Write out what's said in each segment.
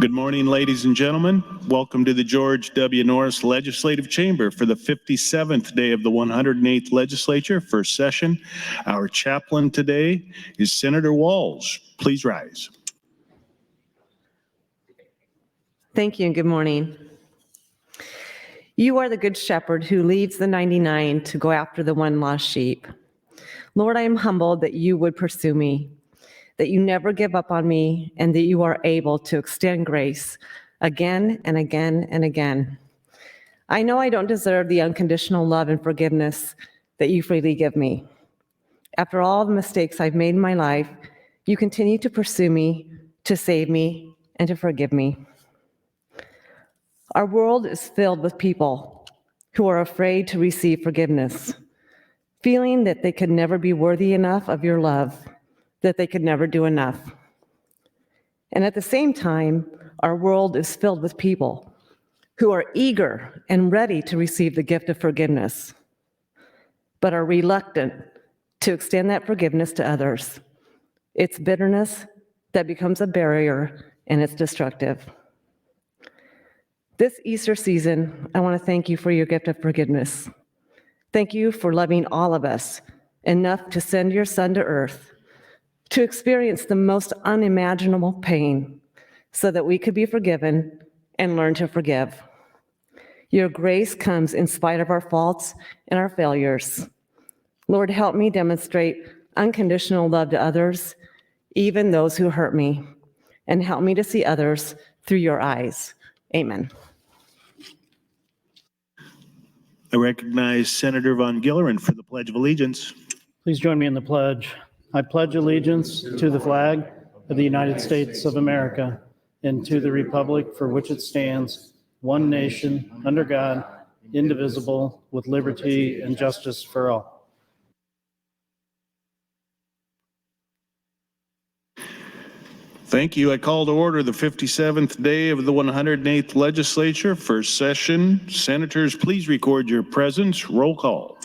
Good morning, ladies and gentlemen. Welcome to the George W. Norris Legislative Chamber for the 57th day of the 108th Legislature, first session. Our chaplain today is Senator Walz. Please rise. Thank you and good morning. You are the good shepherd who leads the 99 to go after the one lost sheep. Lord, I am humbled that you would pursue me, that you never give up on me, and that you are able to extend grace again and again and again. I know I don't deserve the unconditional love and forgiveness that you freely give me. After all the mistakes I've made in my life, you continue to pursue me, to save me, and to forgive me. Our world is filled with people who are afraid to receive forgiveness, feeling that they could never be worthy enough of your love, that they could never do enough. And at the same time, our world is filled with people who are eager and ready to receive the gift of forgiveness, but are reluctant to extend that forgiveness to others. It's bitterness that becomes a barrier, and it's destructive. This Easter season, I want to thank you for your gift of forgiveness. Thank you for loving all of us enough to send your Son to earth to experience the most unimaginable pain so that we could be forgiven and learn to forgive. Your grace comes in spite of our faults and our failures. Lord, help me demonstrate unconditional love to others, even those who hurt me, and help me to see others through your eyes. Amen. I recognize Senator Von Gilleren for the Pledge of Allegiance. Please join me in the pledge. I pledge allegiance to the flag of the United States of America and to the republic for which it stands, one nation, under God, indivisible, with liberty and justice for all. Thank you. I call to order the 57th day of the 108th Legislature, first session. Senators, please record your presence. Roll call.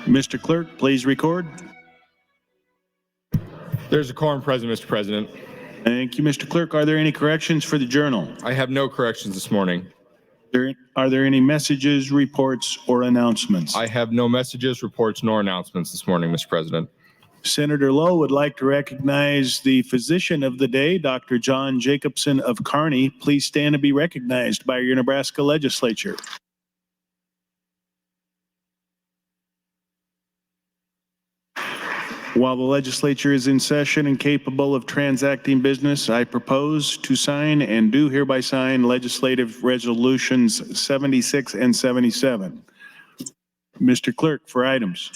Mr. Clerk, please record. There's a quorum present, Mr. President. Thank you, Mr. Clerk. Are there any corrections for the journal? I have no corrections this morning. Are there any messages, reports, or announcements? I have no messages, reports, nor announcements this morning, Mr. President. Senator Lowe would like to recognize the physician of the day, Dr. John Jacobson of Kearney. Please stand and be recognized by your Nebraska Legislature. While the legislature is in session and capable of transacting business, I propose to sign and do hereby sign legislative resolutions 76 and 77. Mr. Clerk, for items.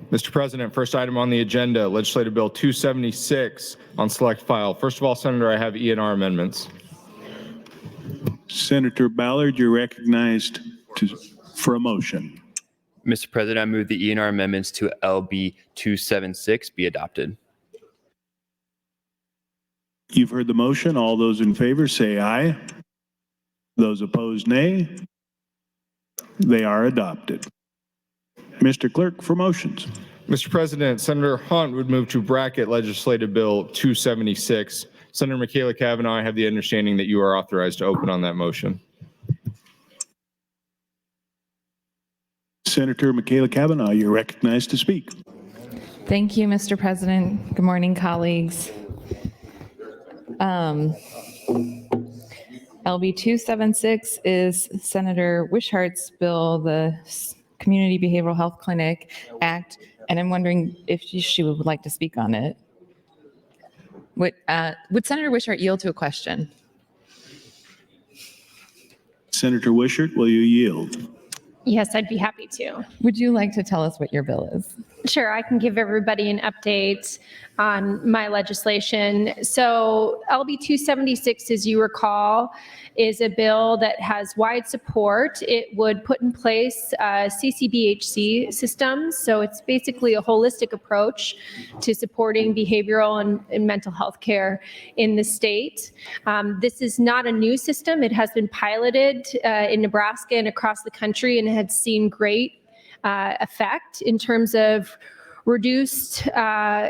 Mr. President, first item on the agenda, Legislative Bill 276 on select file. First of all, Senator, I have E&R amendments. Senator Ballard, you're recognized for a motion. Mr. President, I move the E&R amendments to LB 276 be adopted. You've heard the motion. All those in favor say aye. Those opposed, nay. They are adopted. Mr. Clerk, for motions. Mr. President, Senator Hunt would move to bracket Legislative Bill 276. Senator Michaela Cavanaugh, I have the understanding that you are authorized to open on that motion. Senator Michaela Cavanaugh, you're recognized to speak. Thank you, Mr. President. Good morning, colleagues. LB 276 is Senator Wishart's bill, the Community Behavioral Health Clinic Act, and I'm wondering if she would like to speak on it. Would Senator Wishart yield to a question? Senator Wishart, will you yield? Yes, I'd be happy to. Would you like to tell us what your bill is? Sure, I can give everybody an update on my legislation. So LB 276, as you recall, is a bill that has wide support. It would put in place CCBHC systems. So it's basically a holistic approach to supporting behavioral and mental health care in the state. This is not a new system. It has been piloted in Nebraska and across the country and had seen great effect in terms of reduced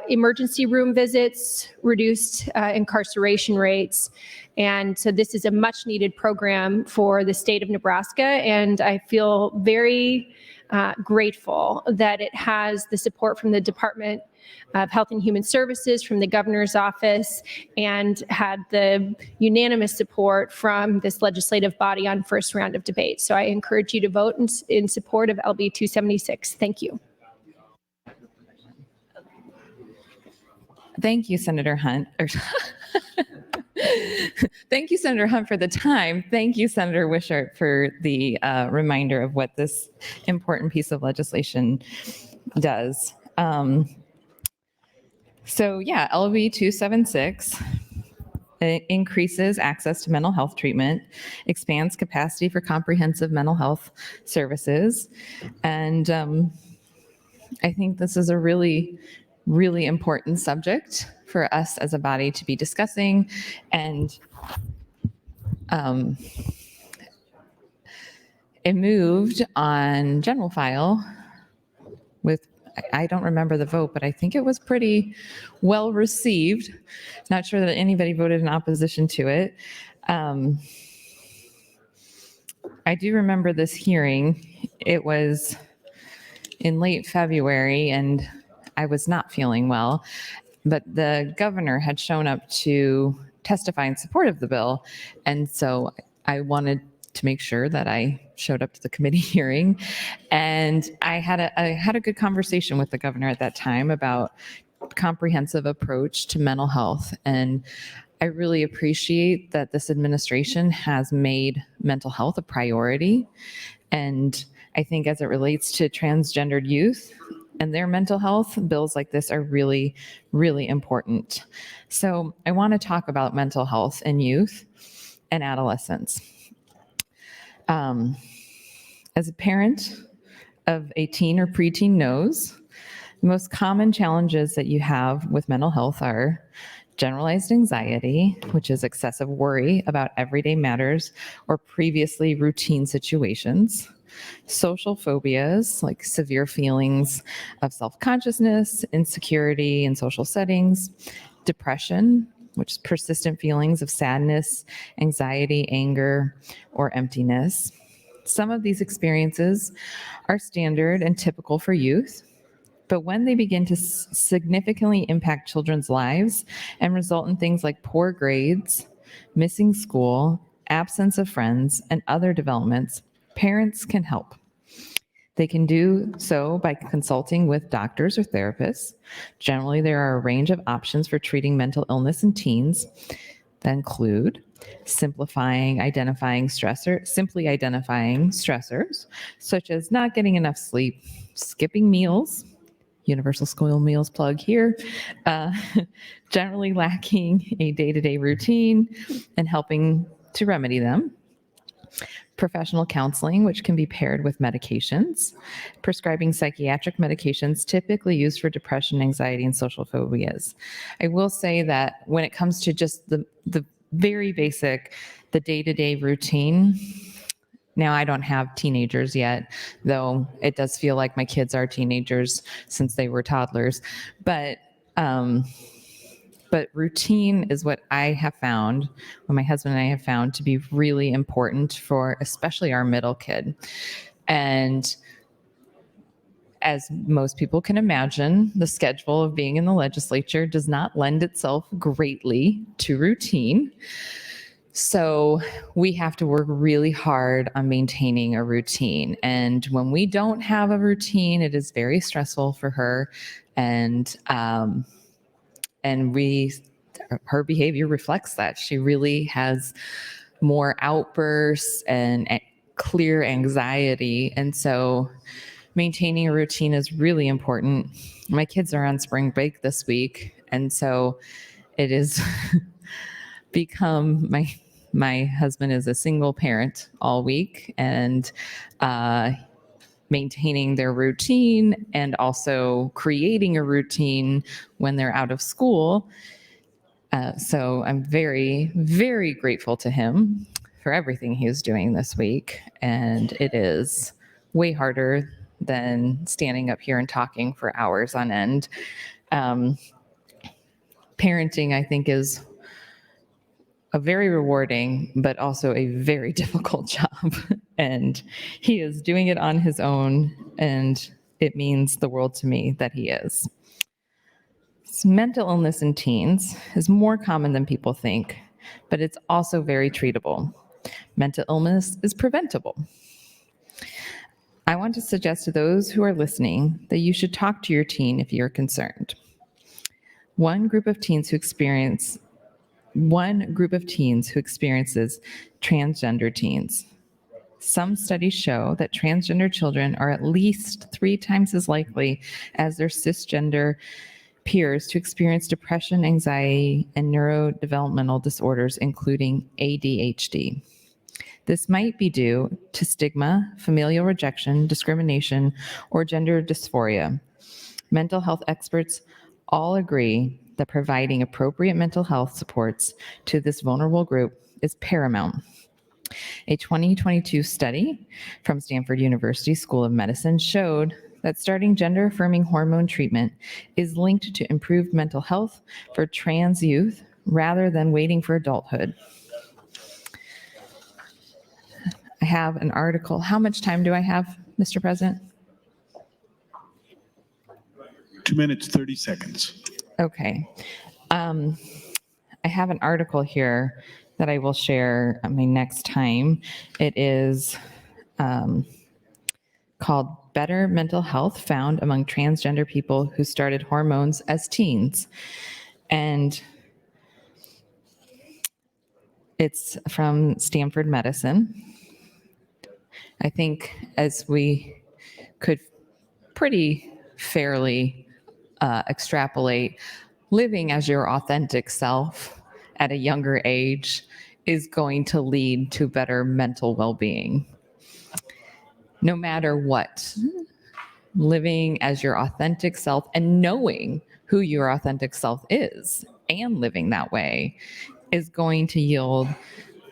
emergency room visits, reduced incarceration rates. And so this is a much needed program for the state of Nebraska. And I feel very grateful that it has the support from the Department of Health and Human Services, from the governor's office, and had the unanimous support from this legislative body on first round of debate. So I encourage you to vote in support of LB 276. Thank you. Thank you, Senator Hunt. Thank you, Senator Hunt, for the time. Thank you, Senator Wishart, for the reminder of what this important piece of legislation does. So yeah, LB 276 increases access to mental health treatment, expands capacity for comprehensive mental health services, and I think this is a really important subject for us as a body to be discussing. And it moved on general file with, I don't remember the vote, but I think it was pretty well received. Not sure that anybody voted in opposition to it. I do remember this hearing. It was in late February, and I was not feeling well, but the governor had shown up to testify in support of the bill. And so I wanted to make sure that I showed up to the committee hearing. And I had a good conversation with the governor at that time about comprehensive approach to mental health. And I really appreciate that this administration has made mental health a priority. And I think as it relates to transgendered youth and their mental health, bills like this are really important. So I want to talk about mental health in youth and adolescents. As a parent of a teen or preteen knows, the most common challenges that you have with mental health are generalized anxiety, which is excessive worry about everyday matters or previously routine situations, social phobias, like severe feelings of self-consciousness, insecurity in social settings, depression, which is persistent feelings of sadness, anxiety, anger, or emptiness. Some of these experiences are standard and typical for youth, but when they begin to significantly impact children's lives and result in things like poor grades, missing school, absence of friends, and other developments, parents can help. They can do so by consulting with doctors or therapists. Generally, there are a range of options for treating mental illness in teens that include simply identifying stressors, such as not getting enough sleep, skipping meals, universal school meals plug here, generally lacking a day-to-day routine and helping to remedy them. Professional counseling, which can be paired with medications, prescribing psychiatric medications typically used for depression, anxiety, and social phobias. I will say that when it comes to just the very basic, the day-to-day routine, now I don't have teenagers yet, though it does feel like my kids are teenagers since they were toddlers, but routine is what I have found, what my husband and I have found to be really important for especially our middle kid. And as most people can imagine, the schedule of being in the legislature does not lend itself greatly to routine. So we have to work really hard on maintaining a routine. And when we don't have a routine, it is very stressful for her. And her behavior reflects that. She really has more outbursts and clear anxiety. And so maintaining a routine is really important. My kids are on spring break this week. And so it is become my husband is a single parent all week, and maintaining their routine and also creating a routine when they're out of school. So I'm very, very grateful to him for everything he is doing this week. And it is way harder than standing up here and talking for hours on end. Parenting, I think, is a very rewarding, but also a very difficult job. And he is doing it on his own, and it means the world to me that he is. Mental illness in teens is more common than people think, but it's also very treatable. Mental illness is preventable. I want to suggest to those who are listening that you should talk to your teen if you're concerned. One group of teens who experiences transgender teens. Some studies show that transgender children are at least 3 times as likely as their cisgender peers to experience depression, anxiety, and neurodevelopmental disorders, including ADHD. This might be due to stigma, familial rejection, discrimination, or gender dysphoria. Mental health experts all agree that providing appropriate mental health supports to this vulnerable group is paramount. A 2022 study from Stanford University School of Medicine showed that starting gender-affirming hormone treatment is linked to improved mental health for trans youth rather than waiting for adulthood. I have an article. How much time do I have, Mr. President? 2 minutes, 30 seconds. Okay. I have an article here that I will share next time. It is called Better Mental Health Found Among Transgender People Who Started Hormones as Teens. And it's from Stanford Medicine. I think as we could pretty fairly extrapolate, living as your authentic self at a younger age is going to lead to better mental well-being. No matter what, living as your authentic self and knowing who your authentic self is and living that way is going to yield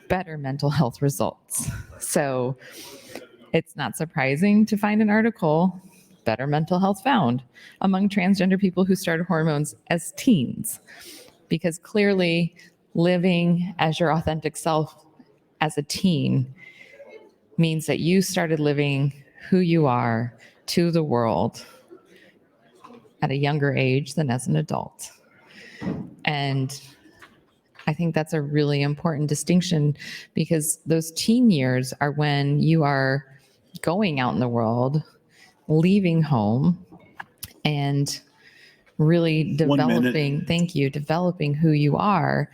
better mental health results. So it's not surprising to find an article, Better Mental Health Found among transgender people who started hormones as teens, because clearly living as your authentic self as a teen means that you started living who you are to the world at a younger age than as an adult. And I think that's a really important distinction, because those teen years are when you are going out in the world, leaving home, and really 1 minute. developing who you are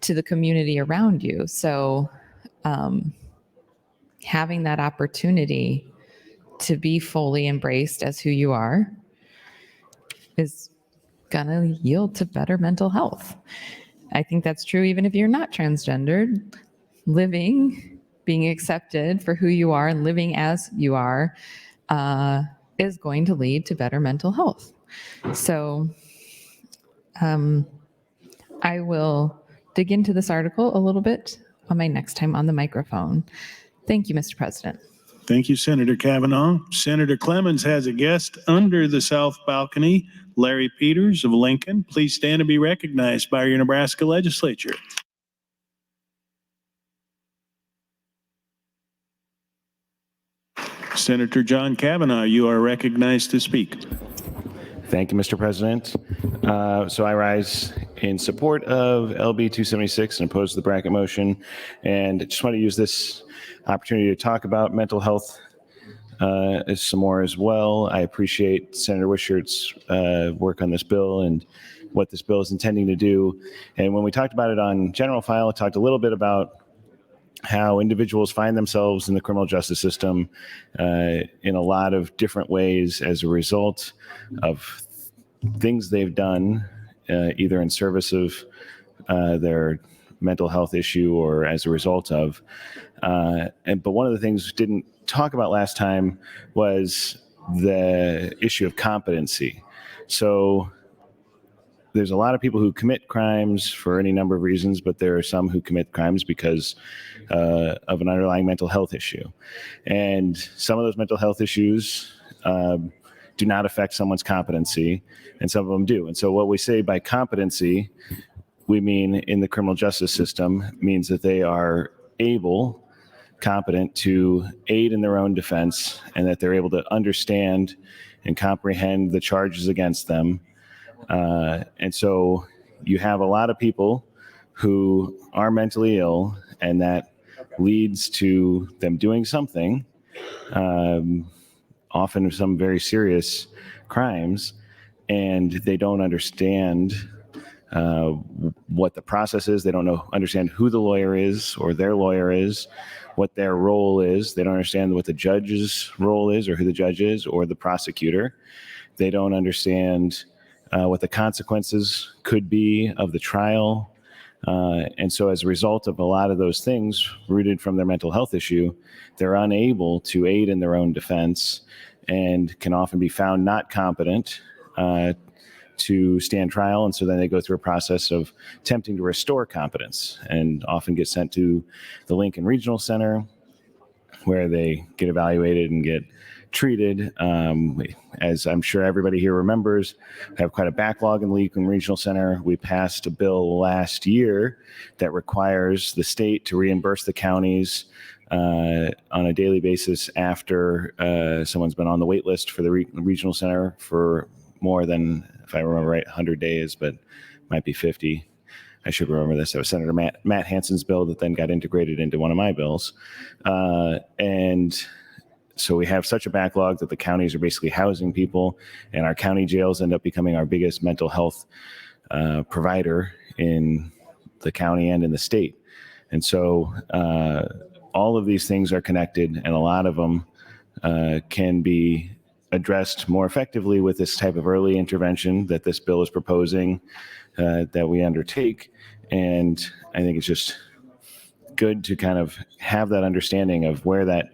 to the community around you. So having that opportunity to be fully embraced as who you are is gonna yield to better mental health. I think that's true even if you're not transgendered. Being accepted for who you are and living as you are is going to lead to better mental health. So I will dig into this article a little bit on my next time on the microphone. Thank you, Mr. President. Thank you, Senator Kavanaugh. Senator Clemens has a guest under the south balcony, Larry Peters of Lincoln. Please stand and be recognized by your Nebraska Legislature. Senator John Kavanaugh, you are recognized to speak. Thank you, Mr. President. So I rise in support of LB 276 and oppose the bracket motion. And I just want to use this opportunity to talk about mental health some more as well. I appreciate Senator Wishart's work on this bill and what this bill is intending to do. And when we talked about it on general file, I talked a little bit about how individuals find themselves in the criminal justice system in a lot of different ways as a result of things they've done, either in service of their mental health issue or as a result of. But one of the things we didn't talk about last time was the issue of competency. So there's a lot of people who commit crimes for any number of reasons, but there are some who commit crimes because of an underlying mental health issue. And some of those mental health issues do not affect someone's competency, and some of them do. And so what we say by competency, we mean in the criminal justice system, means that they are competent to aid in their own defense, and that they're able to understand and comprehend the charges against them. And so you have a lot of people who are mentally ill, and that leads to them doing something, often some very serious crimes, and they don't understand what the process is. They don't understand who the lawyer is or their lawyer is, what their role is. They don't understand what the judge's role is or who the judge is or the prosecutor. They don't understand what the consequences could be of the trial. And so as a result of a lot of those things rooted from their mental health issue, they're unable to aid in their own defense and can often be found not competent to stand trial. And so then they go through a process of attempting to restore competence and often get sent to the Lincoln Regional Center, where they get evaluated and get treated. As I'm sure everybody here remembers, we have quite a backlog in the Lincoln Regional Center. We passed a bill last year that requires the state to reimburse the counties on a daily basis after someone's been on the wait list for the regional center for more than, if I remember right, 100 days, but might be 50. I should remember this. That was Senator Matt Hansen's bill that then got integrated into one of my bills. And so we have such a backlog that the counties are basically housing people, and our county jails end up becoming our biggest mental health provider in the county and in the state. And so all of these things are connected, and a lot of them can be addressed more effectively with this type of early intervention that this bill is proposing that we undertake. And I think it's just good to kind of have that understanding of where that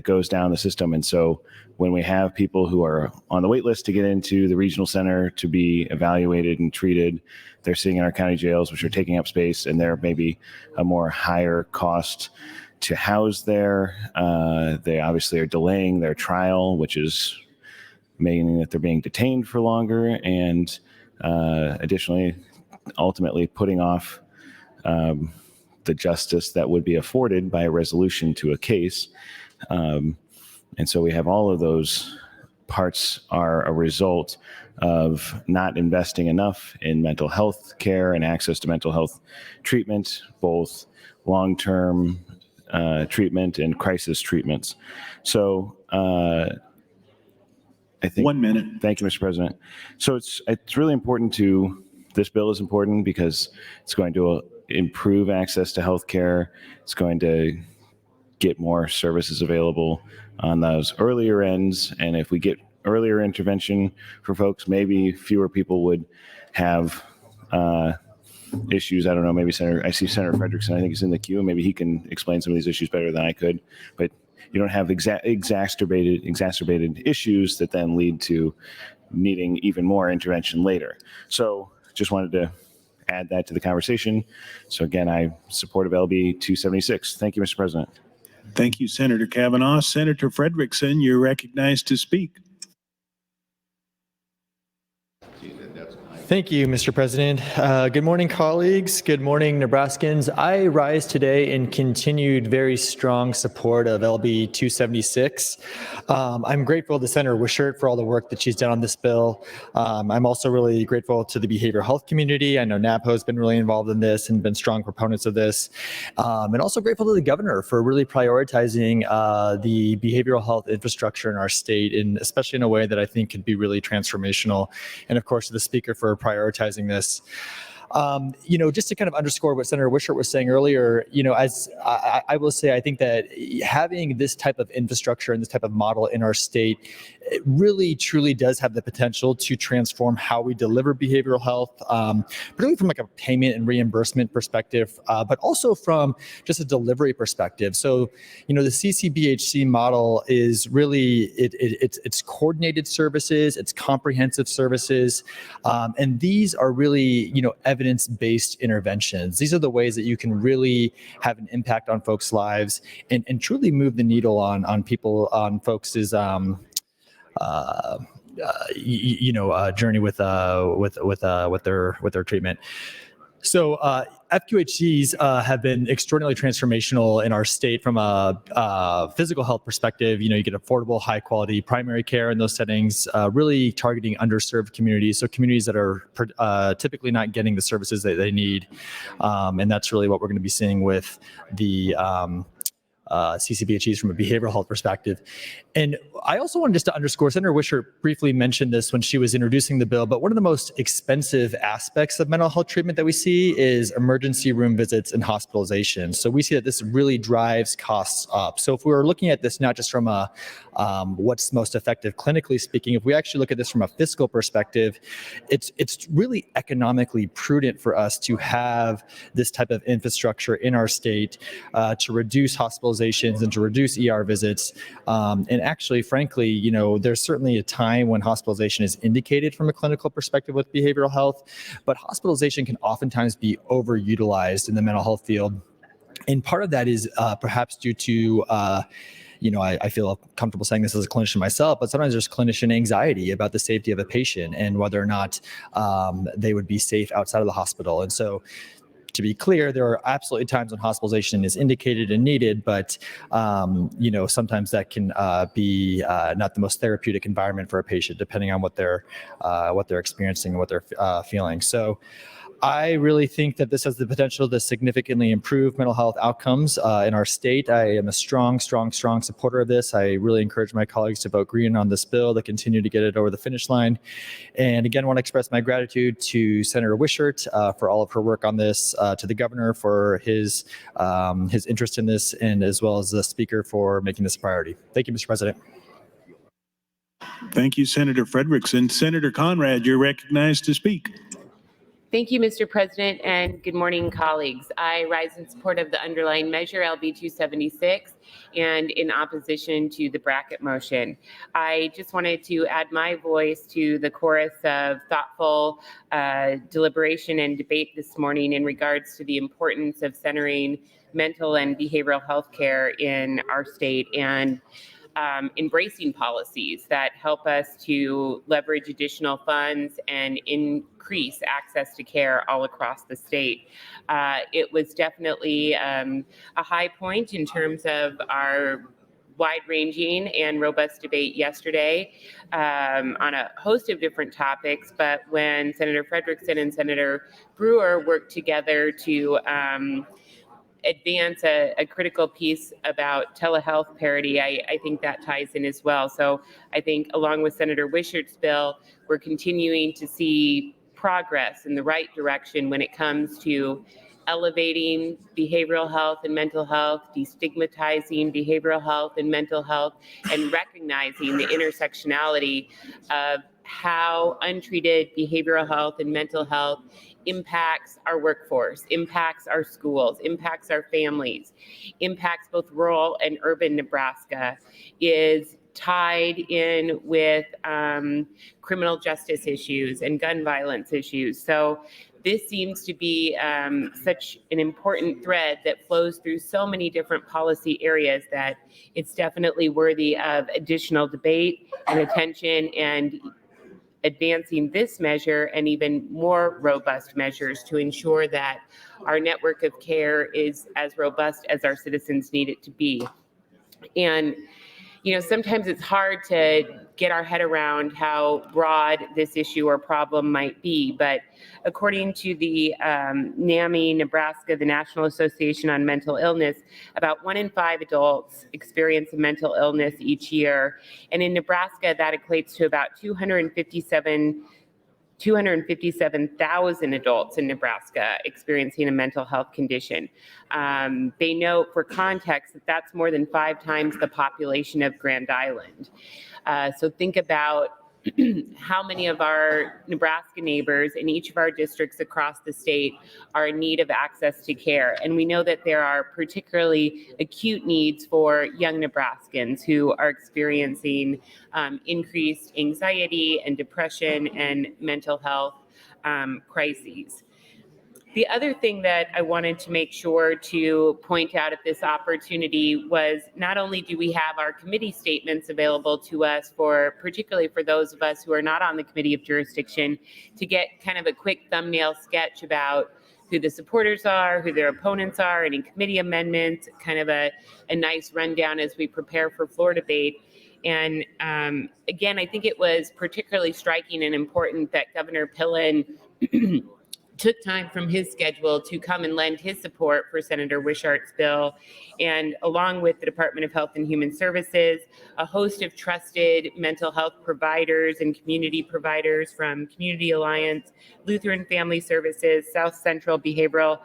goes down the system. And so when we have people who are on the wait list to get into the regional center to be evaluated and treated, they're sitting in our county jails, which are taking up space, and they're maybe a more higher cost to house there. They obviously are delaying their trial, which is meaning that they're being detained for longer, and additionally, ultimately putting off the justice that would be afforded by a resolution to a case. And so we have all of those parts are a result of not investing enough in mental health care and access to mental health treatment, both long-term treatment and crisis treatments. So I think 1 minute. Thank you, Mr. President. So it's really important this bill is important because it's going to improve access to health care. It's going to get more services available on those earlier ends. And if we get earlier intervention for folks, maybe fewer people would have issues. I don't know, maybe I see Senator Frederickson, I think he's in the queue. Maybe he can explain some of these issues better than I could. But you don't have exacerbated issues that then lead to needing even more intervention later. So just wanted to add that to the conversation. So again, I support of LB 276. Thank you, Mr. President. Thank you, Senator Kavanaugh. Senator Frederickson, you're recognized to speak. Thank you, Mr. President. Good morning, colleagues. Good morning, Nebraskans. I rise today in continued very strong support of LB 276. I'm grateful to Senator Wishart for all the work that she's done on this bill. I'm also really grateful to the behavioral health community. I know NAPO has been really involved in this and been strong proponents of this. And also grateful to the governor for really prioritizing the behavioral health infrastructure in our state, and especially in a way that I think could be really transformational. And of course, to the speaker for prioritizing this. Just to kind of underscore what Senator Wishart was saying earlier, as I will say, I think that having this type of infrastructure and this type of model in our state, it really truly does have the potential to transform how we deliver behavioral health, particularly from like a payment and reimbursement perspective, but also from just a delivery perspective. So, the CCBHC model is really, it's coordinated services, it's comprehensive services, and these are really, evidence-based interventions. These are the ways that you can really have an impact on folks' lives and truly move the needle on people, on folks' journey with their treatment. So FQHCs have been extraordinarily transformational in our state from a physical health perspective. You get affordable, high quality primary care in those settings, really targeting underserved communities. So communities that are typically not getting the services that they need. And that's really what we're going to be seeing with the CCBHEs from a behavioral health perspective. And I also wanted just to underscore, Senator Wishart briefly mentioned this when she was introducing the bill, but one of the most expensive aspects of mental health treatment that we see is emergency room visits and hospitalization. So we see that this really drives costs up. So if we were looking at this not just from a what's most effective clinically speaking, if we actually look at this from a fiscal perspective, it's really economically prudent for us to have this type of infrastructure in our state to reduce hospitalizations and to reduce ER visits. And actually, frankly, there's certainly a time when hospitalization is indicated from a clinical perspective with behavioral health, but hospitalization can oftentimes be overutilized in the mental health field. And part of that is perhaps due to I feel comfortable saying this as a clinician myself, but sometimes there's clinician anxiety about the safety of a patient and whether or not they would be safe outside of the hospital. And so, to be clear, there are absolutely times when hospitalization is indicated and needed, but sometimes that can be not the most therapeutic environment for a patient, depending on what they're experiencing and what they're feeling. So I really think that this has the potential to significantly improve mental health outcomes in our state. I am a strong supporter of this. I really encourage my colleagues to vote green on this bill to continue to get it over the finish line. And again, I want to express my gratitude to Senator Wishart for all of her work on this, to the governor for his interest in this, and as well as the speaker for making this a priority. Thank you, Mr. President. Thank you, Senator Frederickson. Senator Conrad, you're recognized to speak. Thank you, Mr. President, and good morning, colleagues. I rise in support of the underlying measure, LB 276, and in opposition to the bracket motion. I just wanted to add my voice to the chorus of thoughtful deliberation and debate this morning in regards to the importance of centering mental and behavioral health care in our state and embracing policies that help us to leverage additional funds and increase access to care all across the state. It was definitely a high point in terms of our wide-ranging and robust debate yesterday on a host of different topics, but when Senator Frederickson and Senator Brewer worked together to advance a critical piece about telehealth parity, I think that ties in as well. So I think along with Senator Wishart's bill, we're continuing to see progress in the right direction when it comes to elevating behavioral health and mental health, destigmatizing behavioral health and mental health, and recognizing the intersectionality of how untreated behavioral health and mental health impacts our workforce, impacts our schools, impacts our families, impacts both rural and urban Nebraska, is tied in with criminal justice issues and gun violence issues. So this seems to be such an important thread that flows through so many different policy areas that it's definitely worthy of additional debate and attention, and advancing this measure and even more robust measures to ensure that our network of care is as robust as our citizens need it to be. And you know, sometimes it's hard to get our head around how broad this issue or problem might be, but according to the NAMI Nebraska, the National Association on Mental Illness, about 1 in 5 adults experience a mental illness each year. And in Nebraska, that equates to about 257,000 adults in Nebraska experiencing a mental health condition. They note, for context, that that's more than 5 times the population of Grand Island. So think about how many of our Nebraska neighbors in each of our districts across the state are in need of access to care. And we know that there are particularly acute needs for young Nebraskans who are experiencing increased anxiety and depression and mental health crises. The other thing that I wanted to make sure to point out at this opportunity was not only do we have our committee statements available to us, for particularly for those of us who are not on the committee of jurisdiction, to get kind of a quick thumbnail sketch about who the supporters are, who their opponents are, any committee amendments, kind of a nice rundown as we prepare for floor debate. And again, I think it was particularly striking and important that Governor Pillen took time from his schedule to come and lend his support for Senator Wishart's bill. And along with the Department of Health and Human Services, a host of trusted mental health providers and community providers from Community Alliance, Lutheran Family Services, South Central Behavioral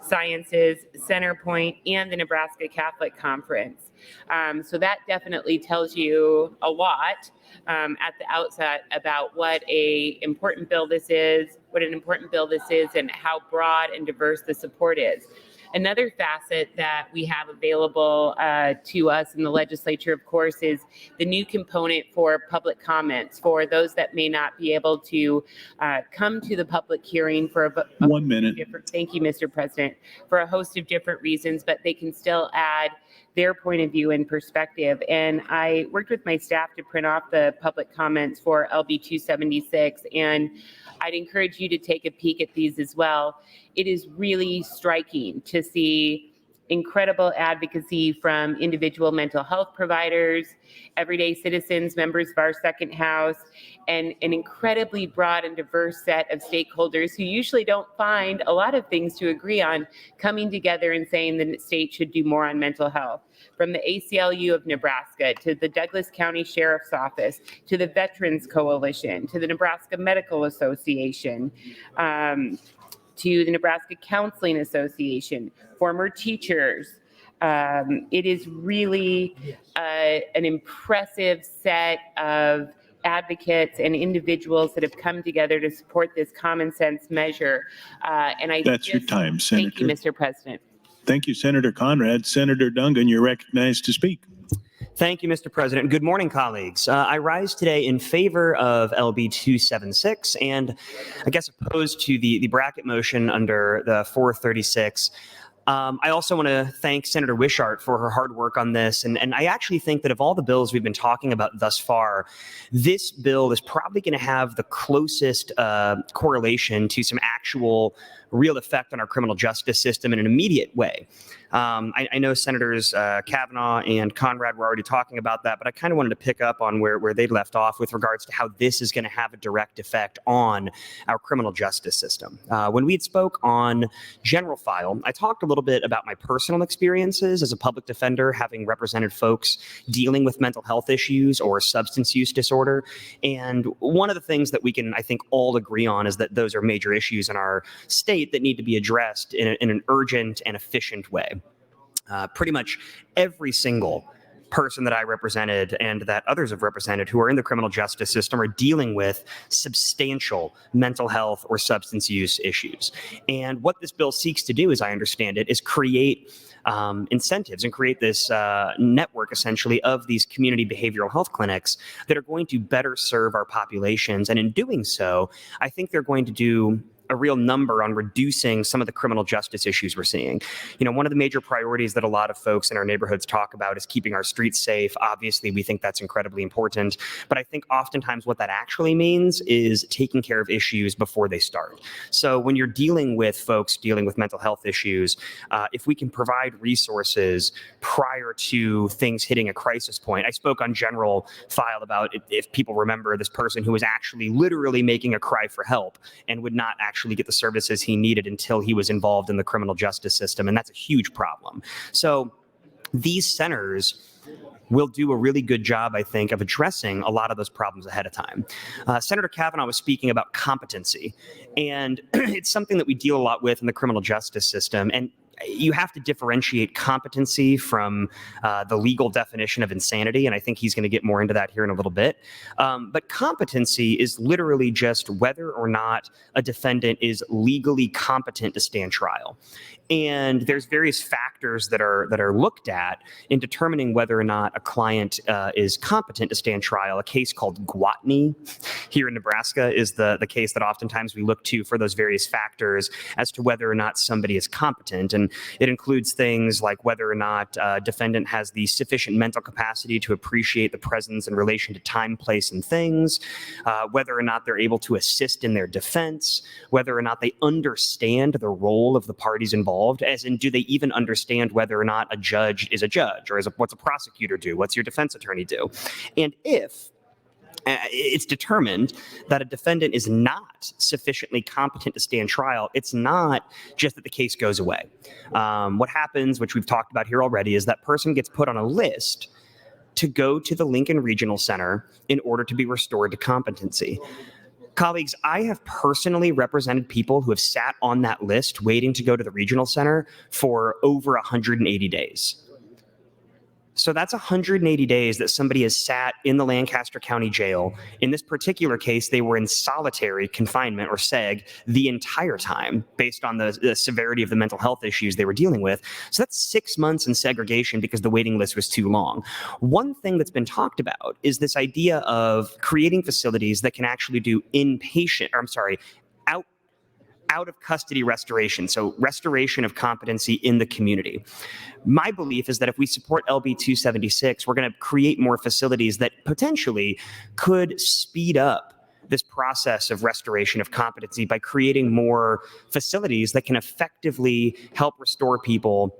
Sciences, Centerpoint, and the Nebraska Catholic Conference. So that definitely tells you a lot at the outset about what an important bill this is, and how broad and diverse the support is. Another facet that we have available to us in the legislature, of course, is the new component for public comments for those that may not be able to come to the public hearing for a 1 minute. Thank you, Mr. President, for a host of different reasons, but they can still add their point of view and perspective. And I worked with my staff to print off the public comments for LB 276, and I'd encourage you to take a peek at these as well. It is really striking to see incredible advocacy from individual mental health providers, everyday citizens, members of our second house, and an incredibly broad and diverse set of stakeholders who usually don't find a lot of things to agree on coming together and saying that the state should do more on mental health. From the ACLU of Nebraska to the Douglas County Sheriff's Office to the Veterans Coalition to the Nebraska Medical Association, to the Nebraska Counseling Association, former teachers. It is really an impressive set of advocates and individuals that have come together to support this common sense measure. That's your time, Thank you, Senator. Mr. President. Thank you, Senator Conrad. Senator Dungan, you're recognized to speak. Thank you, Mr. President. Good morning, colleagues. I rise today in favor of LB 276 and I guess opposed to the bracket motion under the 436. I also want to thank Senator Wishart for her hard work on this. And I actually think that of all the bills we've been talking about thus far, this bill is probably going to have the closest correlation to some actual real effect on our criminal justice system in an immediate way. I know Senators Kavanaugh and Conrad were already talking about that, but I kind of wanted to pick up on where they left off with regards to how this is going to have a direct effect on our criminal justice system. When we had spoke on General File, I talked a little bit about my personal experiences as a public defender, having represented folks dealing with mental health issues or substance use disorder. And one of the things that we can, I think, all agree on is that those are major issues in our state that need to be addressed in an urgent and efficient way. Pretty much every single person that I represented and that others have represented who are in the criminal justice system are dealing with substantial mental health or substance use issues. And what this bill seeks to do, as I understand it, is create incentives and create this network essentially of these community behavioral health clinics that are going to better serve our populations. And in doing so, I think they're going to do a real number on reducing some of the criminal justice issues we're seeing. You know, one of the major priorities that a lot of folks in our neighborhoods talk about is keeping our streets safe. Obviously, we think that's incredibly important, but I think oftentimes what that actually means is taking care of issues before they start. So when you're dealing with folks dealing with mental health issues, if we can provide resources prior to things hitting a crisis point. I spoke on General File about, if people remember, this person who was actually literally making a cry for help and would not actually get the services he needed until he was involved in the criminal justice system. And that's a huge problem. So these centers will do a really good job, I think, of addressing a lot of those problems ahead of time. Senator Kavanaugh was speaking about competency, and it's something that we deal a lot with in the criminal justice system. And you have to differentiate competency from the legal definition of insanity, and I think he's going to get more into that here in a little bit. But competency is literally just whether or not a defendant is legally competent to stand trial. And there's various factors that are looked at in determining whether or not a client is competent to stand trial. A case called Gwatney here in Nebraska is the case that oftentimes we look to for those various factors as to whether or not somebody is competent. And it includes things like whether or not a defendant has the sufficient mental capacity to appreciate the presence in relation to time, place, and things, whether or not they're able to assist in their defense, whether or not they understand the role of the parties involved, as in, do they even understand whether or not a judge is a judge, or what's a prosecutor do, what's your defense attorney do? And if it's determined that a defendant is not sufficiently competent to stand trial, it's not just that the case goes away. What happens, which we've talked about here already, is that person gets put on a list to go to the Lincoln Regional Center in order to be restored to competency. Colleagues, I have personally represented people who have sat on that list waiting to go to the regional center for over 180 days. So that's 180 days that somebody has sat in the Lancaster County Jail. In this particular case, they were in solitary confinement, or SEG, the entire time based on the severity of the mental health issues they were dealing with. So that's 6 months in segregation because the waiting list was too long. One thing that's been talked about is this idea of creating facilities that can actually do out of custody restoration, so restoration of competency in the community. My belief is that if we support LB 276, we're going to create more facilities that potentially could speed up this process of restoration of competency by creating more facilities that can effectively help restore people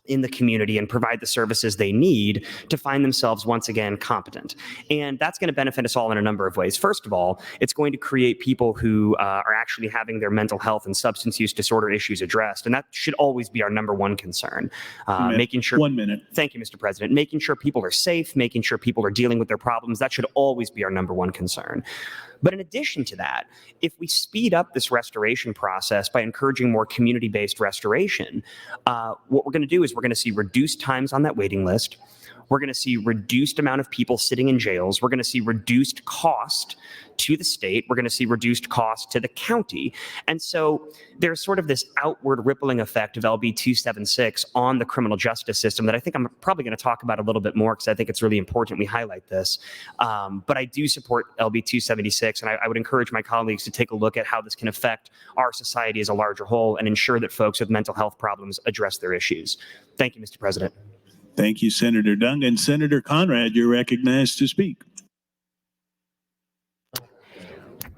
in the community and provide the services they need to find themselves once again competent. And that's going to benefit us all in a number of ways. First of all, it's going to create people who are actually having their mental health and substance use disorder issues addressed. And that should always be our number one concern. Making sure. 1 minute. Thank you, Mr. President. Making sure people are safe, making sure people are dealing with their problems. That should always be our number one concern. But in addition to that, if we speed up this restoration process by encouraging more community-based restoration, what we're going to do is we're going to see reduced times on that waiting list. We're going to see reduced amount of people sitting in jails. We're going to see reduced cost to the state. We're going to see reduced cost to the county. And so there's sort of this outward rippling effect of LB 276 on the criminal justice system that I think I'm probably going to talk about a little bit more because I think it's really important we highlight this. But I do support LB 276, and I would encourage my colleagues to take a look at how this can affect our society as a larger whole and ensure that folks with mental health problems address their issues. Thank you, Mr. President. Thank you, Senator Dungan. Senator Conrad, you're recognized to speak.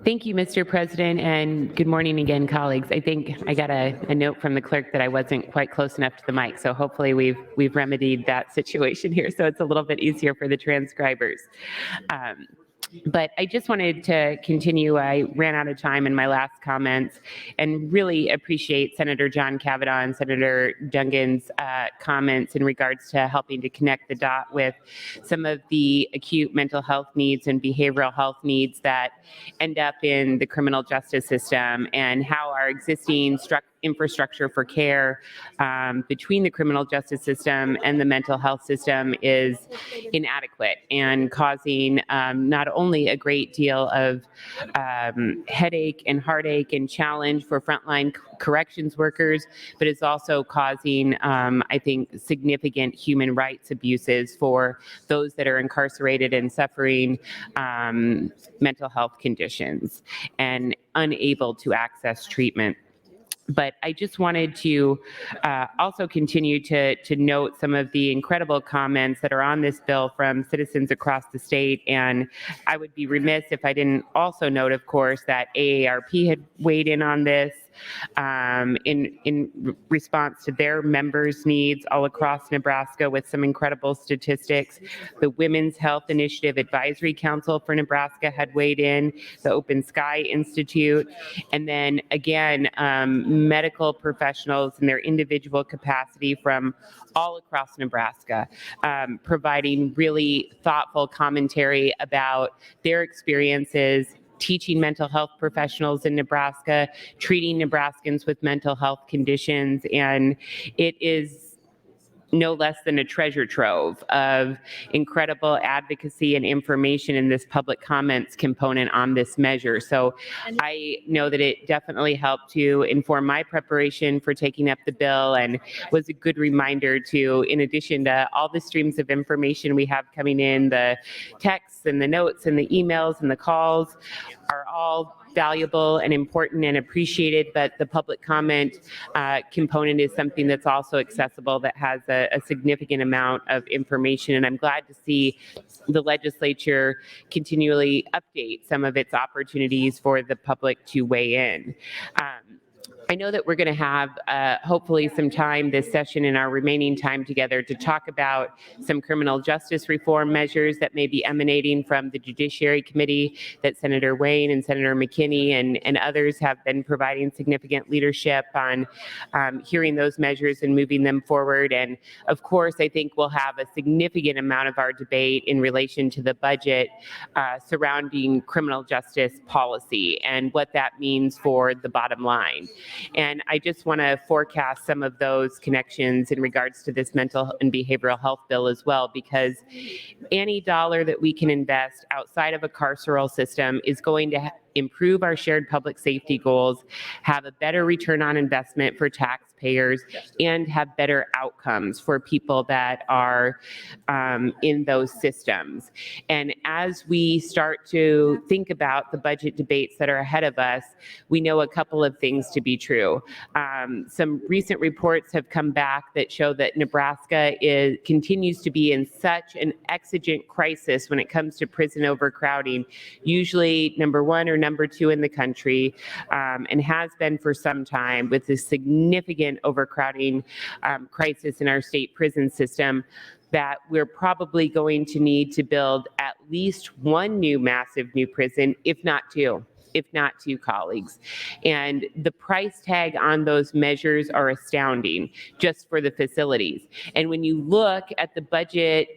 Thank you, Mr. President, and good morning again, colleagues. I think I got a note from the clerk that I wasn't quite close enough to the mic, so hopefully we've remedied that situation here, so it's a little bit easier for the transcribers. But I just wanted to continue. I ran out of time in my last comments and really appreciate Senator John Kavanaugh and Senator Dungan's comments in regards to helping to connect the dot with some of the acute mental health needs and behavioral health needs that end up in the criminal justice system and how our existing infrastructure for care between the criminal justice system and the mental health system is inadequate and causing not only a great deal of headache and heartache and challenge for frontline corrections workers, but it's also causing, I think, significant human rights abuses for those that are incarcerated and suffering mental health conditions and unable to access treatment. But I just wanted to also continue to note some of the incredible comments that are on this bill from citizens across the state. And I would be remiss if I didn't also note, of course, that AARP had weighed in on this in response to their members' needs all across Nebraska with some incredible statistics. The Women's Health Initiative Advisory Council for Nebraska had weighed in, the Open Sky Institute, and then again, medical professionals in their individual capacity from all across Nebraska, providing really thoughtful commentary about their experiences teaching mental health professionals in Nebraska, treating Nebraskans with mental health conditions, and it is no less than a treasure trove of incredible advocacy and information in this public comments component on this measure. So I know that it definitely helped to inform my preparation for taking up the bill and was a good reminder to, in addition to all the streams of information we have coming in, the texts and the notes and the emails and the calls are all valuable and important and appreciated, but the public comment component is something that's also accessible that has a significant amount of information. And I'm glad to see the legislature continually update some of its opportunities for the public to weigh in. I know that we're going to have hopefully some time this session in our remaining time together to talk about some criminal justice reform measures that may be emanating from the Judiciary Committee that Senator Wayne and Senator McKinney and others have been providing significant leadership on hearing those measures and moving them forward. And of course, I think we'll have a significant amount of our debate in relation to the budget surrounding criminal justice policy and what that means for the bottom line. And I just want to forecast some of those connections in regards to this mental and behavioral health bill as well, because any dollar that we can invest outside of a carceral system is going to improve our shared public safety goals, have a better return on investment for taxpayers, and have better outcomes for people that are in those systems. And as we start to think about the budget debates that are ahead of us, we know a couple of things to be true. Some recent reports have come back that show that Nebraska continues to be in such an exigent crisis when it comes to prison overcrowding, usually number one or number two in the country, and has been for some time, with this significant overcrowding crisis in our state prison system, that we're probably going to need to build at least one massive new prison, if not two, colleagues. And the price tag on those measures are astounding just for the facilities. And when you look at the budget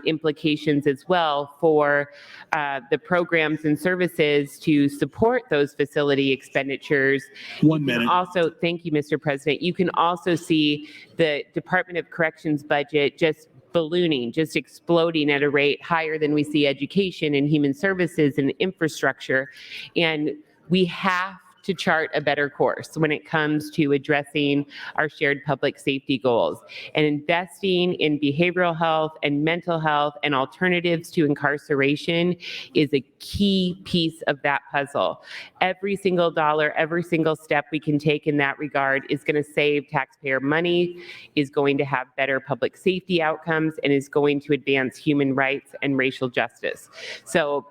implications as well for the programs and services to support those facility expenditures. 1 minute. Also, thank you, Mr. President. You can also see the Department of Corrections budget just ballooning, just exploding at a rate higher than we see education and human services and infrastructure. And we have to chart a better course when it comes to addressing our shared public safety goals. And investing in behavioral health and mental health and alternatives to incarceration is a key piece of that puzzle. Every single dollar, every single step we can take in that regard is going to save taxpayer money, is going to have better public safety outcomes, and is going to advance human rights and racial justice. So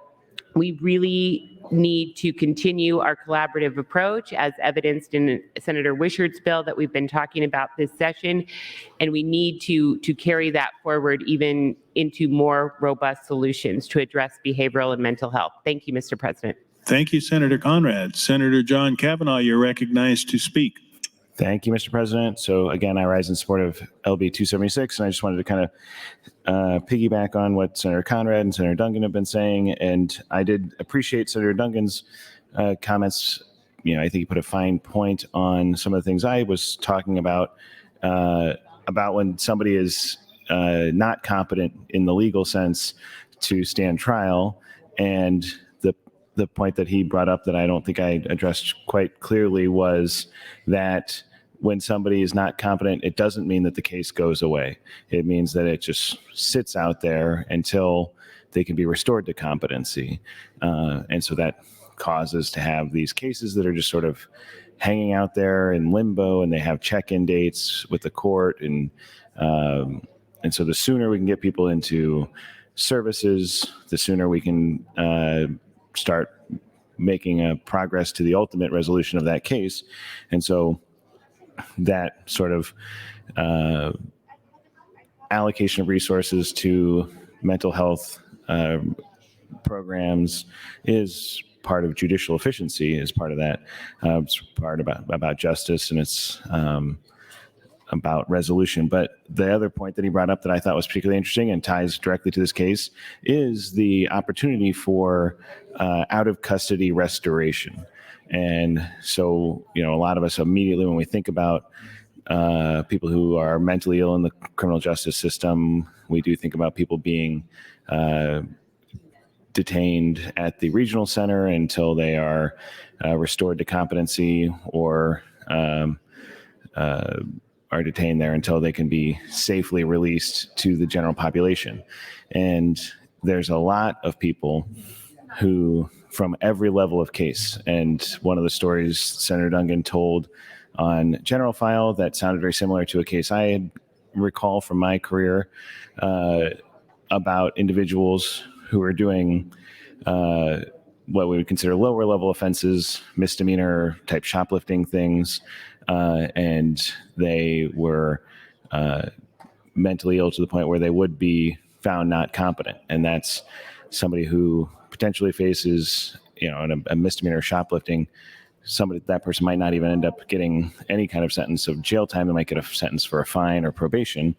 we really need to continue our collaborative approach as evidenced in Senator Wishart's bill that we've been talking about this session. And we need to carry that forward even into more robust solutions to address behavioral and mental health. Thank you, Mr. President. Thank you, Senator Conrad. Senator John Kavanaugh, you're recognized to speak. Thank you, Mr. President. So again, I rise in support of LB 276, and I just wanted to kind of piggyback on what Senator Conrad and Senator Duncan have been saying. And I did appreciate Senator Duncan's comments. I think he put a fine point on some of the things I was talking about when somebody is not competent in the legal sense to stand trial. And the point that he brought up that I don't think I addressed quite clearly was that when somebody is not competent, it doesn't mean that the case goes away. It means that it just sits out there until they can be restored to competency. And so that causes to have these cases that are just sort of hanging out there in limbo, and they have check-in dates with the court. And so the sooner we can get people into services, the sooner we can start making a progress to the ultimate resolution of that case. And so that sort of allocation of resources to mental health programs is part of judicial efficiency, is part of that. It's part about justice, and it's about resolution. But the other point that he brought up that I thought was particularly interesting and ties directly to this case is the opportunity for out of custody restoration. And so, a lot of us immediately, when we think about people who are mentally ill in the criminal justice system, we do think about people being detained at the regional center until they are restored to competency, or are detained there until they can be safely released to the general population. And there's a lot of people who, from every level of case, and one of the stories Senator Duncan told on General File that sounded very similar to a case I recall from my career about individuals who are doing what we would consider lower level offenses, misdemeanor type shoplifting things, and they were mentally ill to the point where they would be found not competent. And that's somebody who potentially faces, a misdemeanor shoplifting. That person might not even end up getting any kind of sentence of jail time. They might get a sentence for a fine or probation,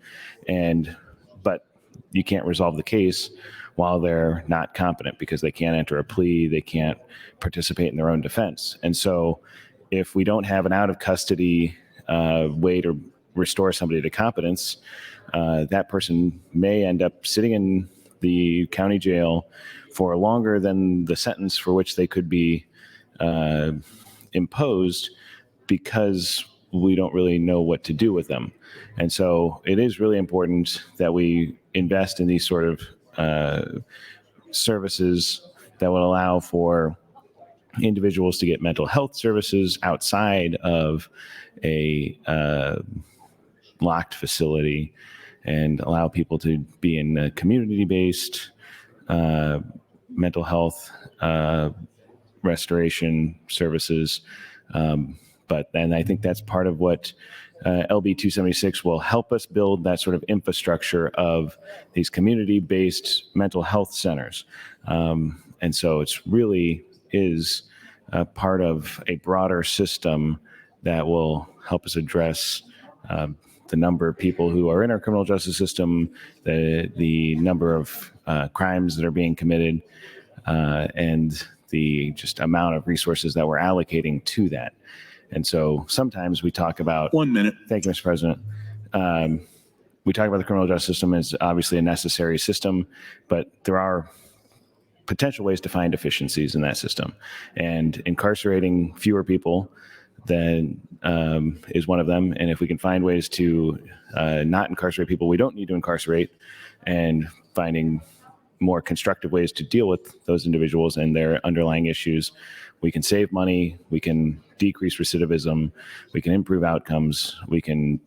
but you can't resolve the case while they're not competent because they can't enter a plea, they can't participate in their own defense. And so if we don't have an out of custody way to restore somebody to competence, that person may end up sitting in the county jail for longer than the sentence for which they could be imposed, because we don't really know what to do with them. And so it is really important that we invest in these sort of services that will allow for individuals to get mental health services outside of a locked facility, and allow people to be in community-based mental health restoration services. But then I think that's part of what LB 276 will help us build, that sort of infrastructure of these community-based mental health centers. And so it's really is part of a broader system that will help us address the number of people who are in our criminal justice system, the number of crimes that are being committed, and the just amount of resources that we're allocating to that. And so sometimes we talk about... 1 minute. Thank you, Mr. President. we talk about the criminal justice system as obviously a necessary system, but there are potential ways to find efficiencies in that system. And incarcerating fewer people then is one of them. And if we can find ways to not incarcerate people we don't need to incarcerate, and finding more constructive ways to deal with those individuals and their underlying issues, we can save money, we can decrease recidivism, we can improve outcomes, we can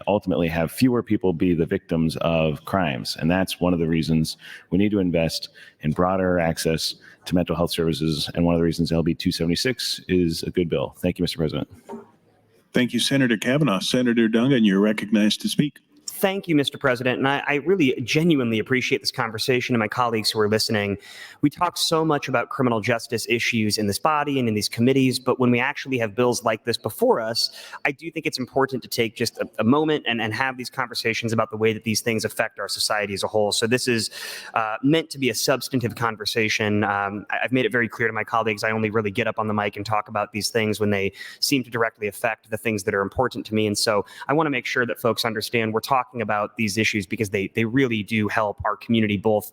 ultimately have fewer people be the victims of crimes. And that's one of the reasons we need to invest in broader access to mental health services. And one of the reasons LB 276 is a good bill. Thank you, Mr. President. Thank you, Senator Kavanaugh. Senator Dungan, you're recognized to speak. Thank you, Mr. President. And I really genuinely appreciate this conversation and my colleagues who are listening. We talk so much about criminal justice issues in this body and in these committees, but when we actually have bills like this before us, I do think it's important to take just a moment and have these conversations about the way that these things affect our society as a whole. So this is meant to be a substantive conversation. I've made it very clear to my colleagues, I only really get up on the mic and talk about these things when they seem to directly affect the things that are important to me. And so I want to make sure that folks understand we're talking about these issues because they really do help our community both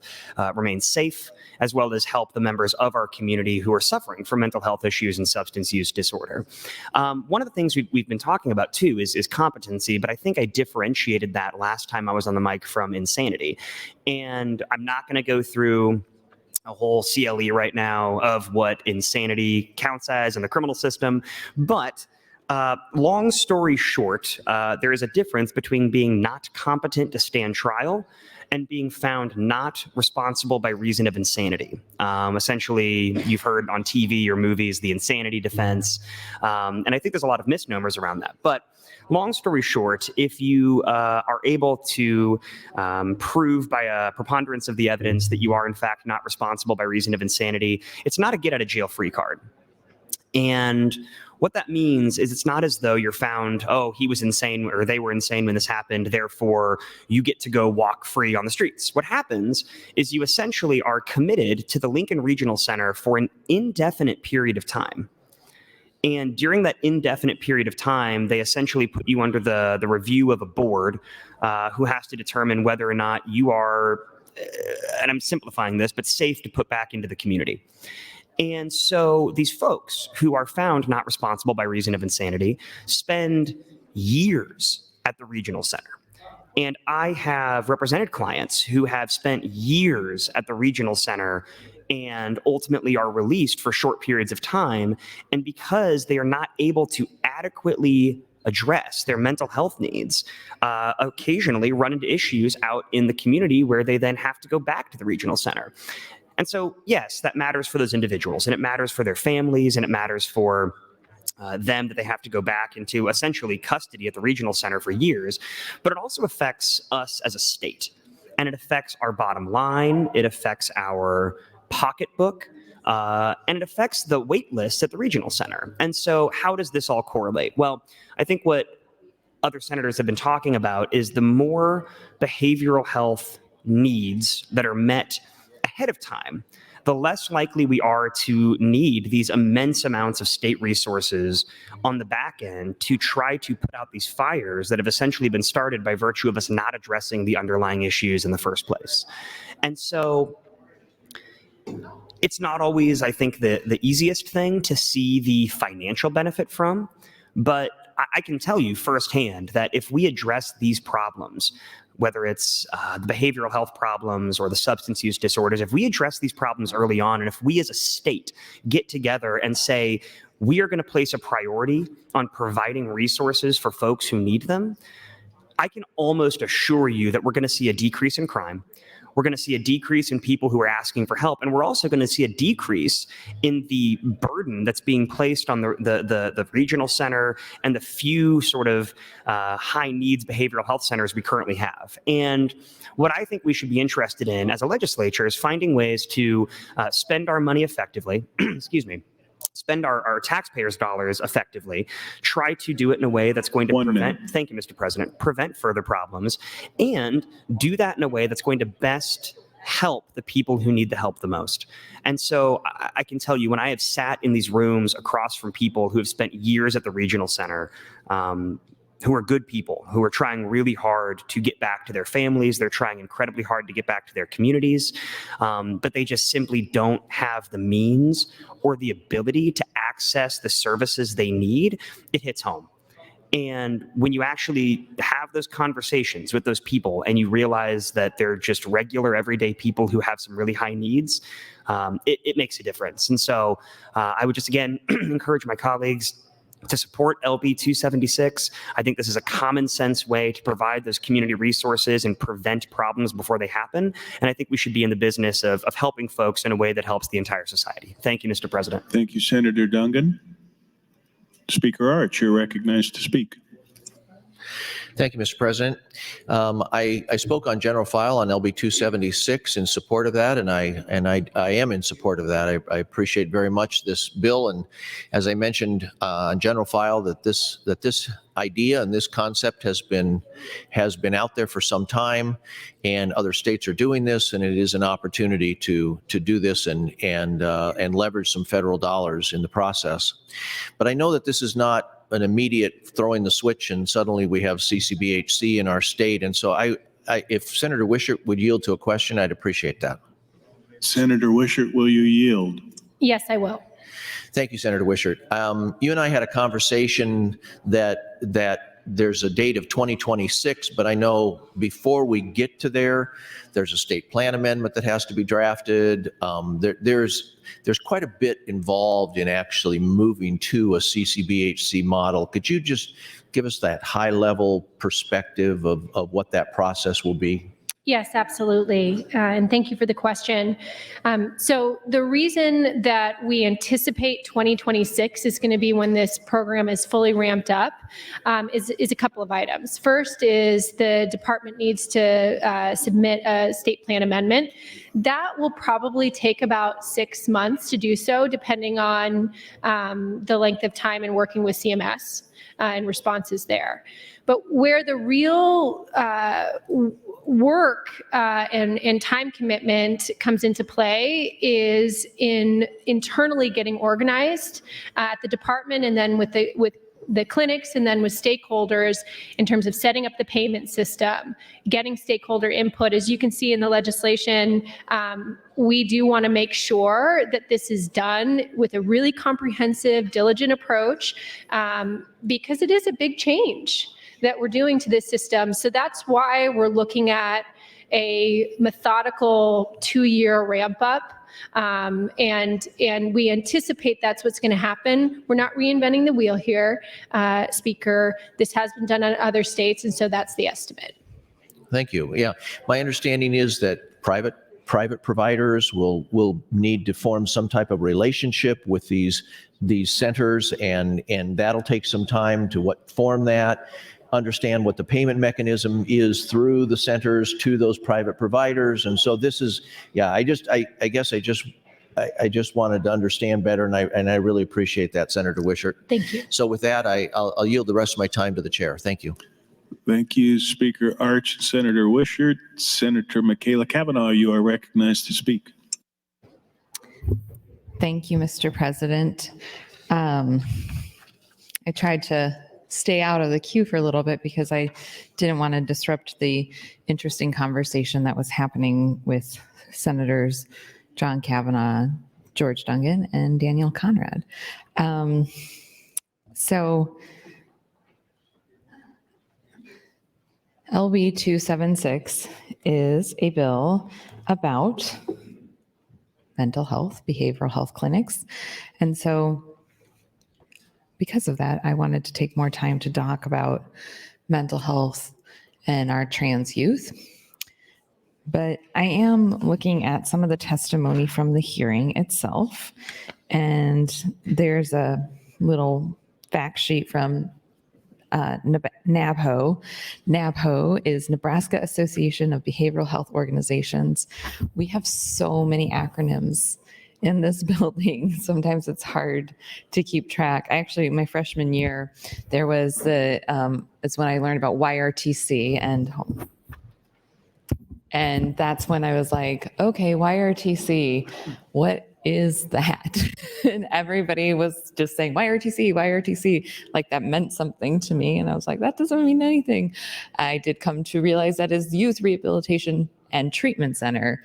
remain safe as well as help the members of our community who are suffering from mental health issues and substance use disorder. One of the things we've been talking about too is competency, but I think I differentiated that last time I was on the mic from insanity. And I'm not going to go through a whole CLE right now of what insanity counts as in the criminal system, but long story short, there is a difference between being not competent to stand trial and being found not responsible by reason of insanity. Essentially, you've heard on TV or movies the insanity defense, and I think there's a lot of misnomers around that. But long story short, if you are able to prove by a preponderance of the evidence that you are in fact not responsible by reason of insanity, it's not a get out of jail free card. And what that means is it's not as though you're found, oh, he was insane or they were insane when this happened, therefore you get to go walk free on the streets. What happens is you essentially are committed to the Lincoln Regional Center for an indefinite period of time. And during that indefinite period of time, they essentially put you under the review of a board who has to determine whether or not you are, and I'm simplifying this, but safe to put back into the community. And so these folks who are found not responsible by reason of insanity spend years at the regional center. And I have represented clients who have spent years at the regional center and ultimately are released for short periods of time. And because they are not able to adequately address their mental health needs, occasionally run into issues out in the community where they then have to go back to the regional center. And so, yes, that matters for those individuals, and it matters for their families, and it matters for them that they have to go back into essentially custody at the regional center for years. But it also affects us as a state, and it affects our bottom line. It affects our pocketbook, and it affects the wait lists at the regional center. And so how does this all correlate? Well, I think what other senators have been talking about is the more behavioral health needs that are met ahead of time, the less likely we are to need these immense amounts of state resources on the back end to try to put out these fires that have essentially been started by virtue of us not addressing the underlying issues in the first place. And so it's not always, I think, the easiest thing to see the financial benefit from, but I can tell you firsthand that if we address these problems, whether it's the behavioral health problems or the substance use disorders, if we address these problems early on, and if we as a state get together and say, we are going to place a priority on providing resources for folks who need them, I can almost assure you that we're going to see a decrease in crime. We're going to see a decrease in people who are asking for help. And we're also going to see a decrease in the burden that's being placed on the regional center and the few sort of high needs behavioral health centers we currently have. And what I think we should be interested in as a legislature is finding ways to spend our money effectively, excuse me, spend our taxpayers' dollars effectively, try to do it in a way that's going to thank you, Mr. President, prevent further problems, and do that in a way that's going to best help the people who need the help the most. And so I can tell you, when I have sat in these rooms across from people who have spent years at the regional center, who are good people, who are trying really hard to get back to their families. They're trying incredibly hard to get back to their communities, but they just simply don't have the means or the ability to access the services they need. It hits home. And when you actually have those conversations with those people and you realize that they're just regular, everyday people who have some really high needs, it makes a difference. And so I would just, again, encourage my colleagues to support LB 276. I think this is a common sense way to provide those community resources and prevent problems before they happen. And I think we should be in the business of helping folks in a way that helps the entire society. Thank you, Mr. President. Thank you, Senator Dungan. Speaker Arch, you're recognized to speak. Thank you, Mr. President. I spoke on general file on LB 276 in support of that, and I am in support of that. I appreciate very much this bill, and as I mentioned on general file, that this idea and this concept has been out there for some time, and other states are doing this, and it is an opportunity to do this and leverage some federal dollars in the process. But I know that this is not an immediate throwing the switch and suddenly we have CCBHC in our state. And so if Senator Wishart would yield to a question, I'd appreciate that. Senator Wishart, will you yield? Yes, I will. Thank you, Senator Wishart. You and I had a conversation that there's a date of 2026, but I know before we get to there's a state plan amendment that has to be drafted. There's quite a bit involved in actually moving to a CCBHC model. Could you just give us that high level perspective of what that process will be? Yes, absolutely. And thank you for the question. So the reason that we anticipate 2026 is going to be when this program is fully ramped up is a couple of items. First is the department needs to submit a state plan amendment. That will probably take about 6 months to do so, depending on the length of time and working with CMS and responses there. But where the real work and time commitment comes into play is in internally getting organized at the department and then with the clinics and then with stakeholders in terms of setting up the payment system, getting stakeholder input. As you can see in the legislation, we do want to make sure that this is done with a really comprehensive, diligent approach because it is a big change that we're doing to this system. So that's why we're looking at a methodical 2-year ramp up. And we anticipate that's what's going to happen. We're not reinventing the wheel here, Speaker. This has been done in other states, and so that's the estimate. Thank you. Yeah, my understanding is that private providers will need to form some type of relationship with these centers, and that'll take some time to form that, understand what the payment mechanism is through the centers to those private providers. And so this is, yeah, I guess I just wanted to understand better, and I really appreciate that, Senator Wishart. Thank you. So with that, I'll yield the rest of my time to the chair. Thank you. Thank you, Speaker Arch and Senator Wishart. Senator Michaela Cavanaugh, you are recognized to speak. Thank you, Mr. President. I tried to stay out of the queue for a little bit because I didn't want to disrupt the interesting conversation that was happening with Senators John Kavanaugh, George Dungan, and Daniel Conrad. So LB 276 is a bill about mental health, behavioral health clinics. And so because of that, I wanted to take more time to talk about mental health and our trans youth. But I am looking at some of the testimony from the hearing itself. And there's a little fact sheet from NABHO. NABHO is Nebraska Association of Behavioral Health Organizations. We have so many acronyms in this building. Sometimes it's hard to keep track. Actually, my freshman year, there was it's when I learned about YRTC, and that's when I was like, okay, YRTC, what is that? And everybody was just saying, YRTC, YRTC, like that meant something to me. And I was like, that doesn't mean anything. I did come to realize that is Youth Rehabilitation and Treatment Center.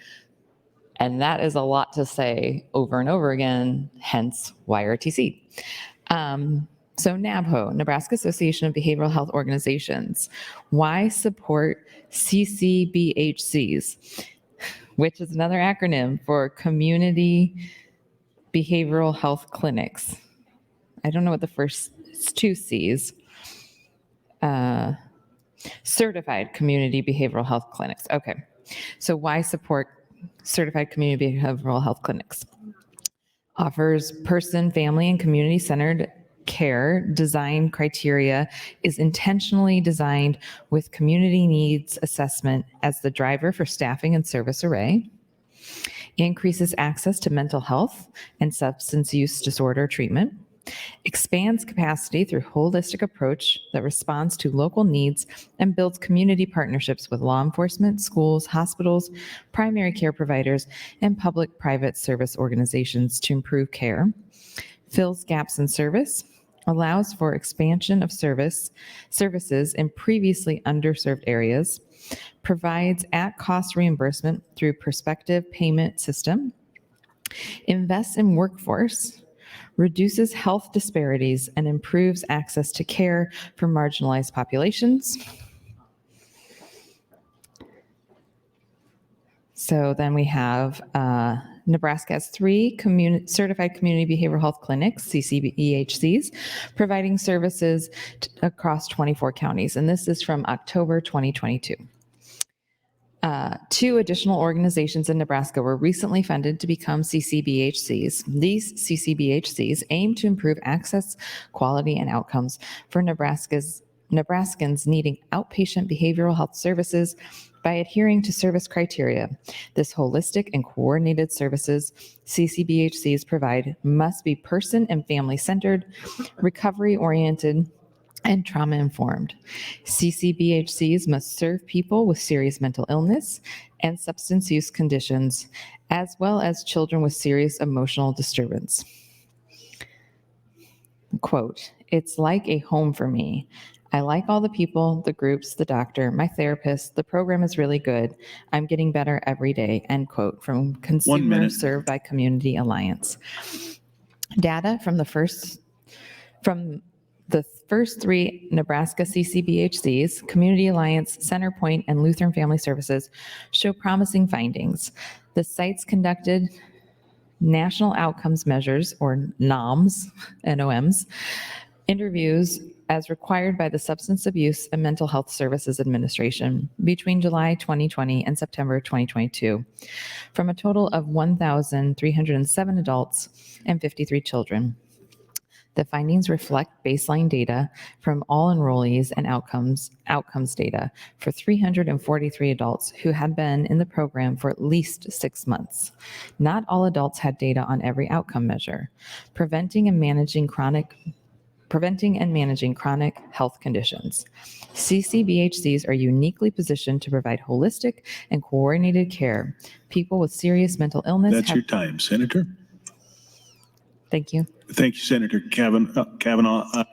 And that is a lot to say over and over again, hence YRTC. So NABHO, Nebraska Association of Behavioral Health Organizations. Why support CCBHCs, which is another acronym for Community Behavioral Health Clinics. I don't know what the first two C's. Certified Community Behavioral Health Clinics. Okay, so why support Certified Community Behavioral Health Clinics? Offers person, family, and community-centered care. Design criteria is intentionally designed with community needs assessment as the driver for staffing and service array. Increases access to mental health and substance use disorder treatment. Expands capacity through holistic approach that responds to local needs and builds community partnerships with law enforcement, schools, hospitals, primary care providers, and public-private service organizations to improve care. Fills gaps in service, allows for expansion of services in previously underserved areas, provides at-cost reimbursement through prospective payment system, invests in workforce, reduces health disparities, and improves access to care for marginalized populations. So then we have Nebraska has 3 certified community behavioral health clinics, CCBHCs, providing services across 24 counties. And this is from October 2022. 2 additional organizations in Nebraska were recently funded to become CCBHCs. These CCBHCs aim to improve access, quality, and outcomes for Nebraskans needing outpatient behavioral health services by adhering to service criteria. This holistic and coordinated services CCBHCs provide must be person and family-centered, recovery-oriented, and trauma-informed. CCBHCs must serve people with serious mental illness and substance use conditions, as well as children with serious emotional disturbance. Quote, "It's like a home for me. I like all the people, the groups, the doctor, my therapist. The program is really good. I'm getting better every day," end quote, from Consumer Served by Community Alliance. Data from the first 3 Nebraska CCBHCs, Community Alliance, Centerpoint, and Lutheran Family Services, show promising findings. The sites conducted national outcomes measures, or NOMs, NOMs, interviews as required by the Substance Abuse and Mental Health Services Administration between July 2020 and September 2022, from a total of 1,307 adults and 53 children. The findings reflect baseline data from all enrollees and outcomes data for 343 adults who had been in the program for at least 6 months. Not all adults had data on every outcome measure. Preventing and managing chronic health conditions. CCBHCs are uniquely positioned to provide holistic and coordinated care. People with serious mental illness. That's your time, Senator. Thank you. Thank you, Senator Kavanaugh.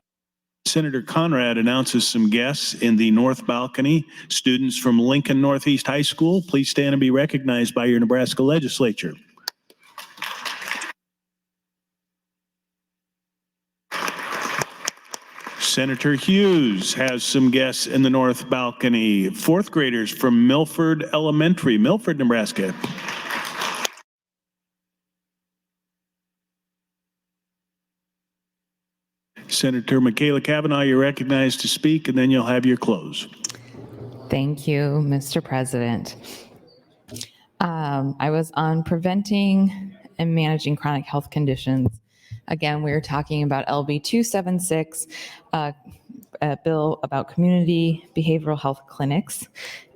Senator Conrad announces some guests in the north balcony. Students from Lincoln Northeast High School, please stand and be recognized by your Nebraska Legislature. Senator Hughes has some guests in the north balcony. 4th graders from Milford Elementary, Milford, Nebraska. Senator Michaela Cavanaugh, you're recognized to speak, and then you'll have your close. Thank you, Mr. President. I was on preventing and managing chronic health conditions. Again, we were talking about LB 276, a bill about community behavioral health clinics.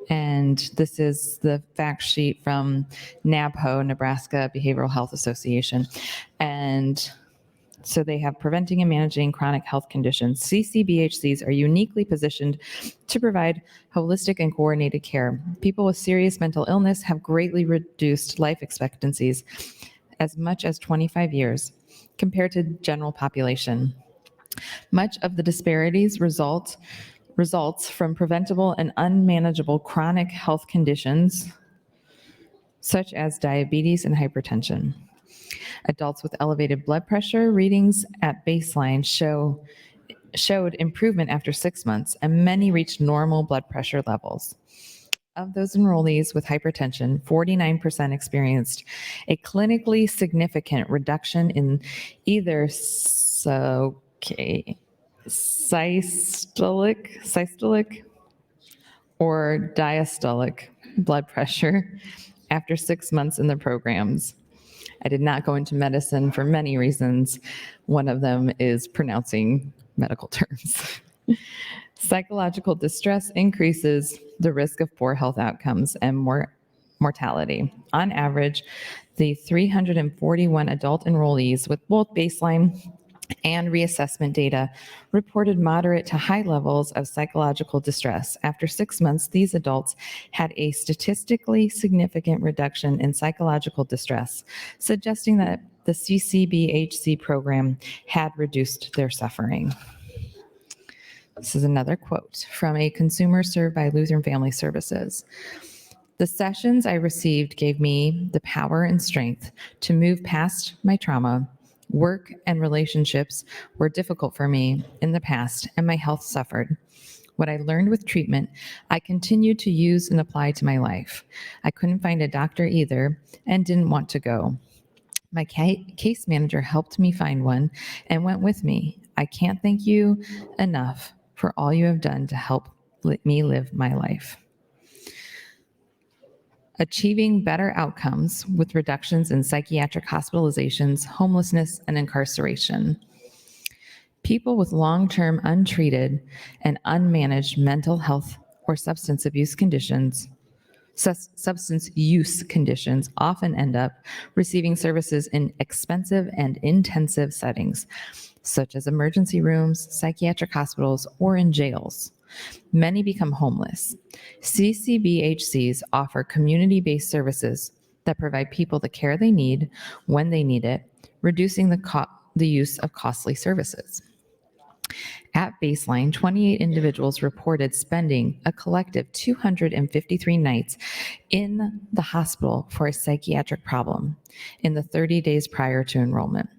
And this is the fact sheet from NABHO, Nebraska Behavioral Health Association. And so they have preventing and managing chronic health conditions. CCBHCs are uniquely positioned to provide holistic and coordinated care. People with serious mental illness have greatly reduced life expectancies as much as 25 years compared to general population. Much of the disparities results from preventable and unmanageable chronic health conditions such as diabetes and hypertension. Adults with elevated blood pressure readings at baseline showed improvement after 6 months, and many reached normal blood pressure levels. Of those enrollees with hypertension, 49% experienced a clinically significant reduction in either systolic or diastolic blood pressure after 6 months in the programs. I did not go into medicine for many reasons. One of them is pronouncing medical terms. Psychological distress increases the risk of poor health outcomes and mortality. On average, the 341 adult enrollees with both baseline and reassessment data reported moderate to high levels of psychological distress. After 6 months, these adults had a statistically significant reduction in psychological distress, suggesting that the CCBHC program had reduced their suffering. This is another quote from a consumer served by Lutheran Family Services. The sessions I received gave me the power and strength to move past my trauma. Work and relationships were difficult for me in the past, and my health suffered. What I learned with treatment, I continued to use and apply to my life. I couldn't find a doctor either and didn't want to go. My case manager helped me find one and went with me. I can't thank you enough for all you have done to help me live my life. Achieving better outcomes with reductions in psychiatric hospitalizations, homelessness, and incarceration. People with long-term untreated and unmanaged mental health or substance use conditions often end up receiving services in expensive and intensive settings, such as emergency rooms, psychiatric hospitals, or in jails. Many become homeless. CCBHCs offer community-based services that provide people the care they need when they need it, reducing the use of costly services. At baseline, 28 individuals reported spending a collective 253 nights in the hospital for a psychiatric problem in the 30 days prior to enrollment.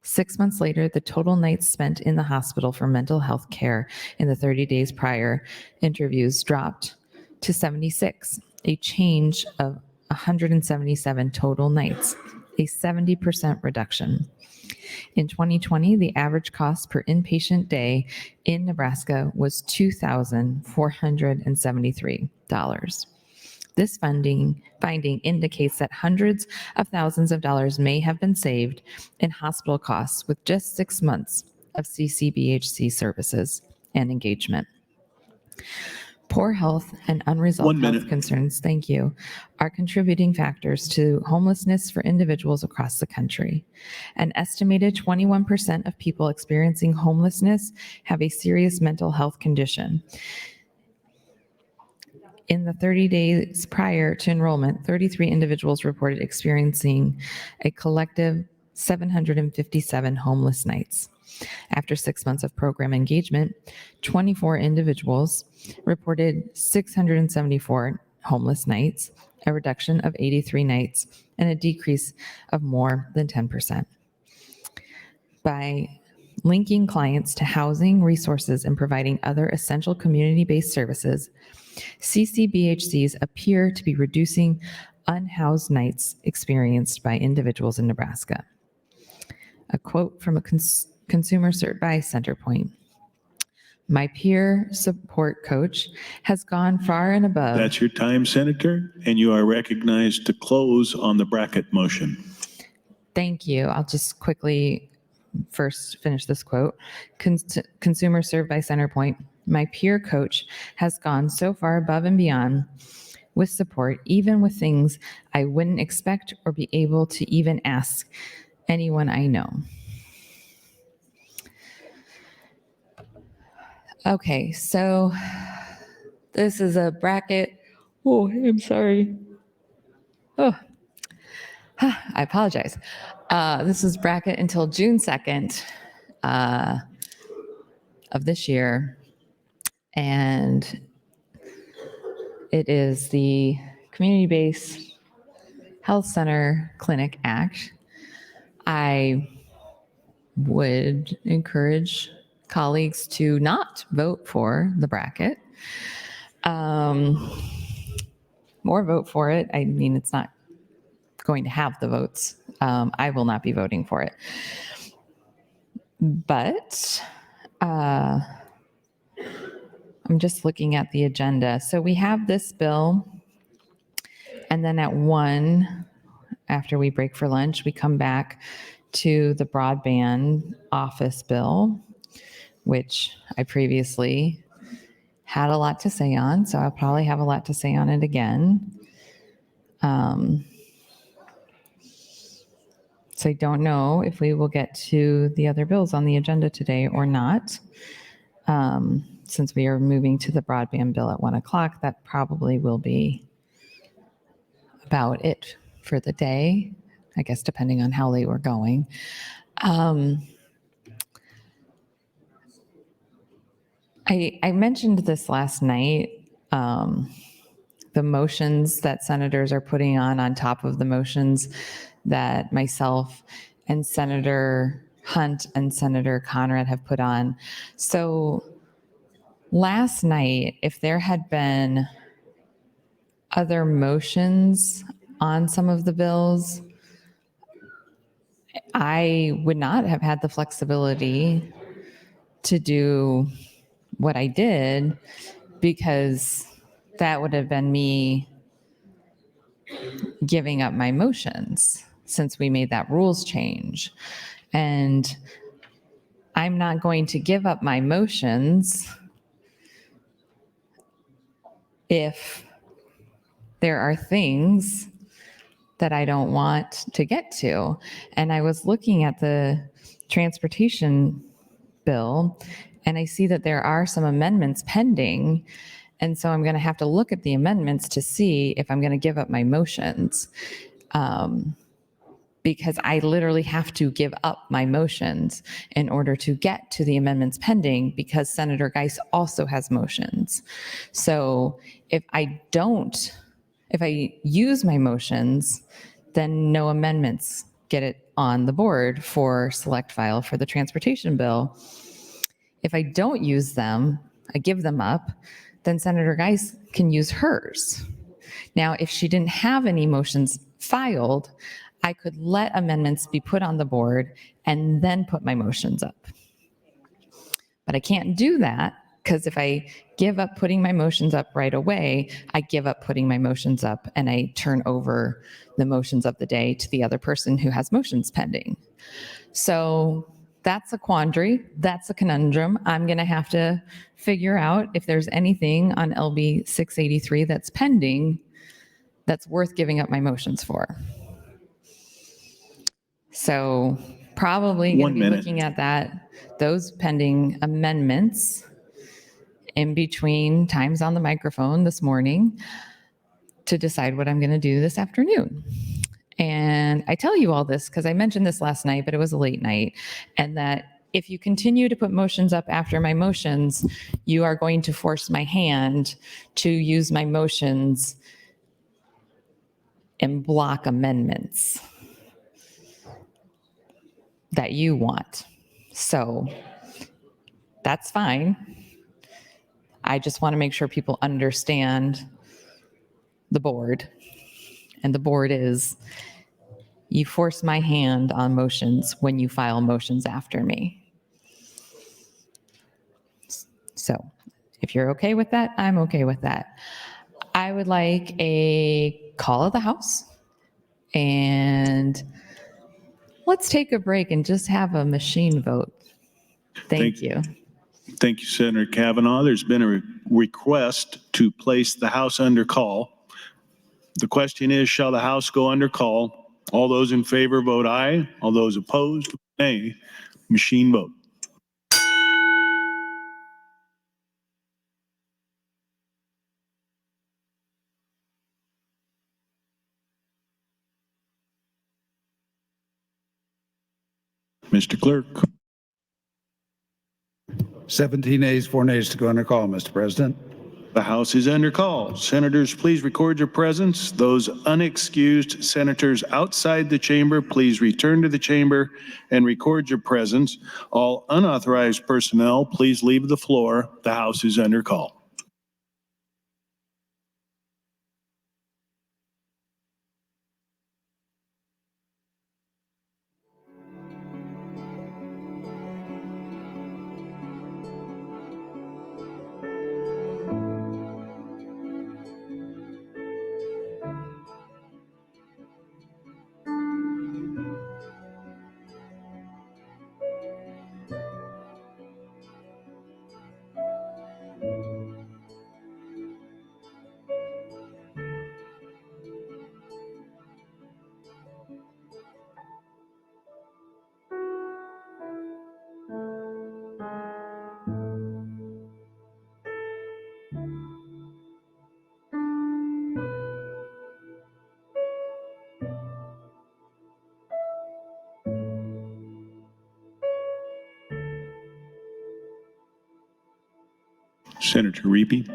6 months later, the total nights spent in the hospital for mental health care in the 30 days prior interviews dropped to 76, a change of 177 total nights, a 70% reduction. In 2020, the average cost per inpatient day in Nebraska was $2,473. This finding indicates that hundreds of thousands of dollars may have been saved in hospital costs with just 6 months of CCBHC services and engagement. Poor health and unresolved health concerns, thank you, are contributing factors to homelessness for individuals across the country. An estimated 21% of people experiencing homelessness have a serious mental health condition. In the 30 days prior to enrollment, 33 individuals reported experiencing a collective 757 homeless nights. After 6 months of program engagement, 24 individuals reported 674 homeless nights, a reduction of 83 nights, and a decrease of more than 10%. By linking clients to housing, resources, and providing other essential community-based services, CCBHCs appear to be reducing unhoused nights experienced by individuals in Nebraska. A quote from a consumer served by Centerpoint. My peer support coach has gone far and above. That's your time, Senator, and you are recognized to close on the bracket motion. Thank you. I'll just quickly first finish this quote. Consumer served by Centerpoint. My peer coach has gone so far above and beyond with support, even with things I wouldn't expect or be able to even ask anyone I know. Okay, so this is a bracket. Oh, I'm sorry. Oh, I apologize. This is bracket until June 2nd of this year. And it is the Community-Based Health Center Clinic Act. I would encourage colleagues to not vote for the bracket. Or vote for it. I mean, it's not going to have the votes. I will not be voting for it. But I'm just looking at the agenda. So we have this bill, and then at 1, after we break for lunch, we come back to the broadband office bill, which I previously had a lot to say on, so I'll probably have a lot to say on it again. So I don't know if we will get to the other bills on the agenda today or not. Since we are moving to the broadband bill at 1 o'clock, that probably will be about it for the day, I guess, depending on how late we're going. I mentioned this last night, the motions that senators are putting on top of the motions that myself and Senator Hunt and Senator Conrad have put on. So last night, if there had been other motions on some of the bills, I would not have had the flexibility to do what I did, because that would have been me giving up my motions since we made that rules change. And I'm not going to give up my motions if there are things that I don't want to get to. And I was looking at the transportation bill, and I see that there are some amendments pending. And so I'm going to have to look at the amendments to see if I'm going to give up my motions. Because I literally have to give up my motions in order to get to the amendments pending, because Senator Geis also has motions. So if I use my motions, then no amendments get it on the board for select file for the transportation bill. If I don't use them, I give them up, then Senator Geis can use hers. Now, if she didn't have any motions filed, I could let amendments be put on the board and then put my motions up. But I can't do that, because if I give up putting my motions up right away, I give up putting my motions up and I turn over the motions of the day to the other person who has motions pending. So that's a quandary. That's a conundrum. I'm going to have to figure out if there's anything on LB 683 that's pending that's worth giving up my motions for. So probably going to be looking at those pending amendments in between times on the microphone this morning to decide what I'm going to do this afternoon. And I tell you all this because I mentioned this last night, but it was a late night, and that if you continue to put motions up after my motions, you are going to force my hand to use my motions and block amendments that you want. So that's fine. I just want to make sure people understand the board. And the board is, you force my hand on motions when you file motions after me. So if you're okay with that, I'm okay with that. I would like a call of the House, and let's take a break and just have a machine vote. Thank you. Thank you, Senator Kavanaugh. There's been a request to place the House under call. The question is, shall the House go under call? All those in favor vote aye. All those opposed, nay. Machine vote. Mr. Clerk. 17 ayes, 4 nays to go under call, Mr. President. The House is under call. Senators, please record your presence. Those unexcused senators outside the chamber, please return to the chamber and record your presence. All unauthorized personnel, please leave the floor. The House is under call. Senator Reapy.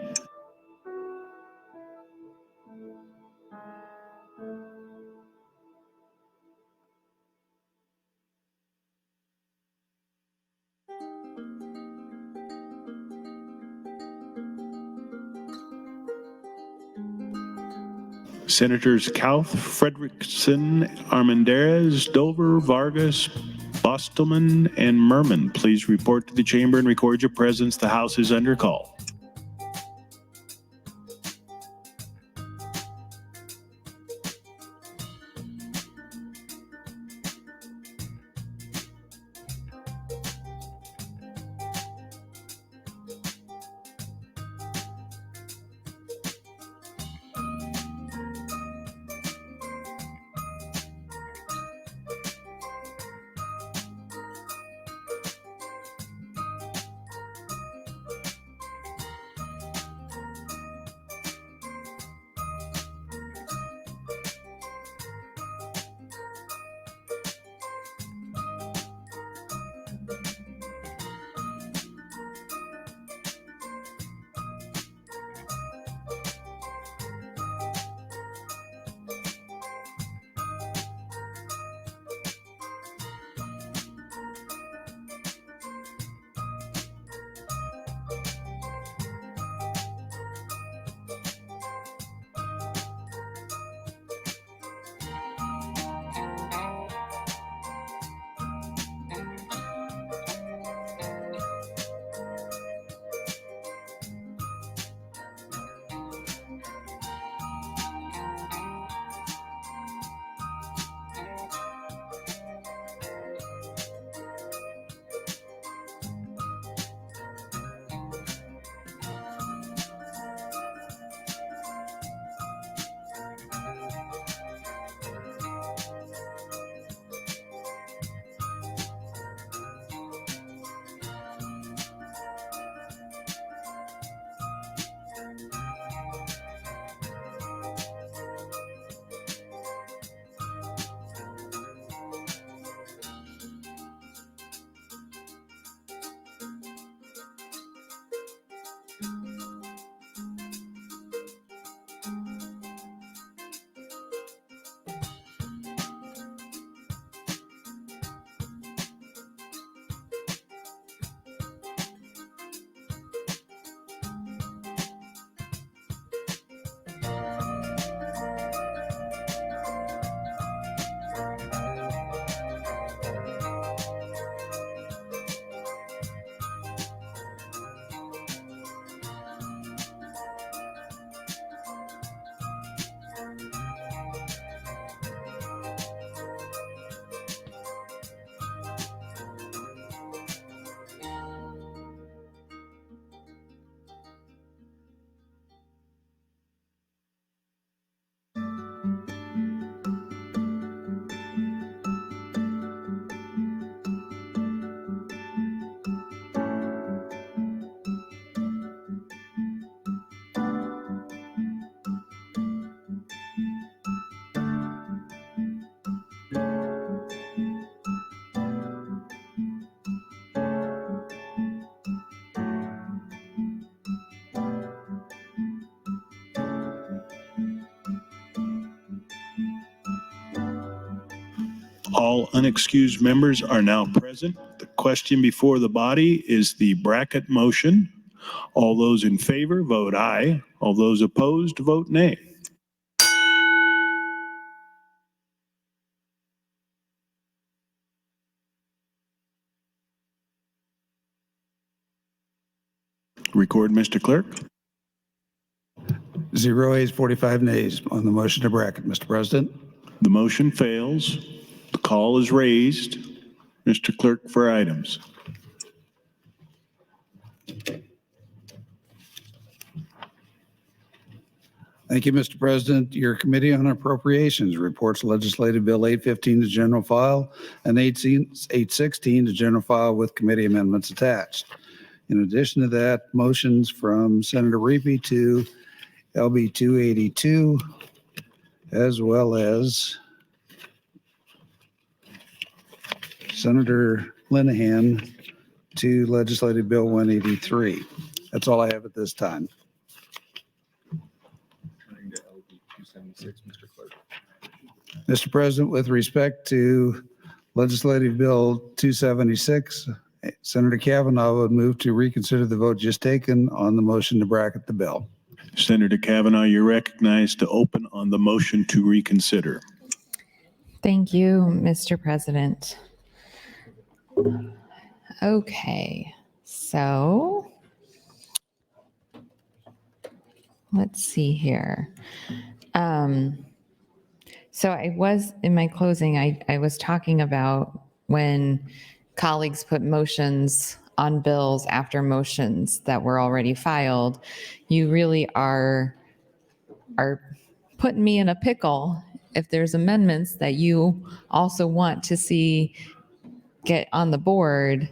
Senators Kauth, Frederickson, Armendariz, Dover, Vargas, Bostelman, and Merman, please report to the chamber and record your presence. The House is under call. All unexcused members are now present. The question before the body is the bracket motion. All those in favor, vote aye. All those opposed, vote nay. Record, Mr. Clerk. 0 ayes, 45 nays on the motion to bracket, Mr. President. The motion fails. The call is raised. Mr. Clerk, for items. Thank you, Mr. President. Your Committee on Appropriations reports Legislative Bill 815 to general file and 816 to general file with committee amendments attached. In addition to that, motions from Senator Reapy to LB 282, as well as Senator Linehan to Legislative Bill 183. That's all I have at this time. Mr. President, with respect to Legislative Bill 276, Senator Kavanaugh would move to reconsider the vote just taken on the motion to bracket the bill. Senator Kavanaugh, you're recognized to open on the motion to reconsider. Thank you, Mr. President. Okay, so let's see here. So I was, in my closing, I was talking about when colleagues put motions on bills after motions that were already filed, you really are putting me in a pickle if there's amendments that you also want to see get on the board.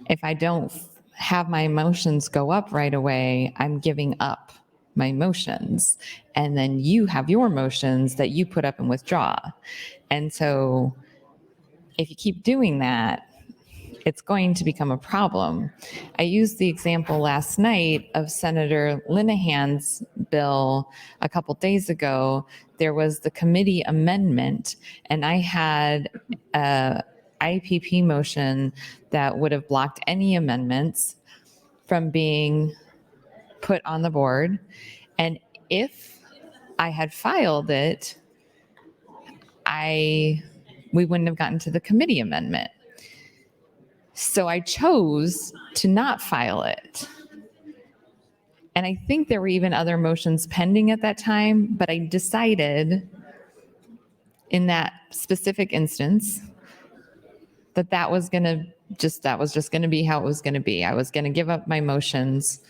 If I don't have my motions go up right away, I'm giving up my motions. And then you have your motions that you put up and withdraw. And so if you keep doing that, it's going to become a problem. I used the example last night of Senator Linehan's bill a couple days ago. There was the committee amendment, and I had a IPP motion that would have blocked any amendments from being put on the board. And if I had filed it, we wouldn't have gotten to the committee amendment. So I chose to not file it. And I think there were even other motions pending at that time, but I decided in that specific instance that was just going to be how it was going to be. I was going to give up my motions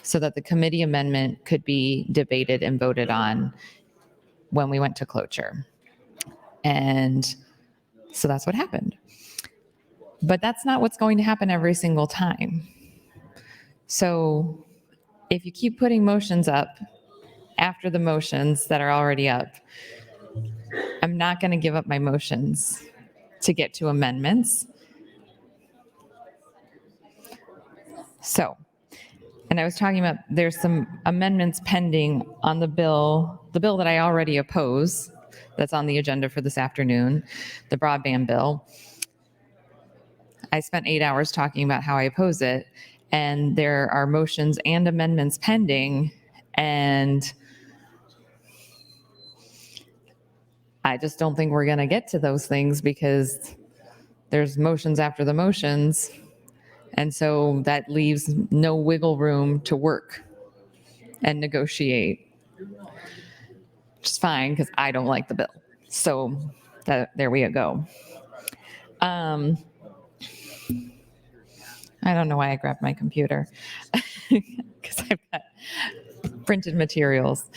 so that the committee amendment could be debated and voted on when we went to cloture. And so that's what happened. But that's not what's going to happen every single time. So if you keep putting motions up after the motions that are already up, I'm not going to give up my motions to get to amendments. So, and I was talking about there's some amendments pending on the bill that I already oppose, that's on the agenda for this afternoon, the broadband bill. I spent 8 hours talking about how I oppose it, and there are motions and amendments pending, and I just don't think we're going to get to those things because there's motions after the motions, and so that leaves no wiggle room to work and negotiate. Which is fine because I don't like the bill. So there we go. I don't know why I grabbed my computer because I've got printed materials.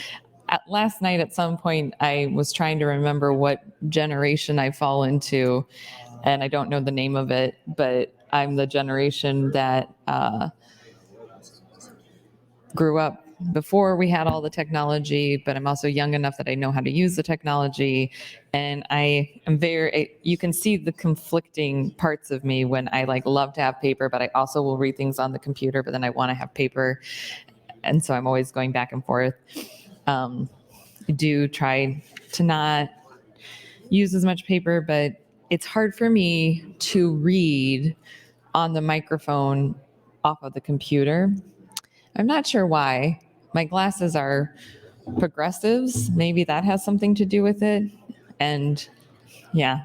Last night at some point, I was trying to remember what generation I fall into, and I don't know the name of it, but I'm the generation that grew up before we had all the technology, but I'm also young enough that I know how to use the technology. And I am you can see the conflicting parts of me when I love to have paper, but I also will read things on the computer, but then I want to have paper. And so I'm always going back and forth. I do try to not use as much paper, but it's hard for me to read on the microphone off of the computer. I'm not sure why. My glasses are progressives. Maybe that has something to do with it. And yeah,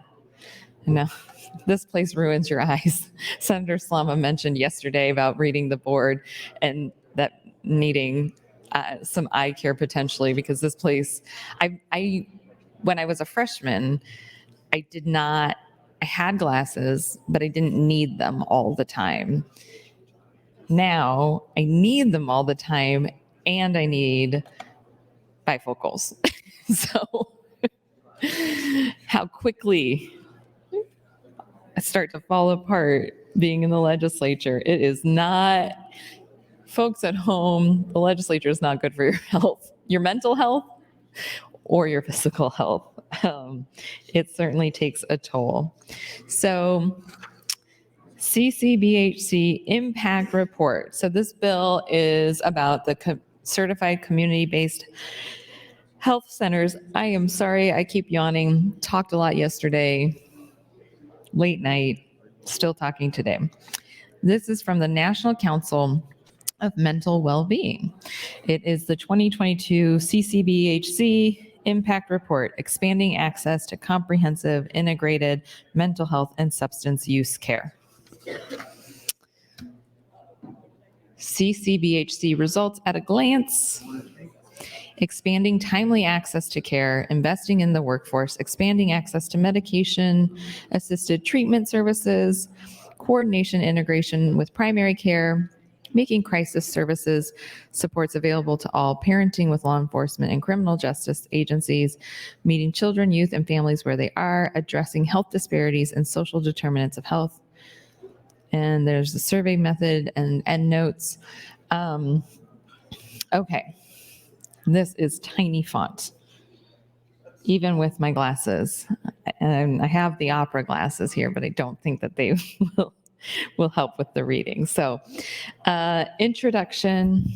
no, this place ruins your eyes. Senator Slama mentioned yesterday about reading the board and that needing some eye care potentially, because this place, I when I was a freshman, I had glasses, but I didn't need them all the time. Now I need them all the time and I need bifocals. So how quickly I start to fall apart being in the legislature. It is not, folks at home, the legislature is not good for your health, your mental health or your physical health. It certainly takes a toll. So CCBHC impact report. So this bill is about the certified community-based health centers. I am sorry, I keep yawning. Talked a lot yesterday, late night, still talking today. This is from the National Council of Mental Well-Being. It is the 2022 CCBHC Impact Report, Expanding Access to Comprehensive Integrated Mental Health and Substance Use Care. CCBHC results at a glance: expanding timely access to care, investing in the workforce, expanding access to medication-assisted treatment services, coordination integration with primary care, making crisis services supports available to all, parenting with law enforcement and criminal justice agencies, meeting children, youth, and families where they are, addressing health disparities and social determinants of health. And there's the survey method and endnotes. Okay. This is tiny font, even with my glasses. And I have the opera glasses here, but I don't think that they will help with the reading. So, introduction.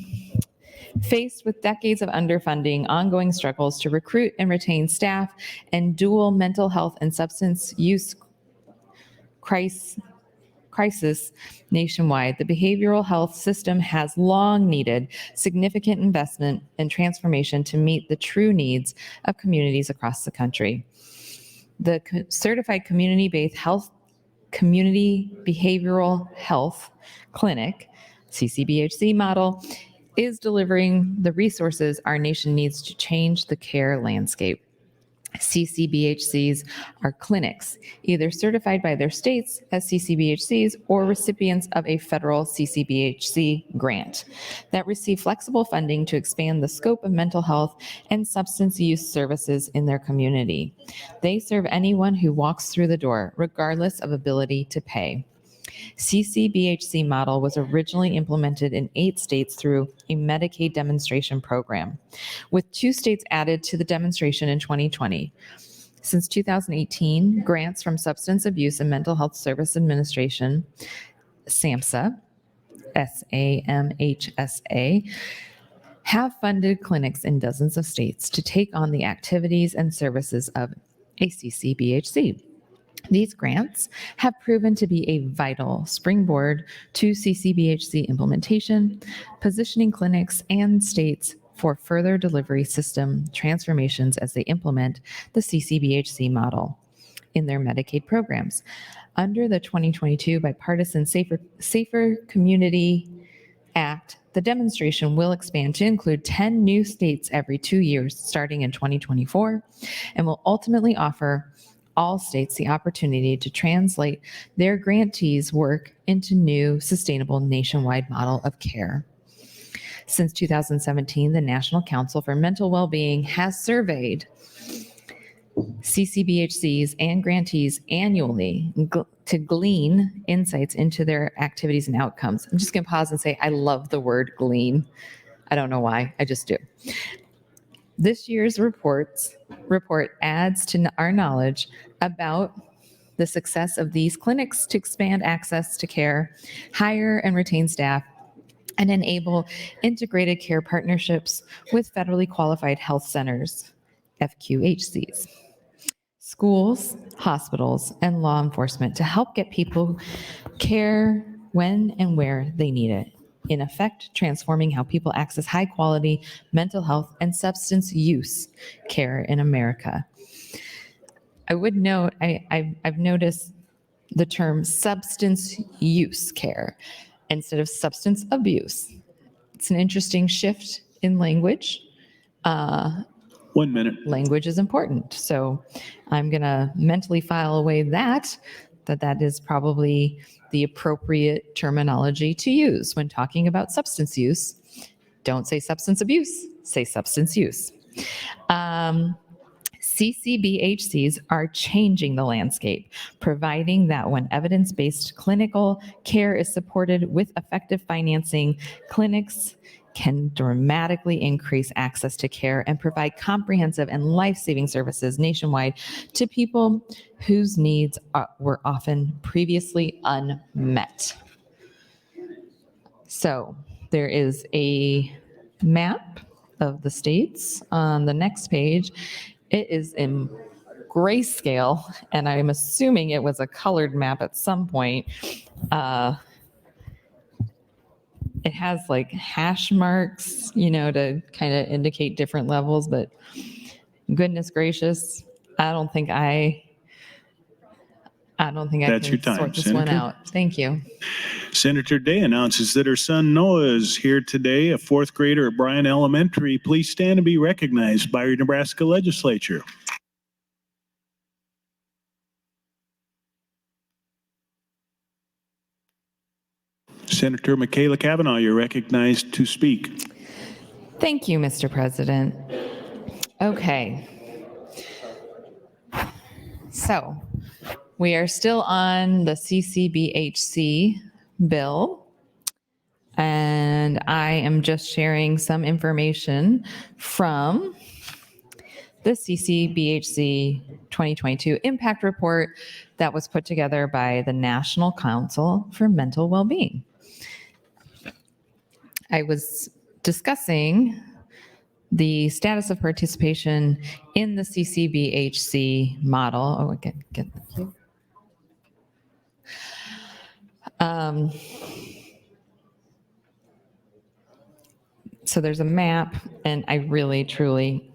Faced with decades of underfunding, ongoing struggles to recruit and retain staff, and dual mental health and substance use crisis nationwide, the behavioral health system has long needed significant investment and transformation to meet the true needs of communities across the country. The Certified Community-Based Health Community Behavioral Health Clinic, CCBHC model, is delivering the resources our nation needs to change the care landscape. CCBHCs are clinics, either certified by their states as CCBHCs or recipients of a federal CCBHC grant that receive flexible funding to expand the scope of mental health and substance use services in their community. They serve anyone who walks through the door, regardless of ability to pay. CCBHC model was originally implemented in 8 states through a Medicaid demonstration program, with 2 states added to the demonstration in 2020. Since 2018, grants from Substance Abuse and Mental Health Service Administration, SAMHSA, SAMHSA, have funded clinics in dozens of states to take on the activities and services of a CCBHC. These grants have proven to be a vital springboard to CCBHC implementation, positioning clinics and states for further delivery system transformations as they implement the CCBHC model in their Medicaid programs. Under the 2022 Bipartisan Safer Community Act, the demonstration will expand to include 10 new states every 2 years starting in 2024 and will ultimately offer all states the opportunity to translate their grantees' work into new, sustainable nationwide model of care. Since 2017, the National Council for Mental Well-Being has surveyed CCBHCs and grantees annually to glean insights into their activities and outcomes. I'm just going to pause and say, I love the word glean. I don't know why, I just do. This year's report adds to our knowledge about the success of these clinics to expand access to care, hire and retain staff, and enable integrated care partnerships with federally qualified health centers, FQHCs. schools, hospitals, and law enforcement to help get people care when and where they need it. In effect, transforming how people access high quality mental health and substance use care in America. I would note, I've noticed the term substance use care instead of substance abuse. It's an interesting shift in language. 1 minute. Language is important. So I'm going to mentally file away that is probably the appropriate terminology to use when talking about substance use. Don't say substance abuse, say substance use. CCBHCs are changing the landscape, providing that when evidence-based clinical care is supported with effective financing, clinics can dramatically increase access to care and provide comprehensive and life-saving services nationwide to people whose needs were often previously unmet. So there is a map of the states on the next page. It is in grayscale, and I'm assuming it was a colored map at some point. It has like hash marks, to kind of indicate different levels, but goodness gracious, I don't think I That's can your time, sort this one Senator. out. Thank you. Senator Day announces that her son Noah is here today, a fourth grader at Bryan Elementary. Please stand and be recognized by your Nebraska Legislature. Senator Michaela Cavanaugh, you're recognized to speak. Thank you, Mr. President. Okay. So we are still on the CCBHC bill, and I am just sharing some information from the CCBHC 2022 impact report that was put together by the National Council for Mental Well-Being. I was discussing the status of participation in the CCBHC model. Oh, get the cue. So there's a map, and I really, truly,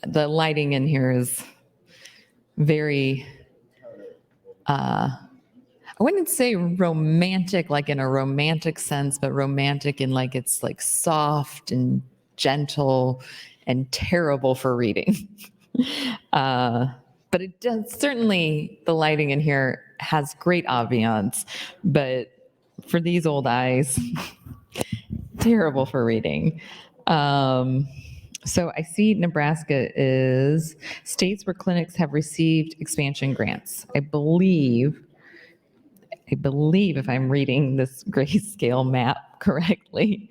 the lighting in here is very, I wouldn't say romantic, like in a romantic sense, but romantic in like it's like soft and gentle and terrible for reading. But it does, certainly the lighting in here has great ambiance, but for these old eyes, terrible for reading. So I see Nebraska is states where clinics have received expansion grants. I believe if I'm reading this grayscale map correctly,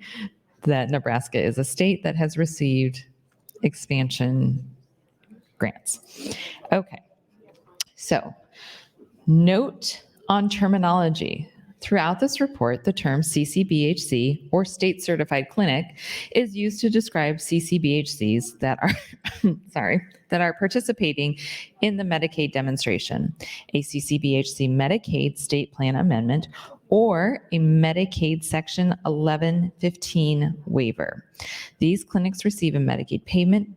that Nebraska is a state that has received expansion grants. Okay, so note on terminology. Throughout this report, the term CCBHC or state certified clinic is used to describe CCBHCs that are that are participating in the Medicaid demonstration, a CCBHC Medicaid state plan amendment, or a Medicaid Section 1115 waiver. These clinics receive a Medicaid payment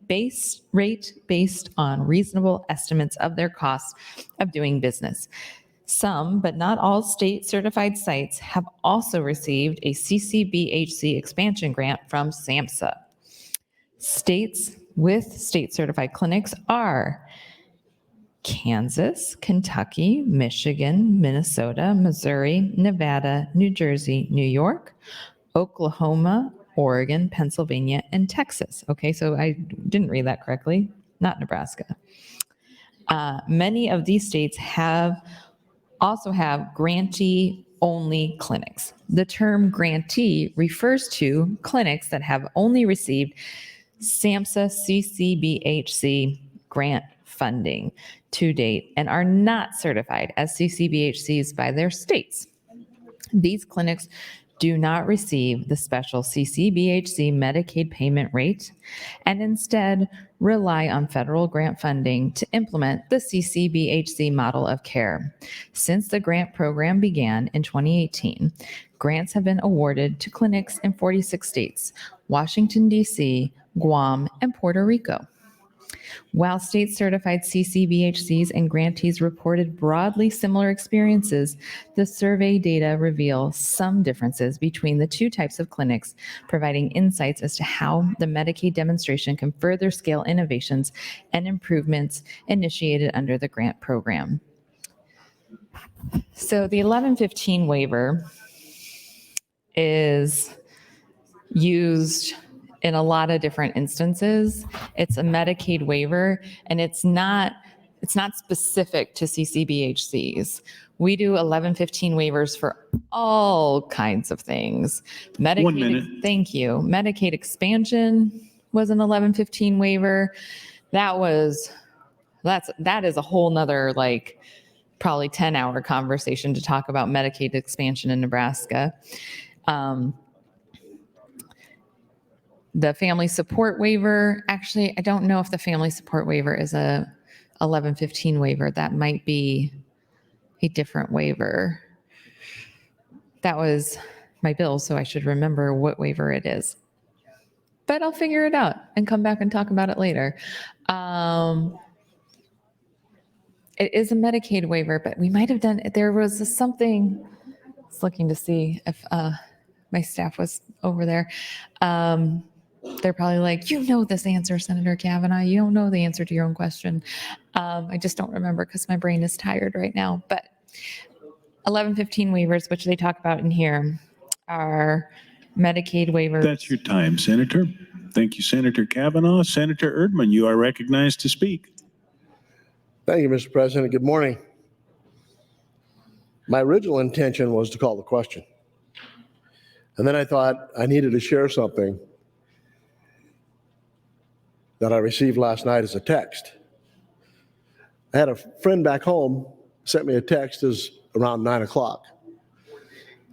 rate based on reasonable estimates of their costs of doing business. Some, but not all, state certified sites have also received a CCBHC expansion grant from SAMHSA. States with state certified clinics are Kansas, Kentucky, Michigan, Minnesota, Missouri, Nevada, New Jersey, New York, Oklahoma, Oregon, Pennsylvania, and Texas. Okay, so I didn't read that correctly, not Nebraska. Many of these states also have grantee-only clinics. The term grantee refers to clinics that have only received SAMHSA CCBHC grant funding to date and are not certified as CCBHCs by their states. These clinics do not receive the special CCBHC Medicaid payment rate and instead rely on federal grant funding to implement the CCBHC model of care. Since the grant program began in 2018, grants have been awarded to clinics in 46 states, Washington, D.C., Guam, and Puerto Rico. While state-certified CCBHCs and grantees reported broadly similar experiences, the survey data reveal some differences between the two types of clinics, providing insights as to how the Medicaid demonstration can further scale innovations and improvements initiated under the grant program. So the 1115 waiver is used in a lot of different instances. It's a Medicaid waiver, and it's not specific to CCBHCs. We do 1115 waivers for all kinds of things. Medicaid, 1 minute. Thank you. Medicaid expansion was an 1115 waiver. That is a whole nother probably 10-hour conversation to talk about Medicaid expansion in Nebraska. The family support waiver, actually, I don't know if the family support waiver is a 1115 waiver. That might be a different waiver. That was my bill, so I should remember what waiver it is. But I'll figure it out and come back and talk about it later. It is a Medicaid waiver, but we might have done, there was something, I was looking to see if my staff was over there. They're probably like, you know this answer, Senator Kavanaugh. You don't know the answer to your own question. I just don't remember because my brain is tired right now. But 1115 waivers, which they talk about in here, are Medicaid waivers. That's your time, Senator. Thank you, Senator Kavanaugh. Senator Erdman, you are recognized to speak. Thank you, Mr. President. Good morning. My original intention was to call the question. And then I thought I needed to share something that I received last night as a text. I had a friend back home sent me a text around 9 o'clock.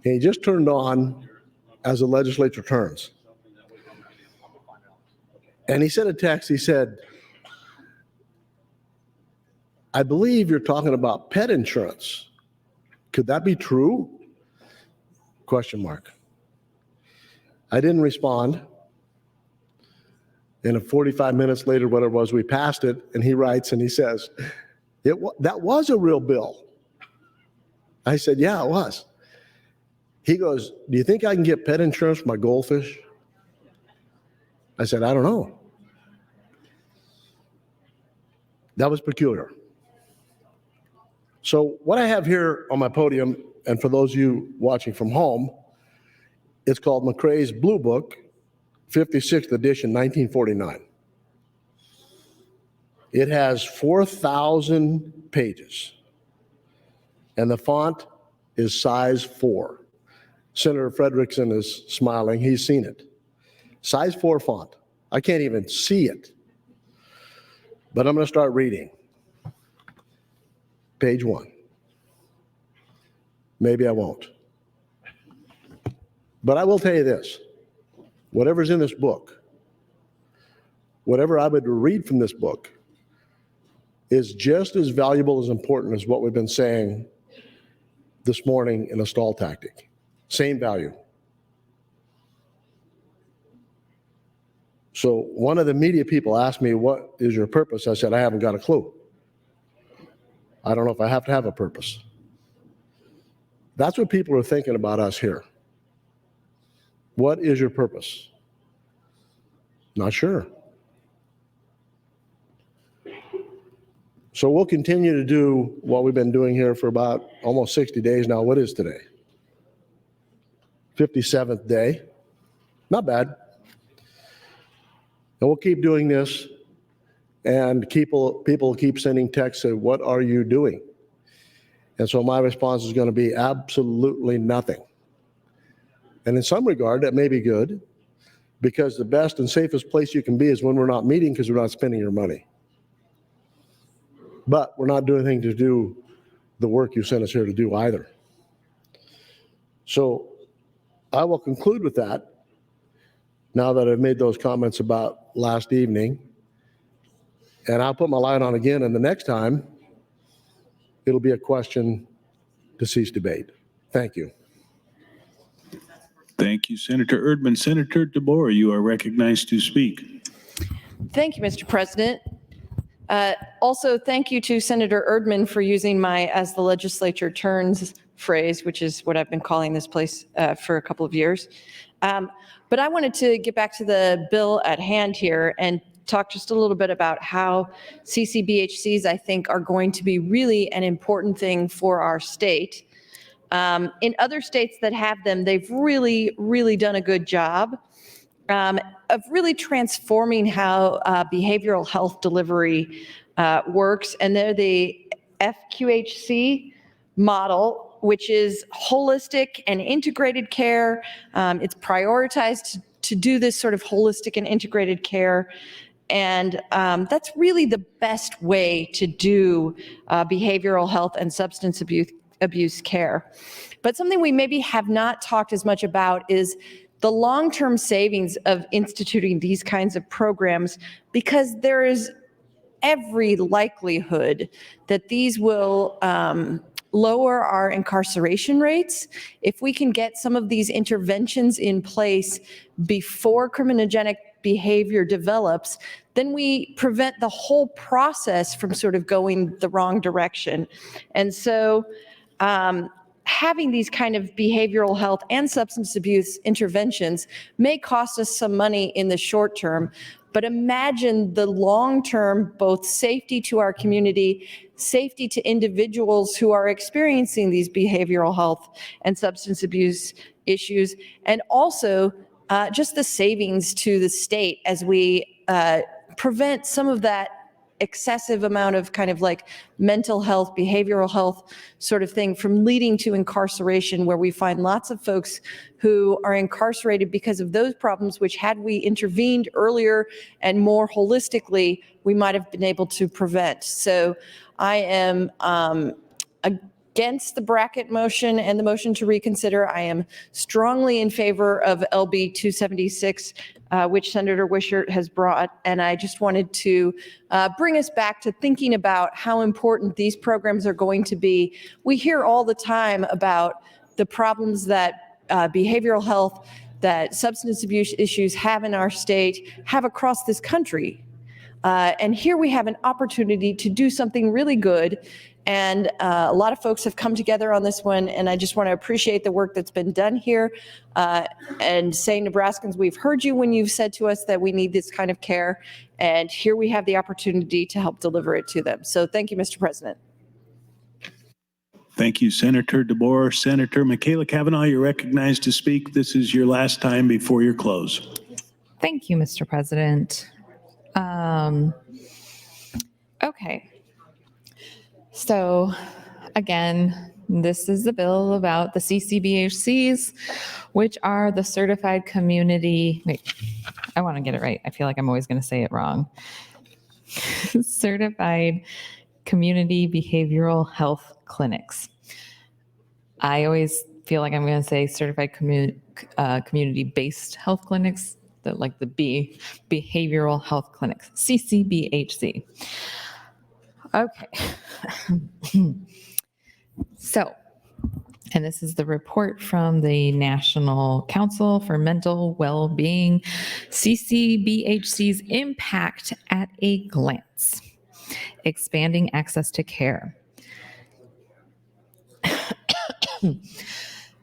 And he just turned on as the legislature turns. And he sent a text, he said, I believe you're talking about pet insurance. Could that be true? Question mark. I didn't respond. And 45 minutes later, whatever it was, we passed it, and he writes and he says, that was a real bill. I said, yeah, it was. He goes, do you think I can get pet insurance for my goldfish? I said, I don't know. That was peculiar. So what I have here on my podium, and for those of you watching from home, it's called McCrae's Blue Book, 56th edition, 1949. It has 4,000 pages, and the font is size 4. Senator Frederickson is smiling. He's seen it. Size 4 font. I can't even see it. But I'm going to start reading. Page 1. Maybe I won't. But I will tell you this. Whatever's in this book, whatever I would read from this book, is just as valuable as important as what we've been saying this morning in a stall tactic. Same value. So one of the media people asked me, what is your purpose? I said, I haven't got a clue. I don't know if I have to have a purpose. That's what people are thinking about us here. What is your purpose? Not sure. So we'll continue to do what we've been doing here for about almost 60 days now. What is today? 57th day. Not bad. And we'll keep doing this, and people keep sending texts saying, what are you doing? And so my response is going to be absolutely nothing. And in some regard, that may be good, because the best and safest place you can be is when we're not meeting, because we're not spending your money. But we're not doing anything to do the work you sent us here to do either. So I will conclude with that now that I've made those comments about last evening. And I'll put my light on again, and the next time, it'll be a question to cease debate. Thank you. Thank you, Senator Erdman. Senator DeBoer, you are recognized to speak. Thank you, Mr. President. Also, thank you to Senator Erdman for using my "as the legislature turns" phrase, which is what I've been calling this place for a couple of years. But I wanted to get back to the bill at hand here and talk just a little bit about how CCBHCs, I think, are going to be really an important thing for our state. In other states that have them, they've really, really done a good job of really transforming how behavioral health delivery works. And they're the FQHC model, which is holistic and integrated care. It's prioritized to do this sort of holistic and integrated care. And that's really the best way to do behavioral health and substance abuse care. But something we maybe have not talked as much about is the long-term savings of instituting these kinds of programs, because there is every likelihood that these will lower our incarceration rates. If we can get some of these interventions in place before criminogenic behavior develops, then we prevent the whole process from sort of going the wrong direction. And so having these kind of behavioral health and substance abuse interventions may cost us some money in the short term, but imagine the long-term, both safety to our community, safety to individuals who are experiencing these behavioral health and substance abuse issues, and also just the savings to the state as we prevent some of that excessive amount of kind of like mental health, behavioral health sort of thing from leading to incarceration, where we find lots of folks who are incarcerated because of those problems, which had we intervened earlier and more holistically, we might have been able to prevent. So I am against the bracket motion and the motion to reconsider. I am strongly in favor of LB 276, which Senator Wishart has brought. And I just wanted to bring us back to thinking about how important these programs are going to be. We hear all the time about the problems that behavioral health, that substance abuse issues have in our state, have across this country. And here we have an opportunity to do something really good. And a lot of folks have come together on this one, and I just want to appreciate the work that's been done here and say, Nebraskans, we've heard you when you've said to us that we need this kind of care, and here we have the opportunity to help deliver it to them. So thank you, Mr. President. Thank you, Senator DeBoer. Senator Michaela Cavanaugh, you're recognized to speak. This is your last time before your close. Thank you, Mr. President. Okay. So again, this is a bill about the CCBHCs, which are the certified community, wait, I want to get it right. I feel like I'm always going to say it wrong. Certified community behavioral health clinics. I always feel like I'm going to say certified community-based health clinics, like the behavioral health clinics, CCBHC. Okay. So, and this is the report from the National Council for Mental Well-Being, CCBHC's impact at a glance, expanding access to care.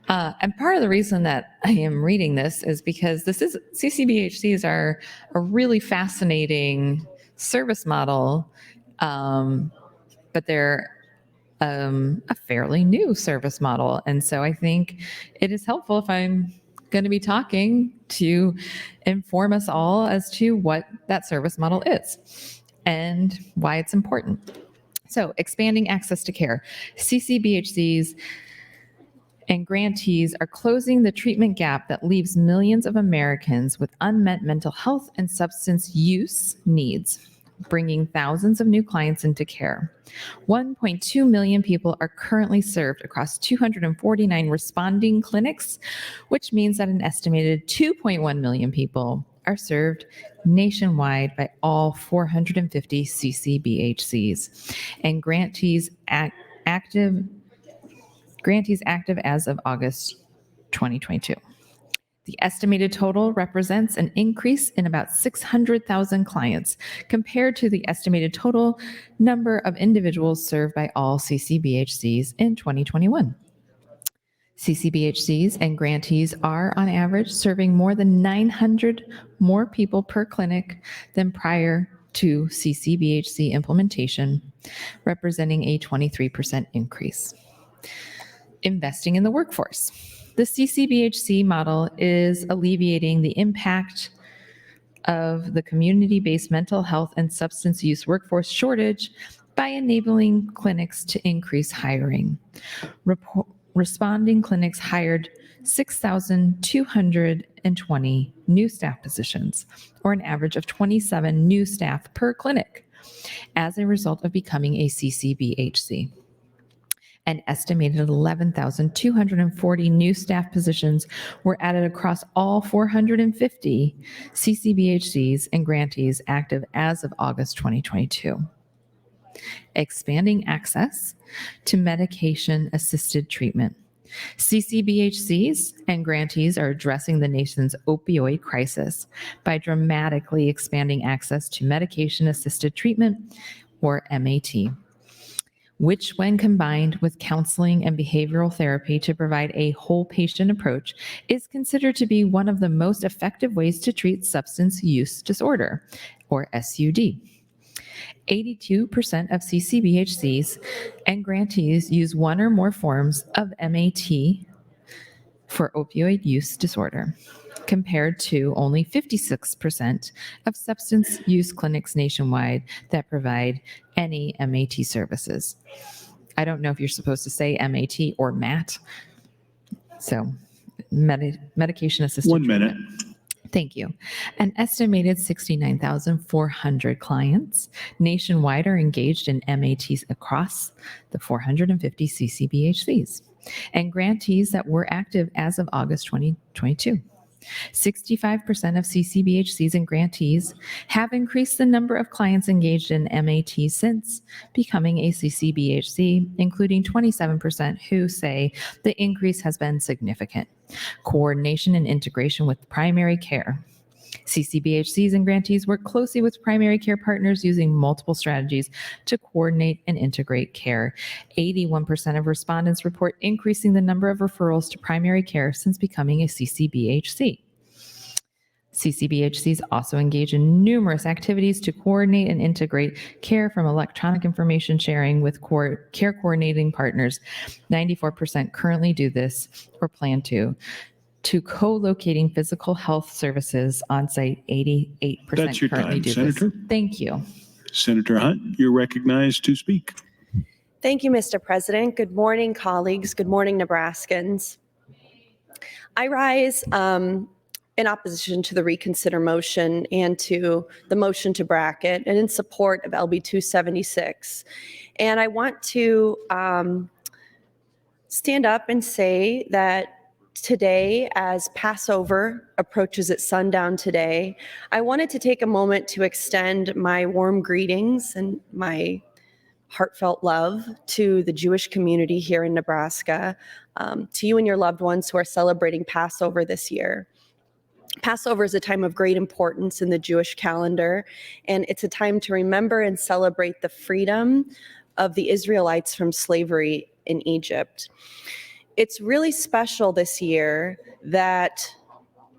And part of the reason that I am reading this is because CCBHCs are a really fascinating service model, but they're a fairly new service model. And so I think it is helpful if I'm going to be talking to inform us all as to what that service model is and why it's important. So expanding access to care. CCBHCs and grantees are closing the treatment gap that leaves millions of Americans with unmet mental health and substance use needs. bringing thousands of new clients into care. 1.2 million people are currently served across 249 responding clinics, which means that an estimated 2.1 million people are served nationwide by all 450 CCBHCs and grantees active as of August 2022. The estimated total represents an increase in about 600,000 clients compared to the estimated total number of individuals served by all CCBHCs in 2021. CCBHCs and grantees are, on average, serving more than 900 more people per clinic than prior to CCBHC implementation, representing a 23% increase. Investing in the workforce. The CCBHC model is alleviating the impact of the community-based mental health and substance use workforce shortage by enabling clinics to increase hiring. Responding clinics hired 6,220 new staff positions, or an average of 27 new staff per clinic, as a result of becoming a CCBHC. An estimated 11,240 new staff positions were added across all 450 CCBHCs and grantees active as of August 2022. Expanding access to medication-assisted treatment. CCBHCs and grantees are addressing the nation's opioid crisis by dramatically expanding access to medication-assisted treatment, or MAT, which, when combined with counseling and behavioral therapy to provide a whole patient approach, is considered to be one of the most effective ways to treat substance use disorder, or SUD. 82% of CCBHCs and grantees use one or more forms of MAT for opioid use disorder, compared to only 56% of substance use clinics nationwide that provide any MAT services. I don't know if you're supposed to say MAT or MAT. So medication assisted 1 minute. treatment. Thank you. An estimated 69,400 clients nationwide are engaged in MATs across the 450 CCBHCs and grantees that were active as of August 2022. 65% of CCBHCs and grantees have increased the number of clients engaged in MAT since becoming a CCBHC, including 27% who say the increase has been significant. Coordination and integration with primary care. CCBHCs and grantees work closely with primary care partners using multiple strategies to coordinate and integrate care. 81% of respondents report increasing the number of referrals to primary care since becoming a CCBHC. CCBHCs also engage in numerous activities to coordinate and integrate care, from electronic information sharing with care coordinating partners. 94% currently do this or plan to co-locating physical health services on site. 88% That's your currently time, do Senator. this. Thank you. Senator Hunt, you're recognized to speak. Thank you, Mr. President. Good morning, colleagues. Good morning, Nebraskans. I rise in opposition to the reconsider motion and to the motion to bracket, and in support of LB 276. And I want to stand up and say that today, as Passover approaches at sundown today, I wanted to take a moment to extend my warm greetings and my heartfelt love to the Jewish community here in Nebraska, to you and your loved ones who are celebrating Passover this year. Passover is a time of great importance in the Jewish calendar, and it's a time to remember and celebrate the freedom of the Israelites from slavery in Egypt. It's really special this year that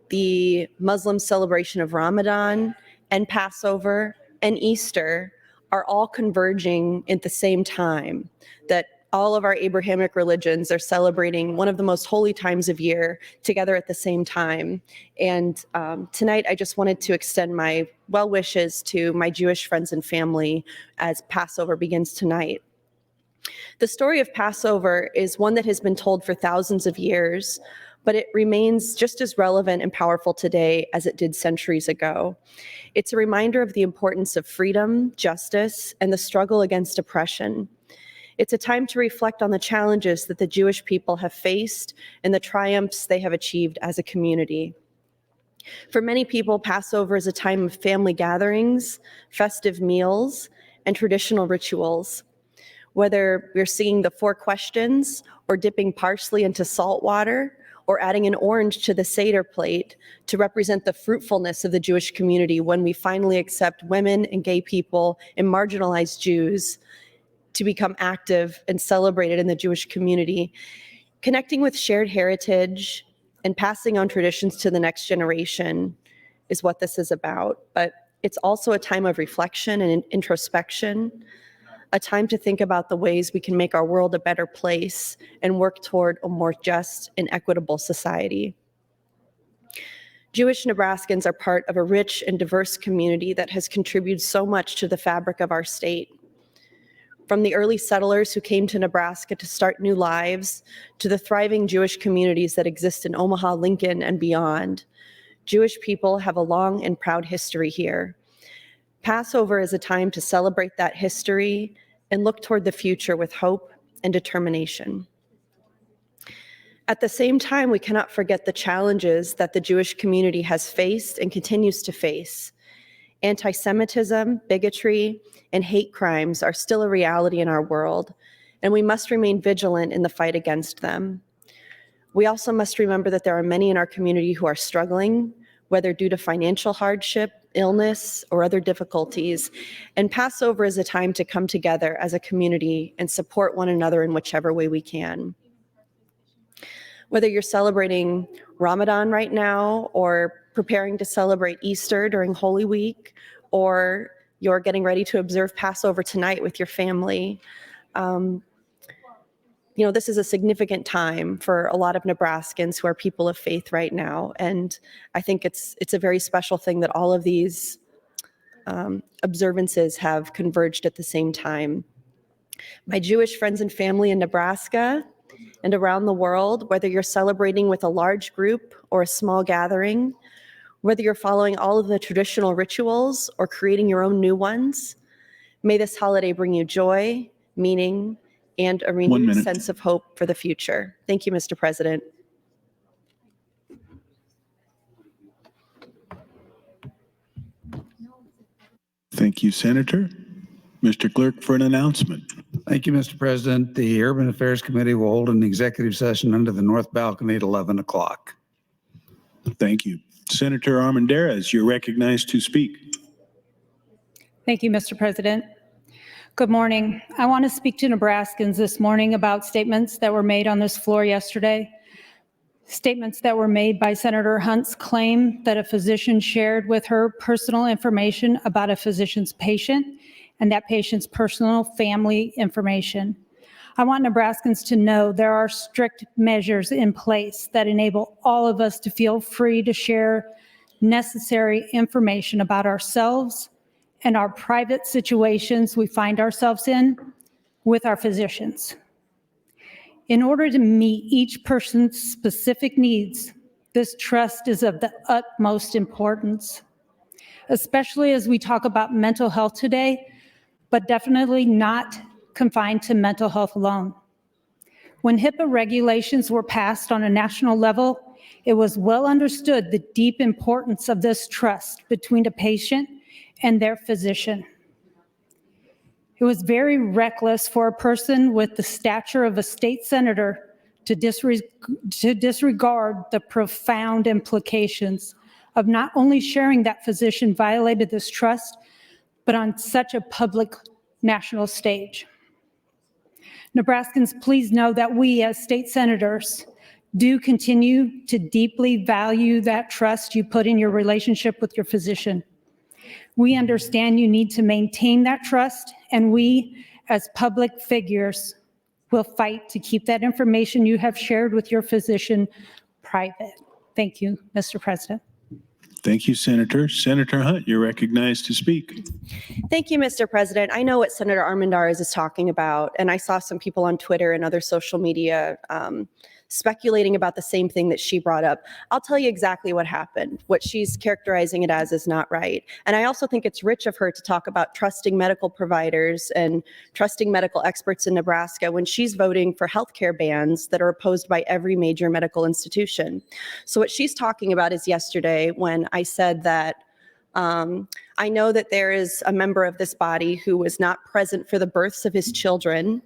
the Muslim celebration of Ramadan and Passover and Easter are all converging at the same time, that all of our Abrahamic religions are celebrating one of the most holy times of year together at the same time. And tonight, I just wanted to extend my well wishes to my Jewish friends and family as Passover begins tonight. The story of Passover is one that has been told for thousands of years, but it remains just as relevant and powerful today as it did centuries ago. It's a reminder of the importance of freedom, justice, and the struggle against oppression. It's a time to reflect on the challenges that the Jewish people have faced and the triumphs they have achieved as a community. For many people, Passover is a time of family gatherings, festive meals, and traditional rituals. Whether you're singing the 4 questions or dipping parsley into salt water or adding an orange to the Seder plate to represent the fruitfulness of the Jewish community when we finally accept women and gay people and marginalized Jews to become active and celebrated in the Jewish community. Connecting with shared heritage and passing on traditions to the next generation is what this is about. But it's also a time of reflection and introspection, a time to think about the ways we can make our world a better place and work toward a more just and equitable society. Jewish Nebraskans are part of a rich and diverse community that has contributed so much to the fabric of our state. From the early settlers who came to Nebraska to start new lives, to the thriving Jewish communities that exist in Omaha, Lincoln, and beyond, Jewish people have a long and proud history here. Passover is a time to celebrate that history and look toward the future with hope and determination. At the same time, we cannot forget the challenges that the Jewish community has faced and continues to face. Anti-Semitism, bigotry, and hate crimes are still a reality in our world, and we must remain vigilant in the fight against them. We also must remember that there are many in our community who are struggling, whether due to financial hardship, illness, or other difficulties, and Passover is a time to come together as a community and support one another in whichever way we can. Whether you're celebrating Ramadan right now or preparing to celebrate Easter during Holy Week, or you're getting ready to observe Passover tonight with your family, this is a significant time for a lot of Nebraskans who are people of faith right now. And I think it's a very special thing that all of these observances have converged at the same time. My Jewish friends and family in Nebraska and around the world, whether you're celebrating with a large group or a small gathering, whether you're following all of the traditional rituals or creating your own new ones, may this holiday bring you joy, meaning, and a renewed sense of hope for the future. Thank you, Mr. President. Thank you, Senator. Mr. Clerk, for an announcement. Thank you, Mr. President. The Urban Affairs Committee will hold an executive session under the north balcony at 11 o'clock. Thank you. Senator Armendariz, you're recognized to speak. Thank you, Mr. President. Good morning. I want to speak to Nebraskans this morning about statements that were made on this floor yesterday. Statements that were made by Senator Hunt's claim that a physician shared with her personal information about a physician's patient and that patient's personal family information. I want Nebraskans to know there are strict measures in place that enable all of us to feel free to share necessary information about ourselves and our private situations we find ourselves in with our physicians. In order to meet each person's specific needs, this trust is of the utmost importance, especially as we talk about mental health today, but definitely not confined to mental health alone. When HIPAA regulations were passed on a national level, it was well understood the deep importance of this trust between a patient and their physician. It was very reckless for a person with the stature of a state senator to disregard the profound implications of not only sharing that physician violated this trust, but on such a public national stage. Nebraskans, please know that we as state senators do continue to deeply value that trust you put in your relationship with your physician. We understand you need to maintain that trust, and we as public figures will fight to keep that information you have shared with your physician private. Thank you, Mr. President. Thank you, Senator. Senator Hunt, you're recognized to speak. Thank you, Mr. President. I know what Senator Armendariz is talking about, and I saw some people on Twitter and other social media speculating about the same thing that she brought up. I'll tell you exactly what happened. What she's characterizing it as is not right. And I also think it's rich of her to talk about trusting medical providers and trusting medical experts in Nebraska when she's voting for healthcare bans that are opposed by every major medical institution. So what she's talking about is yesterday when I said that I know that there is a member of this body who was not present for the births of his children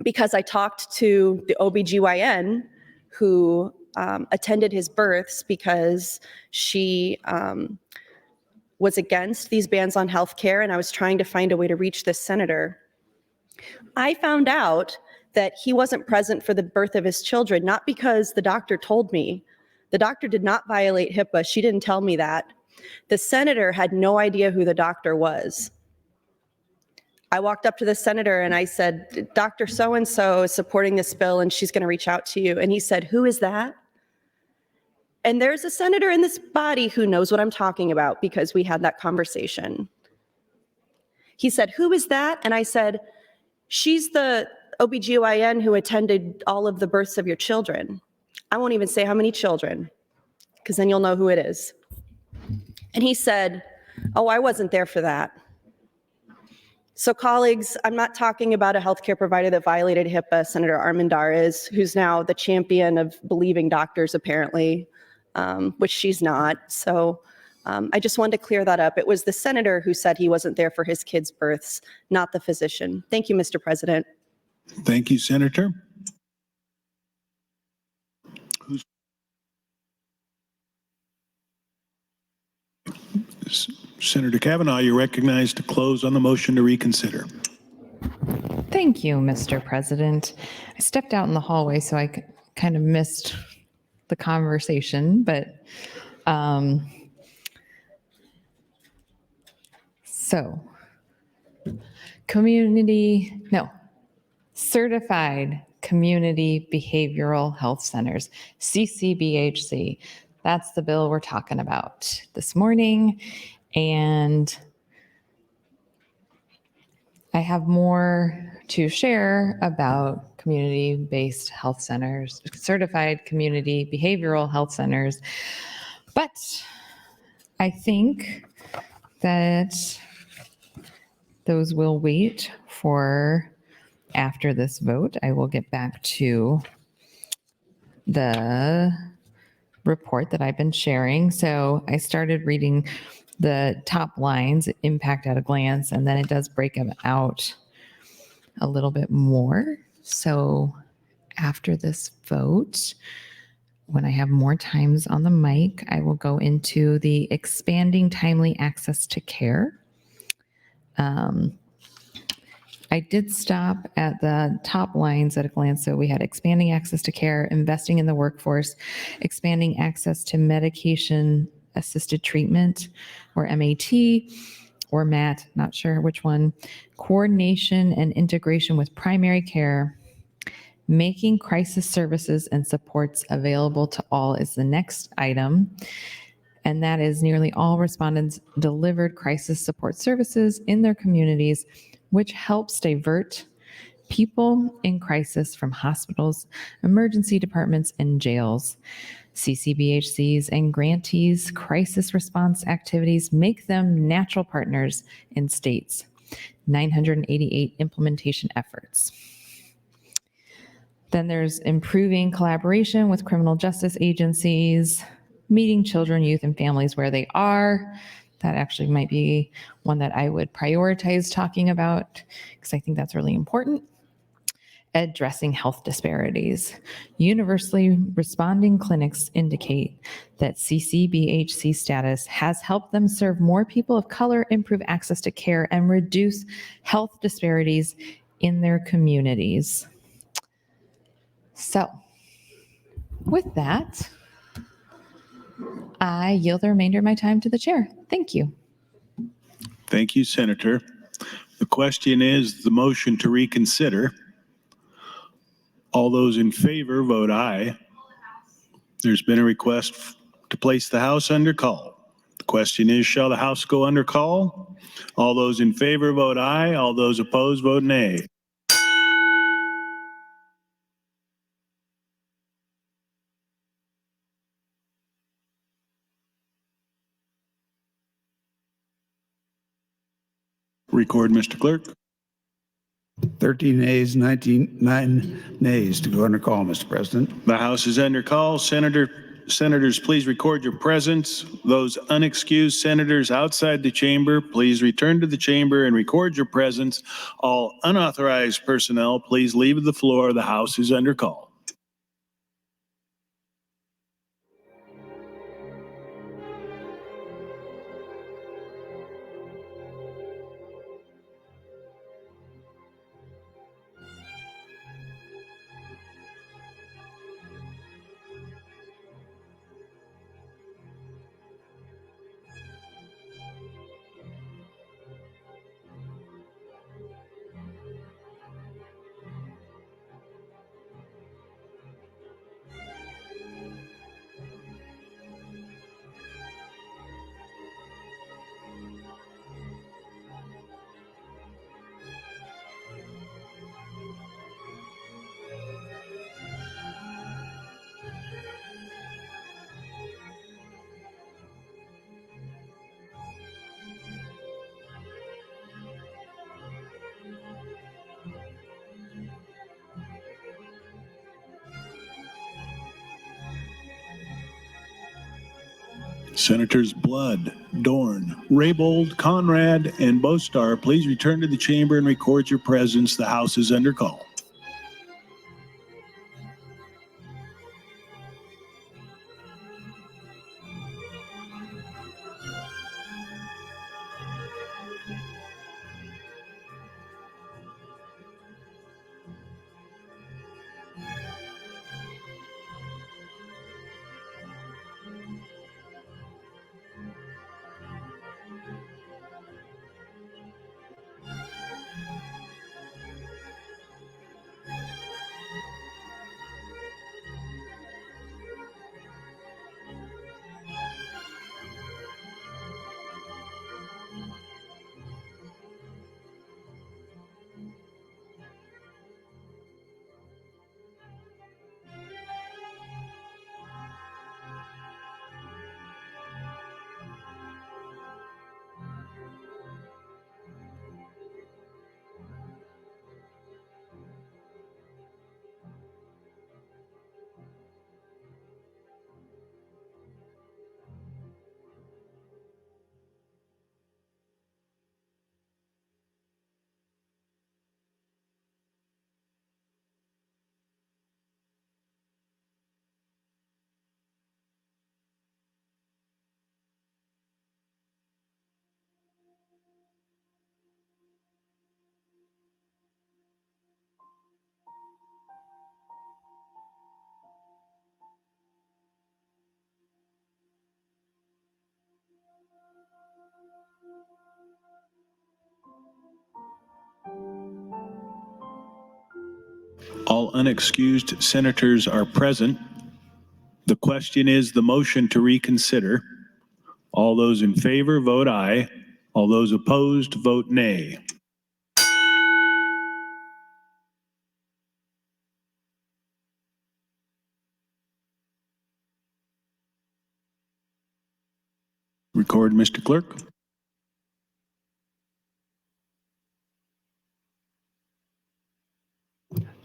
because I talked to the OBGYN who attended his births because she was against these bans on healthcare, and I was trying to find a way to reach this senator. I found out that he wasn't present for the birth of his children, not because the doctor told me. The doctor did not violate HIPAA. She didn't tell me that. The senator had no idea who the doctor was. I walked up to the senator and I said, Dr. So-and-so is supporting this bill and she's going to reach out to you. And he said, who is that? And there's a senator in this body who knows what I'm talking about because we had that conversation. He said, who is that? And I said, she's the OBGYN who attended all of the births of your children. I won't even say how many children, because then you'll know who it is. And he said, oh, I wasn't there for that. So colleagues, I'm not talking about a healthcare provider that violated HIPAA. Senator Armendar is, who's now the champion of believing doctors, apparently, which she's not. So I just wanted to clear that up. It was the senator who said he wasn't there for his kids' births, not the physician. Thank you, Mr. President. Thank you, Senator. Senator Kavanaugh, you're recognized to close on the motion to reconsider. Thank you, Mr. President. I stepped out in the hallway, so I kind of missed the conversation, but certified community behavioral health centers, CCBHC. That's the bill we're talking about this morning. And I have more to share about community-based health centers, certified community behavioral health centers. But I think that those will wait for after this vote. I will get back to the report that I've been sharing. So I started reading the top lines, impact at a glance, and then it does break them out a little bit more. So after this vote, when I have more times on the mic, I will go into the expanding timely access to care. I did stop at the top lines at a glance. So we had expanding access to care, investing in the workforce, expanding access to medication assisted treatment, or MAT, or MAT, not sure which one, coordination and integration with primary care, making crisis services and supports available to all is the next item. And that is nearly all respondents delivered crisis support services in their communities, which helps divert people in crisis from hospitals, emergency departments, and jails. CCBHCs and grantees' crisis response activities make them natural partners in states. 988 implementation efforts. Then there's improving collaboration with criminal justice agencies, meeting children, youth, and families where they are. That actually might be one that I would prioritize talking about because I think that's really important. Addressing health disparities. Universally responding clinics indicate that CCBHC status has helped them serve more people of color, improve access to care, and reduce health disparities in their communities. So, with that, I yield the remainder of my time to the chair. Thank you. Thank you, Senator. The question is the motion to reconsider. All those in favor vote aye. There's been a request to place the House under call. The question is, shall the House go under call? All those in favor vote aye. All those opposed vote nay. Record, Mr. Clerk. 13 nays, 9 nays to go under call, Mr. President. The House is under call. Senators, please record your presence. Those unexcused senators outside the chamber, please return to the chamber and record your presence. All unauthorized personnel, please leave the floor. The House is under call. Senators Blood, Dorn, Raybold, Conrad, and Bostar, please return to the chamber and record your presence. The House is under call. All unexcused senators are present. The question is the motion to reconsider. All those in favor vote aye. All those opposed vote nay. Record, Mr. Clerk.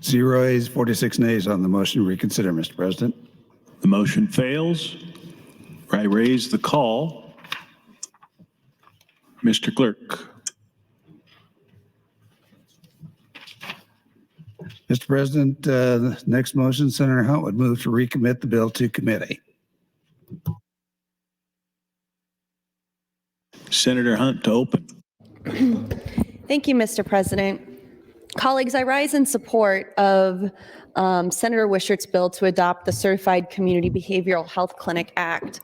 Zero ayes, 46 nays on the motion to reconsider, Mr. President. The motion fails. I raise the call. Mr. Clerk. Mr. President, the next motion, Senator Hunt would move to recommit the bill to committee. Senator Hunt to open. Thank you, Mr. President. Colleagues, I rise in support of Senator Wishart's bill to adopt the Certified Community Behavioral Health Clinic Act.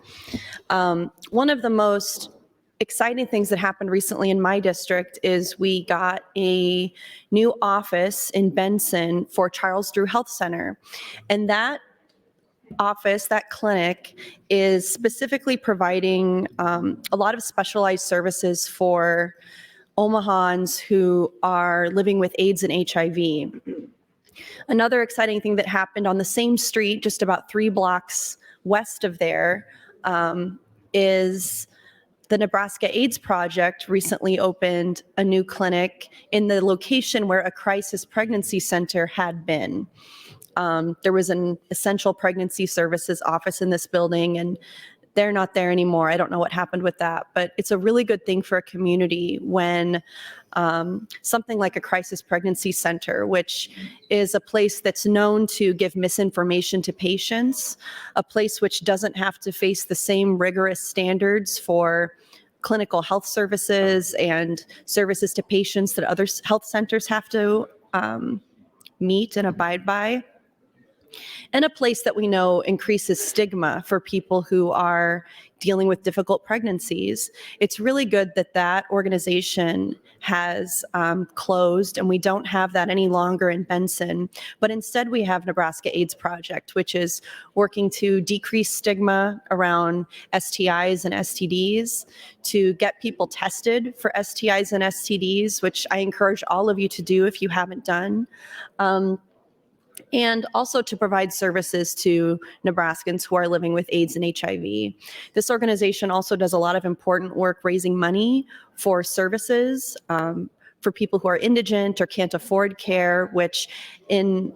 One of the most exciting things that happened recently in my district is we got a new office in Benson for Charles Drew Health Center. And that office, that clinic, is specifically providing a lot of specialized services for Omahans who are living with AIDS and HIV. Another exciting thing that happened on the same street, just about 3 blocks west of there, is the Nebraska AIDS Project recently opened a new clinic in the location where a crisis pregnancy center had been. There was an essential pregnancy services office in this building, and they're not there anymore. I don't know what happened with that, but it's a really good thing for a community when something like a crisis pregnancy center, which is a place that's known to give misinformation to patients, a place which doesn't have to face the same rigorous standards for clinical health services and services to patients that other health centers have to meet and abide by. And a place that we know increases stigma for people who are dealing with difficult pregnancies. It's really good that that organization has closed, and we don't have that any longer in Benson, but instead we have Nebraska AIDS Project, which is working to decrease stigma around STIs and STDs, to get people tested for STIs and STDs, which I encourage all of you to do if you haven't done. And also to provide services to Nebraskans who are living with AIDS and HIV. This organization also does a lot of important work raising money for services for people who are indigent or can't afford care, which it's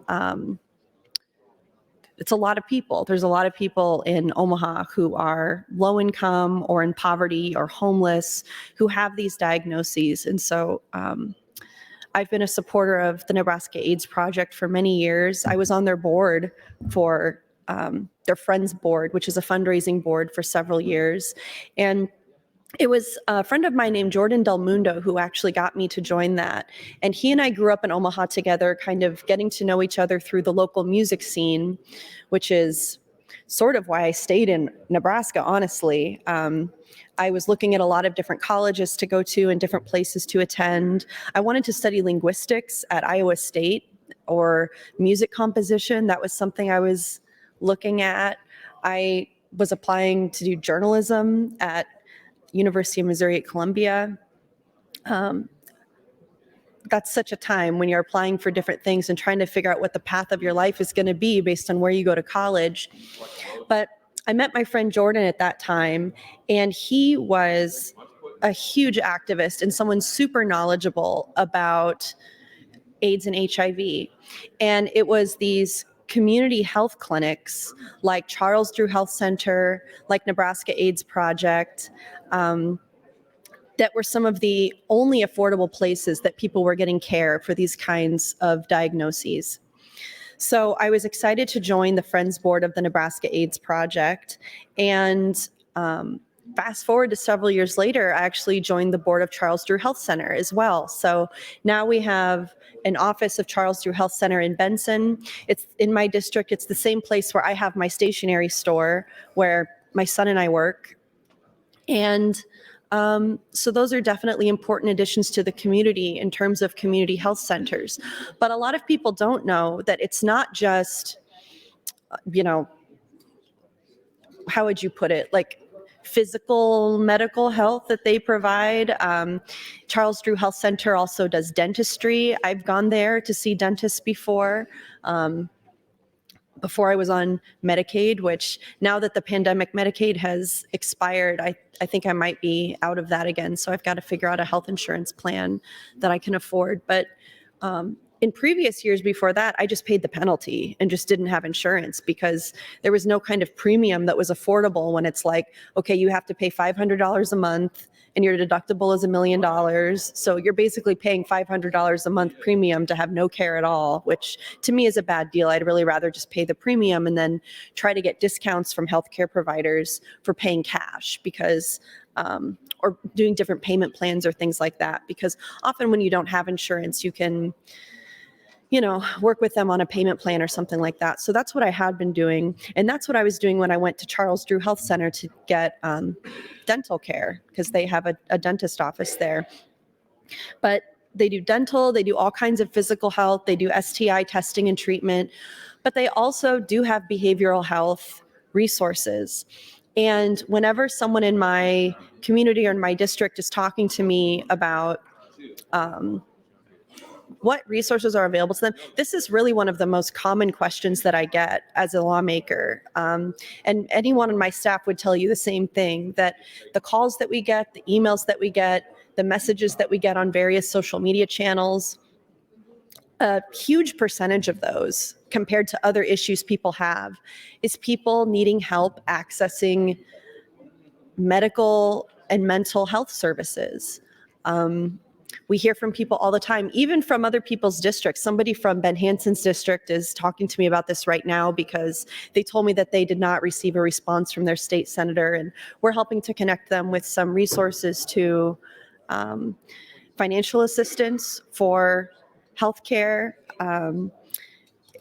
a lot of people. There's a lot of people in Omaha who are low income or in poverty or homeless who have these diagnoses. And so I've been a supporter of the Nebraska AIDS Project for many years. I was on their board for their Friends Board, which is a fundraising board, for several years. And it was a friend of mine named Jordan Del Mundo who actually got me to join that. And he and I grew up in Omaha together, kind of getting to know each other through the local music scene, which is sort of why I stayed in Nebraska, honestly. I was looking at a lot of different colleges to go to and different places to attend. I wanted to study linguistics at Iowa State or music composition. That was something I was looking at. I was applying to do journalism at University of Missouri at Columbia. That's such a time when you're applying for different things and trying to figure out what the path of your life is going to be based on where you go to college. But I met my friend Jordan at that time, and he was a huge activist and someone super knowledgeable about AIDS and HIV. And it was these community health clinics like Charles Drew Health Center, like Nebraska AIDS Project, that were some of the only affordable places that people were getting care for these kinds of diagnoses. So I was excited to join the Friends Board of the Nebraska AIDS Project. And fast forward to several years later, I actually joined the board of Charles Drew Health Center as well. So now we have an office of Charles Drew Health Center in Benson. It's in my district. It's the same place where I have my stationery store where my son and I work. And so those are definitely important additions to the community in terms of community health centers. But a lot of people don't know that it's not just, how would you put it? Like physical medical health that they provide. Charles Drew Health Center also does dentistry. I've gone there to see dentists before I was on Medicaid, which now that the pandemic Medicaid has expired, I think I might be out of that again. So I've got to figure out a health insurance plan that I can afford. But in previous years before that, I just paid the penalty and just didn't have insurance because there was no kind of premium that was affordable when it's like, okay, you have to pay $500 a month and your deductible is $1 million. So you're basically paying $500 a month premium to have no care at all, which to me is a bad deal. I'd really rather just pay the premium and then try to get discounts from healthcare providers for paying cash because or doing different payment plans or things like that. Because often when you don't have insurance, you can work with them on a payment plan or something like that. So that's what I had been doing. And that's what I was doing when I went to Charles Drew Health Center to get dental care because they have a dentist office there. But they do dental, they do all kinds of physical health, they do STI testing and treatment, but they also do have behavioral health resources. And whenever someone in my community or in my district is talking to me about what resources are available to them? This is really one of the most common questions that I get as a lawmaker. And anyone on my staff would tell you the same thing, that the calls that we get, the emails that we get, the messages that we get on various social media channels, a huge percentage of those compared to other issues people have is people needing help accessing medical and mental health services. We hear from people all the time, even from other people's districts. Somebody from Ben Hanson's district is talking to me about this right now because they told me that they did not receive a response from their state senator, and we're helping to connect them with some resources to financial assistance for healthcare.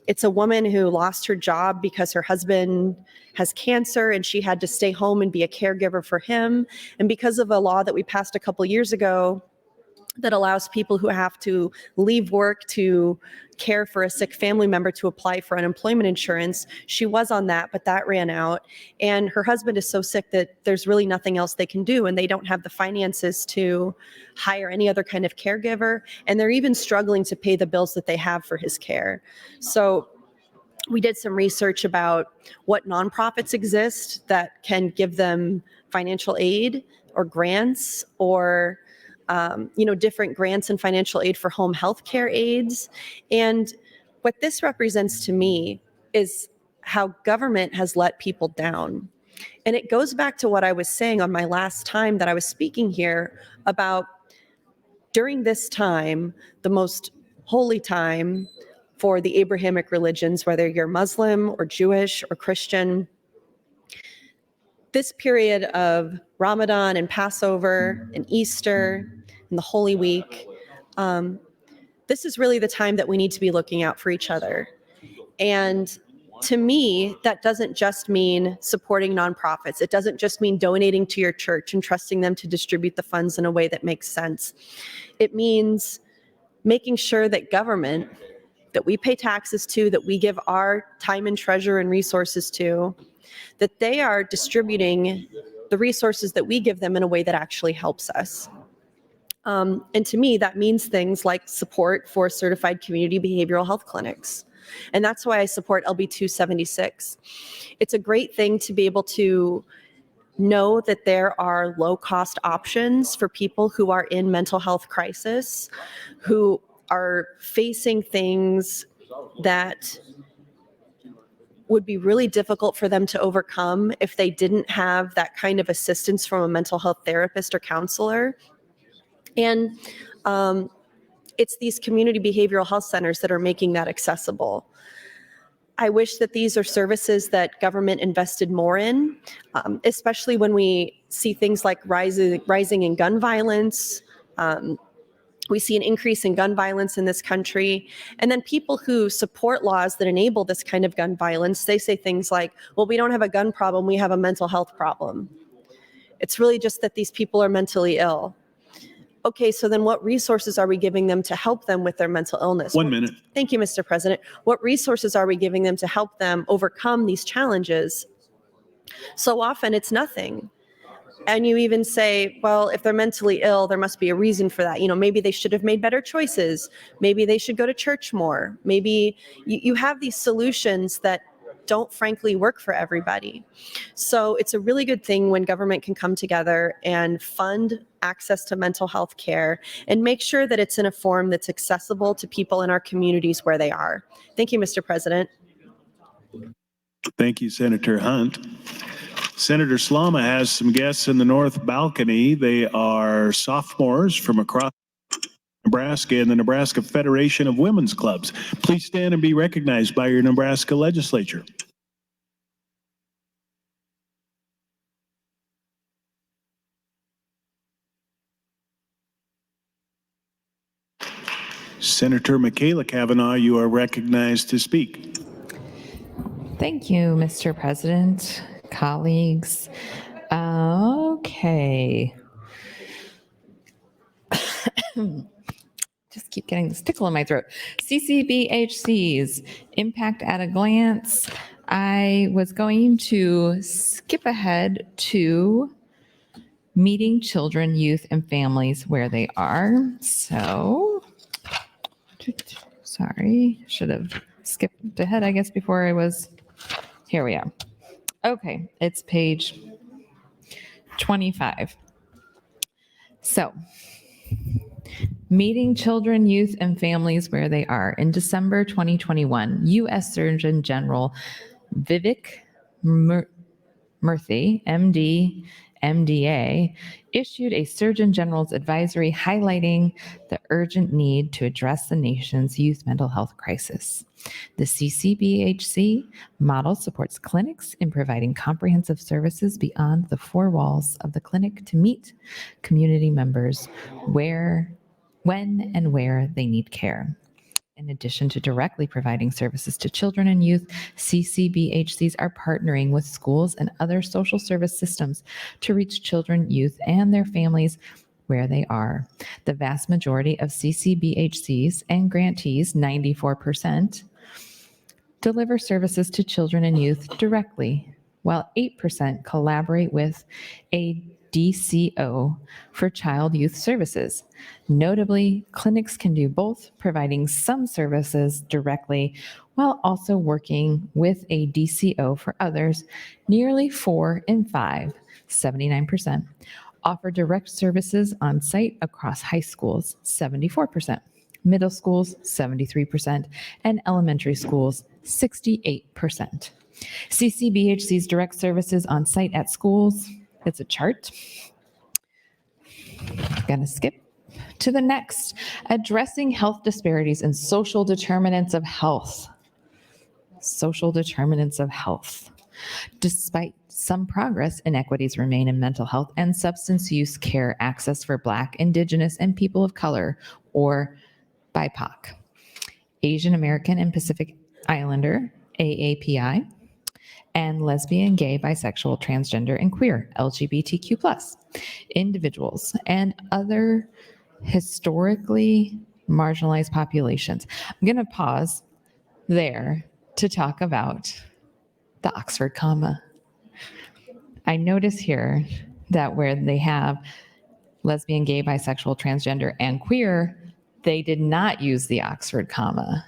It's a woman who lost her job because her husband has cancer and she had to stay home and be a caregiver for him. And because of a law that we passed a couple years ago that allows people who have to leave work to care for a sick family member to apply for unemployment insurance, she was on that, but that ran out. And her husband is so sick that there's really nothing else they can do, and they don't have the finances to hire any other kind of caregiver, and they're even struggling to pay the bills that they have for his care. So we did some research about what nonprofits exist that can give them financial aid or grants, or different grants and financial aid for home health care aides. And what this represents to me is how government has let people down. And it goes back to what I was saying on my last time that I was speaking here about during this time, the most holy time for the Abrahamic religions, whether you're Muslim or Jewish or Christian, this period of Ramadan and Passover and Easter and the Holy Week, this is really the time that we need to be looking out for each other. And to me, that doesn't just mean supporting nonprofits. It doesn't just mean donating to your church and trusting them to distribute the funds in a way that makes sense. It means making sure that government, that we pay taxes to, that we give our time and treasure and resources to, that they are distributing the resources that we give them in a way that actually helps us. And to me, that means things like support for certified community behavioral health clinics. And that's why I support LB 276. It's a great thing to be able to know that there are low-cost options for people who are in mental health crisis, who are facing things that would be really difficult for them to overcome if they didn't have that kind of assistance from a mental health therapist or counselor. And it's these community behavioral health centers that are making that accessible. I wish that these are services that government invested more in, especially when we see things like rising in gun violence. We see an increase in gun violence in this country. And then people who support laws that enable this kind of gun violence, they say things like, well, we don't have a gun problem, we have a mental health problem. It's really just that these people are mentally ill. Okay, so then what resources are we giving them to help them with their mental illness? 1 minute. Thank you, Mr. President. What resources are we giving them to help them overcome these challenges? So often it's nothing. And you even say, well, if they're mentally ill, there must be a reason for that. Maybe they should have made better choices. Maybe they should go to church more. Maybe you have these solutions that don't frankly work for everybody. So it's a really good thing when government can come together and fund access to mental health care and make sure that it's in a form that's accessible to people in our communities where they are. Thank you, Mr. President. Thank you, Senator Hunt. Senator Slama has some guests in the north balcony. They are sophomores from across Nebraska and the Nebraska Federation of Women's Clubs. Please stand and be recognized by your Nebraska legislature. Senator Michaela Cavanaugh, you are recognized to speak. Thank you, Mr. President, colleagues. Okay. Just keep getting this tickle in my throat. CCBHCs, impact at a glance. I was going to skip ahead to meeting children, youth, and families where they are. So Sorry, should have skipped ahead, I guess, before I was, here we are. Okay, it's page 25. So, meeting children, youth, and families where they are. In December 2021, U.S. Surgeon General Vivek Murthy, MD, MDA, issued a Surgeon General's advisory highlighting the urgent need to address the nation's youth mental health crisis. The CCBHC model supports clinics in providing comprehensive services beyond the four walls of the clinic to meet community members when and where they need care. In addition to directly providing services to children and youth, CCBHCs are partnering with schools and other social service systems to reach children, youth, and their families where they are. The vast majority of CCBHCs and grantees, 94%, deliver services to children and youth directly, while 8% collaborate with a DCO for child youth services. Notably, clinics can do both, providing some services directly while also working with a DCO for others. Nearly 4 in 5, 79%, offer direct services on site across high schools, 74%, middle schools, 73%, and elementary schools, 68%. CCBHC's direct services on site at schools, it's a chart. Gonna skip to the next. Addressing health disparities and social determinants of health. Social determinants of health. Despite some progress, inequities remain in mental health and substance use care access for Black, Indigenous, and people of color, or BIPOC, Asian American and Pacific Islander, AAPI, and lesbian, gay, bisexual, transgender, and queer, LGBTQ+, individuals, and other historically marginalized populations. I'm going to pause there to talk about the Oxford comma. I notice here that where they have lesbian, gay, bisexual, transgender, and queer, they did not use the Oxford comma.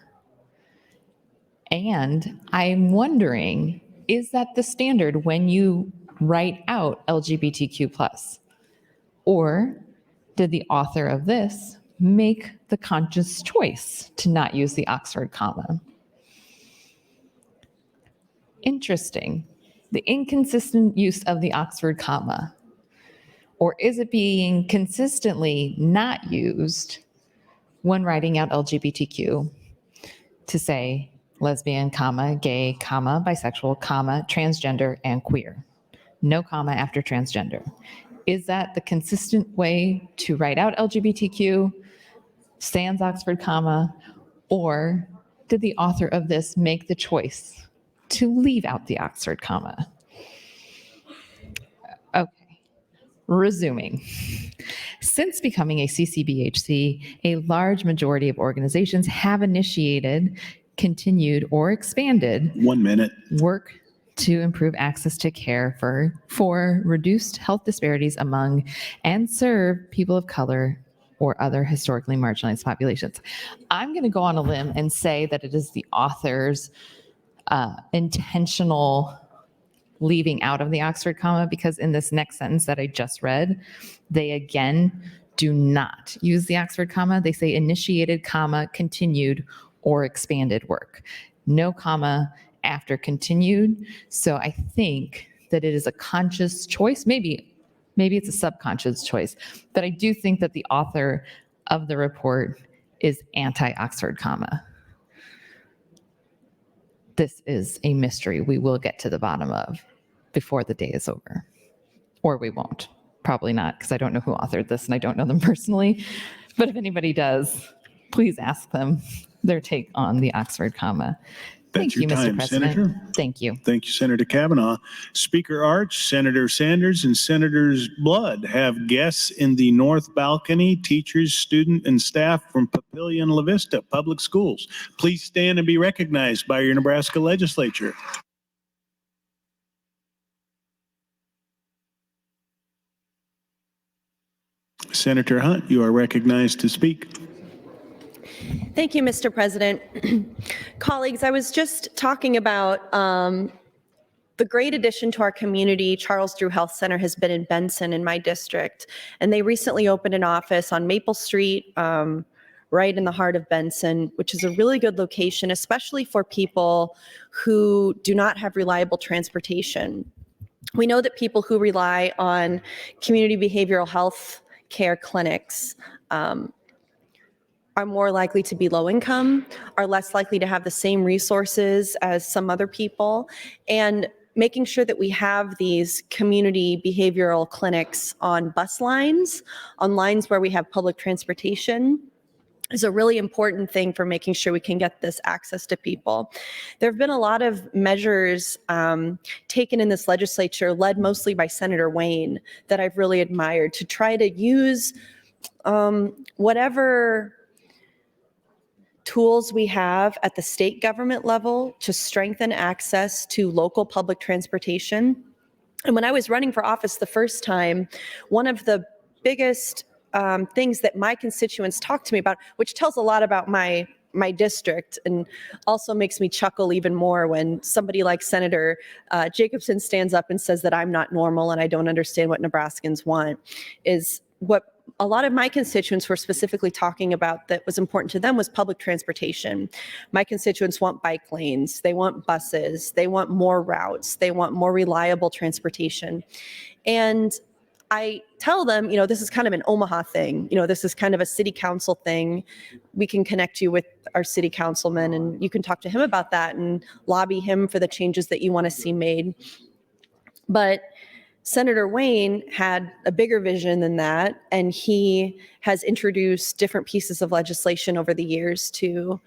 And I'm wondering, is that the standard when you write out LGBTQ+? Or did the author of this make the conscious choice to not use the Oxford comma? Interesting. The inconsistent use of the Oxford comma. Or is it being consistently not used when writing out LGBTQ to say lesbian, comma, gay, comma, bisexual, comma, transgender, and queer? No comma after transgender. Is that the consistent way to write out LGBTQ, sans Oxford comma, or did the author of this make the choice to leave out the Oxford comma? Okay, resuming. Since becoming a CCBHC, a large majority of organizations have initiated, continued, or expanded 1 minute. work to improve access to care for reduced health disparities among and serve people of color or other historically marginalized populations. I'm going to go on a limb and say that it is the author's intentional leaving out of the Oxford comma, because in this next sentence that I just read, they again do not use the Oxford comma. They say initiated, comma, continued, or expanded work. No comma after continued. So I think that it is a conscious choice. Maybe it's a subconscious choice, but I do think that the author of the report is anti-Oxford comma. This is a mystery we will get to the bottom of before the day is over. Or we won't. Probably not, because I don't know who authored this and I don't know them personally. But if anybody does, please ask them their take on the Oxford comma. That's Thank you, your Mr. time, President. Senator. Thank you. Thank you, Senator Kavanaugh. Speaker Arch, Senator Sanders, and Senator Blood have guests in the North Balcony, teachers, student, and staff from Papillion La Vista Public Schools. Please stand and be recognized by your Nebraska Legislature. Senator Hunt, you are recognized to speak. Thank you, Mr. President. Colleagues, I was just talking about the great addition to our community. Charles Drew Health Center has been in Benson in my district, and they recently opened an office on Maple Street, right in the heart of Benson, which is a really good location, especially for people who do not have reliable transportation. We know that people who rely on community behavioral health care clinics are more likely to be low income, are less likely to have the same resources as some other people, and making sure that we have these community behavioral clinics on bus lines, on lines where we have public transportation, is a really important thing for making sure we can get this access to people. There have been a lot of measures taken in this legislature, led mostly by Senator Wayne, that I've really admired to try to use whatever tools we have at the state government level to strengthen access to local public transportation. And when I was running for office the first time, one of the biggest things that my constituents talk to me about, which tells a lot about my district and also makes me chuckle even more when somebody like Senator Jacobson stands up and says that I'm not normal and I don't understand what Nebraskans want, is what a lot of my constituents were specifically talking about that was important to them was public transportation. My constituents want bike lanes, they want buses, they want more routes, they want more reliable transportation. And I tell them, this is kind of an Omaha thing. This is kind of a city council thing. We can connect you with our city councilman and you can talk to him about that and lobby him for the changes that you want to see made. But Senator Wayne had a bigger vision than that, and he has introduced different pieces of legislation over the years to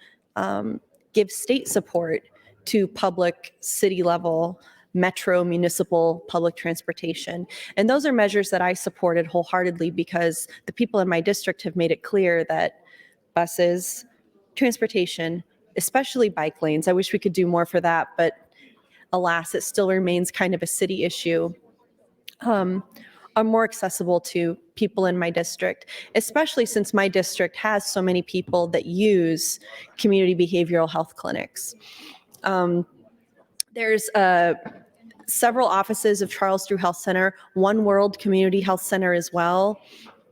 give state support to public city level metro municipal public transportation. And those are measures that I supported wholeheartedly because the people in my district have made it clear that buses, transportation, especially bike lanes, I wish we could do more for that, but alas, it still remains kind of a city issue, are more accessible to people in my district, especially since my district has so many people that use community behavioral health clinics. There's several offices of Charles Drew Health Center, One World Community Health Center as well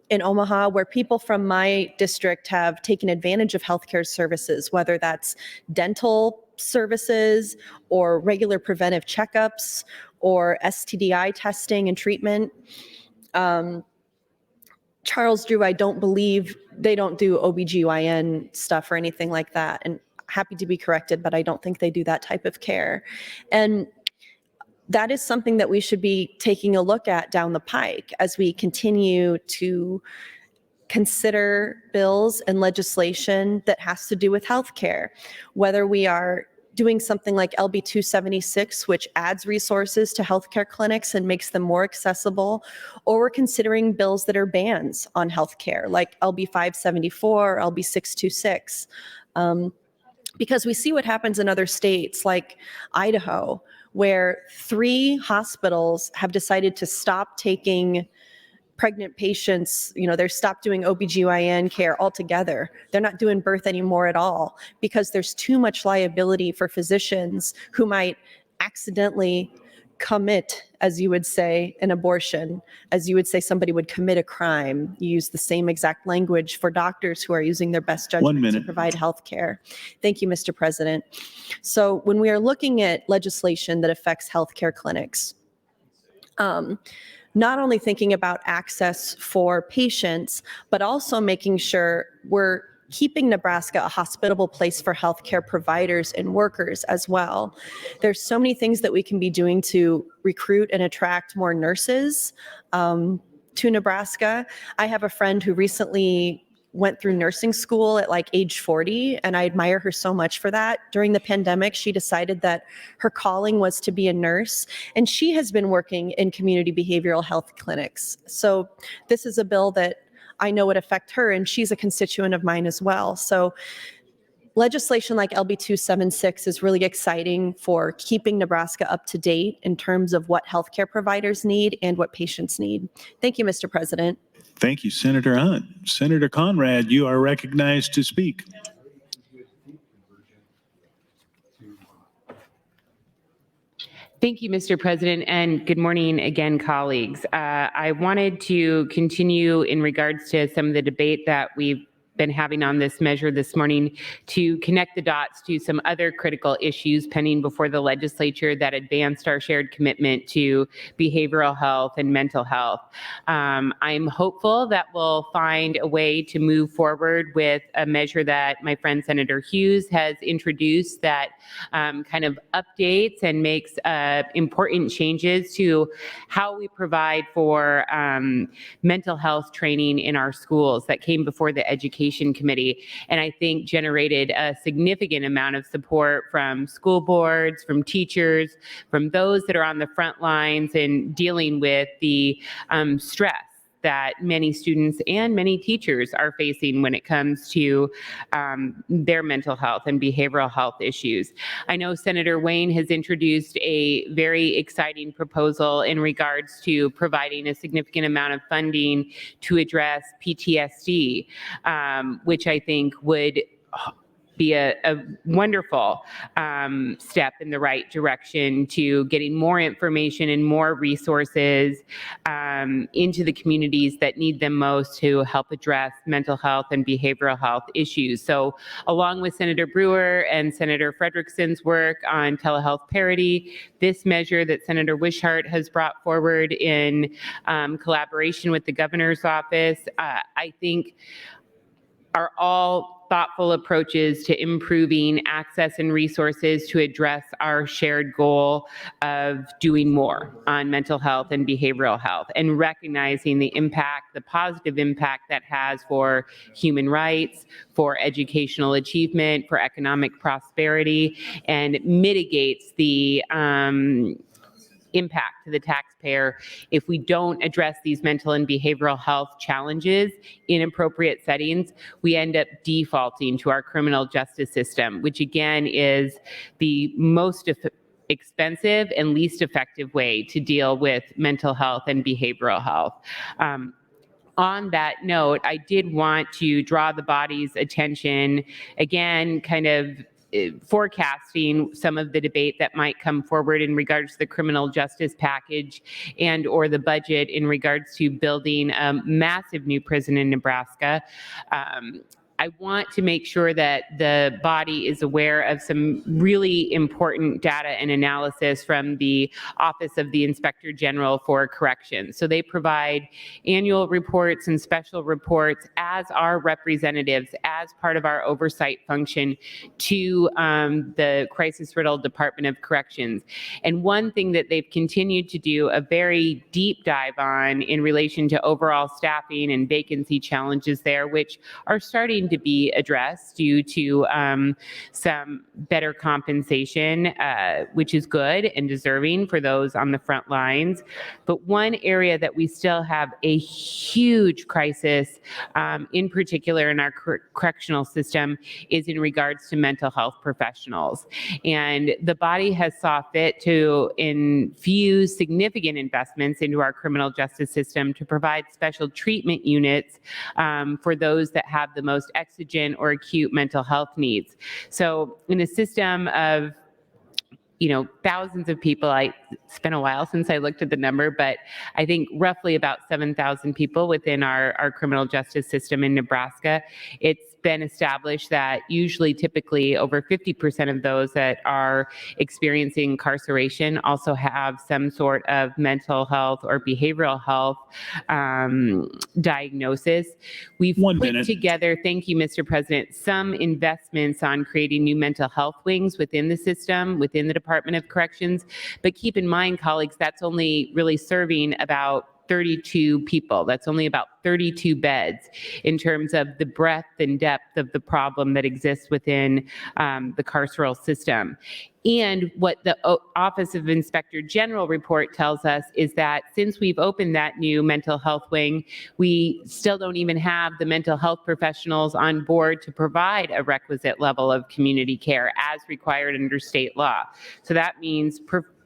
in Omaha, where people from my district have taken advantage of healthcare services, whether that's dental services or regular preventive checkups or STDI testing and treatment. Charles Drew, I don't believe they don't do OBGYN stuff or anything like that. And happy to be corrected, but I don't think they do that type of care. And that is something that we should be taking a look at down the pike as we continue to consider bills and legislation that has to do with healthcare, whether we are doing something like LB 276, which adds resources to healthcare clinics and makes them more accessible, or we're considering bills that are bans on healthcare, like LB 574, or LB 626, because we see what happens in other states like Idaho, where 3 hospitals have decided to stop taking pregnant patients, they're stopped doing OBGYN care altogether. They're not doing birth anymore at all because there's too much liability for physicians who might accidentally commit, as you would say, an abortion, as you would say somebody would commit a crime. You use the same exact language for doctors who are using their best judgment to provide health care. Thank you, Mr. President. So when we are looking at legislation that affects healthcare clinics, not only thinking about access for patients, but also making sure we're keeping Nebraska a hospitable place for healthcare providers and workers as well. There's so many things that we can be doing to recruit and attract more nurses to Nebraska. I have a friend who recently went through nursing school at like age 40, and I admire her so much for that. During the pandemic, she decided that her calling was to be a nurse, and she has been working in community behavioral health clinics. So this is a bill that I know would affect her, and she's a constituent of mine as well. So legislation like LB 276 is really exciting for keeping Nebraska up to date in terms of what healthcare providers need and what patients need. Thank you, Mr. President. Thank you, Senator Hunt. Senator Conrad, you are recognized to speak. Thank you, Mr. President, and good morning again, colleagues. I wanted to continue in regards to some of the debate that we've been having on this measure this morning to connect the dots to some other critical issues pending before the legislature that advanced our shared commitment to behavioral health and mental health. I'm hopeful that we'll find a way to move forward with a measure that my friend Senator Hughes has introduced that kind of updates and makes important changes to how we provide for mental health training in our schools that came before the Education Committee, and I think generated a significant amount of support from school boards, from teachers, from those that are on the front lines in dealing with the stress that many students and many teachers are facing when it comes to their mental health and behavioral health issues. I know Senator Wayne has introduced a very exciting proposal in regards to providing a significant amount of funding to address PTSD, which I think would be a wonderful step in the right direction to getting more information and more resources into the communities that need them most to help address mental health and behavioral health issues. So along with Senator Brewer and Senator Frederickson's work on telehealth parity, this measure that Senator Wishart has brought forward in collaboration with the governor's office, I think are all thoughtful approaches to improving access and resources to address our shared goal of doing more on mental health and behavioral health, and recognizing the impact, the positive impact that has for human rights, for educational achievement, for economic prosperity, and mitigates the impact to the taxpayer if we don't address these mental and behavioral health challenges in appropriate settings. We end up defaulting to our criminal justice system, which again is the most expensive and least effective way to deal with mental health and behavioral health. On that note, I did want to draw the body's attention, again, kind of forecasting some of the debate that might come forward in regards to the criminal justice package and or the budget in regards to building a massive new prison in Nebraska. I want to make sure that the body is aware of some really important data and analysis from the Office of the Inspector General for Corrections. So they provide annual reports and special reports as our representatives, as part of our oversight function to the crisis-riddled Department of Corrections. And one thing that they've continued to do a very deep dive on in relation to overall staffing and vacancy challenges there, which are starting to be addressed due to some better compensation, which is good and deserving for those on the front lines. But one area that we still have a huge crisis, in particular in our correctional system, is in regards to mental health professionals. And the body has saw fit to infuse significant investments into our criminal justice system to provide special treatment units for those that have the most exigent or acute mental health needs. So in a system of thousands of people, it's been a while since I looked at the number, but I think roughly about 7,000 people within our criminal justice system in Nebraska. It's been established that typically over 50% of those that are experiencing incarceration also have some sort of mental health or behavioral health diagnosis. We've put together, thank you, Mr. President, some investments on creating new mental health wings within the system, within the Department of Corrections. But keep in mind, colleagues, that's only really serving about 32 people. That's only about 32 beds in terms of the breadth and depth of the problem that exists within the carceral system. And what the Office of Inspector General report tells us is that since we've opened that new mental health wing, we still don't even have the mental health professionals on board to provide a requisite level of community care as required under state law. So that means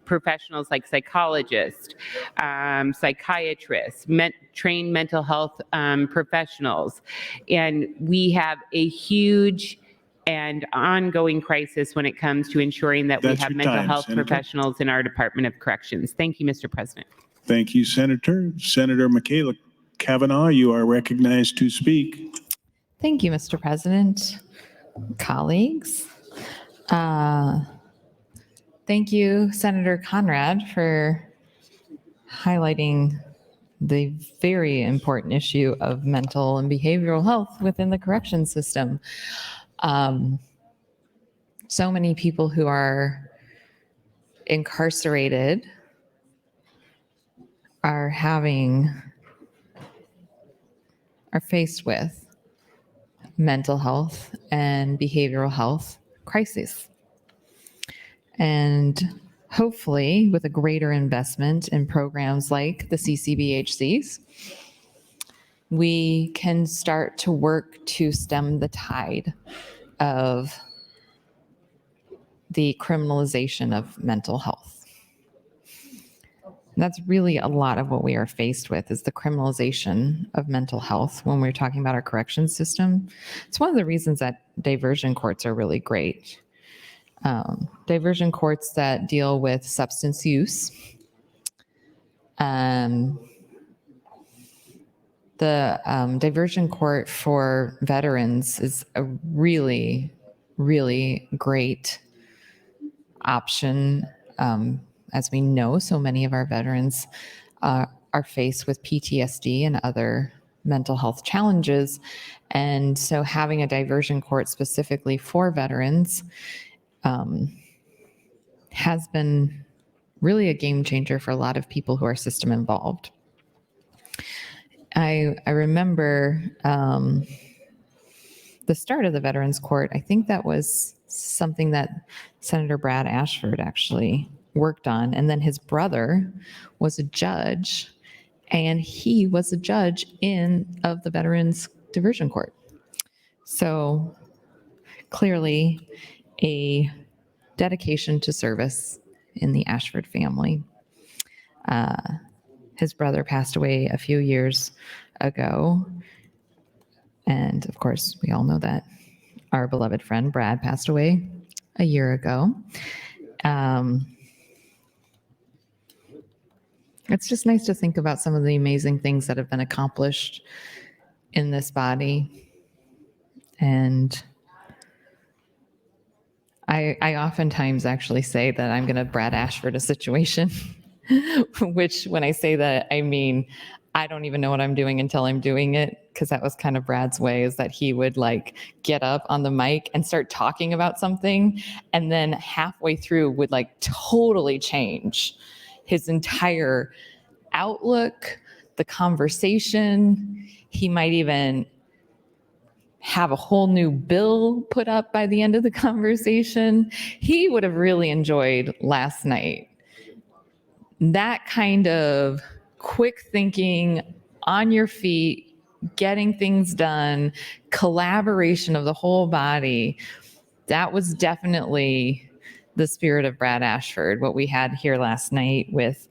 professionals like psychologists, psychiatrists, trained mental health professionals. And we have a huge and ongoing crisis when it comes to ensuring that we That's have your mental time, health Senator. professionals in our Department of Corrections. Thank you, Mr. President. Thank you, Senator. Senator Michaela Kavanaugh, you are recognized to speak. Thank you, Mr. President. Colleagues. Thank you, Senator Conrad, for highlighting the very important issue of mental and behavioral health within the correction system. So many people who are incarcerated are faced with mental health and behavioral health crises. And hopefully, with a greater investment in programs like the CCBHCs, we can start to work to stem the tide of the criminalization of mental health. And that's really a lot of what we are faced with, is the criminalization of mental health when we're talking about our corrections system. It's one of the reasons that diversion courts are really great. Diversion courts that deal with substance use. The diversion court for veterans is a really, really great option. As we know, so many of our veterans are faced with PTSD and other mental health challenges. And so having a diversion court specifically for veterans has been really a game changer for a lot of people who are system involved. I remember the start of the Veterans Court. I think that was something that Senator Brad Ashford actually worked on. And then his brother was a judge, and he was a judge of the Veterans Diversion Court. So clearly a dedication to service in the Ashford family. His brother passed away a few years ago. And of course, we all know that our beloved friend Brad passed away a year ago. It's just nice to think about some of the amazing things that have been accomplished in this body. And I oftentimes actually say that I'm going to Brad Ashford a situation, which when I say that, I mean, I don't even know what I'm doing until I'm doing it, because that was kind of Brad's way, is that he would like get up on the mic and start talking about something, and then halfway through would like totally change his entire outlook, the conversation. He might even have a whole new bill put up by the end of the conversation. He would have really enjoyed last night. That kind of quick thinking, on your feet, getting things done, collaboration of the whole body. That was definitely the spirit of Brad Ashford, what we had here last night with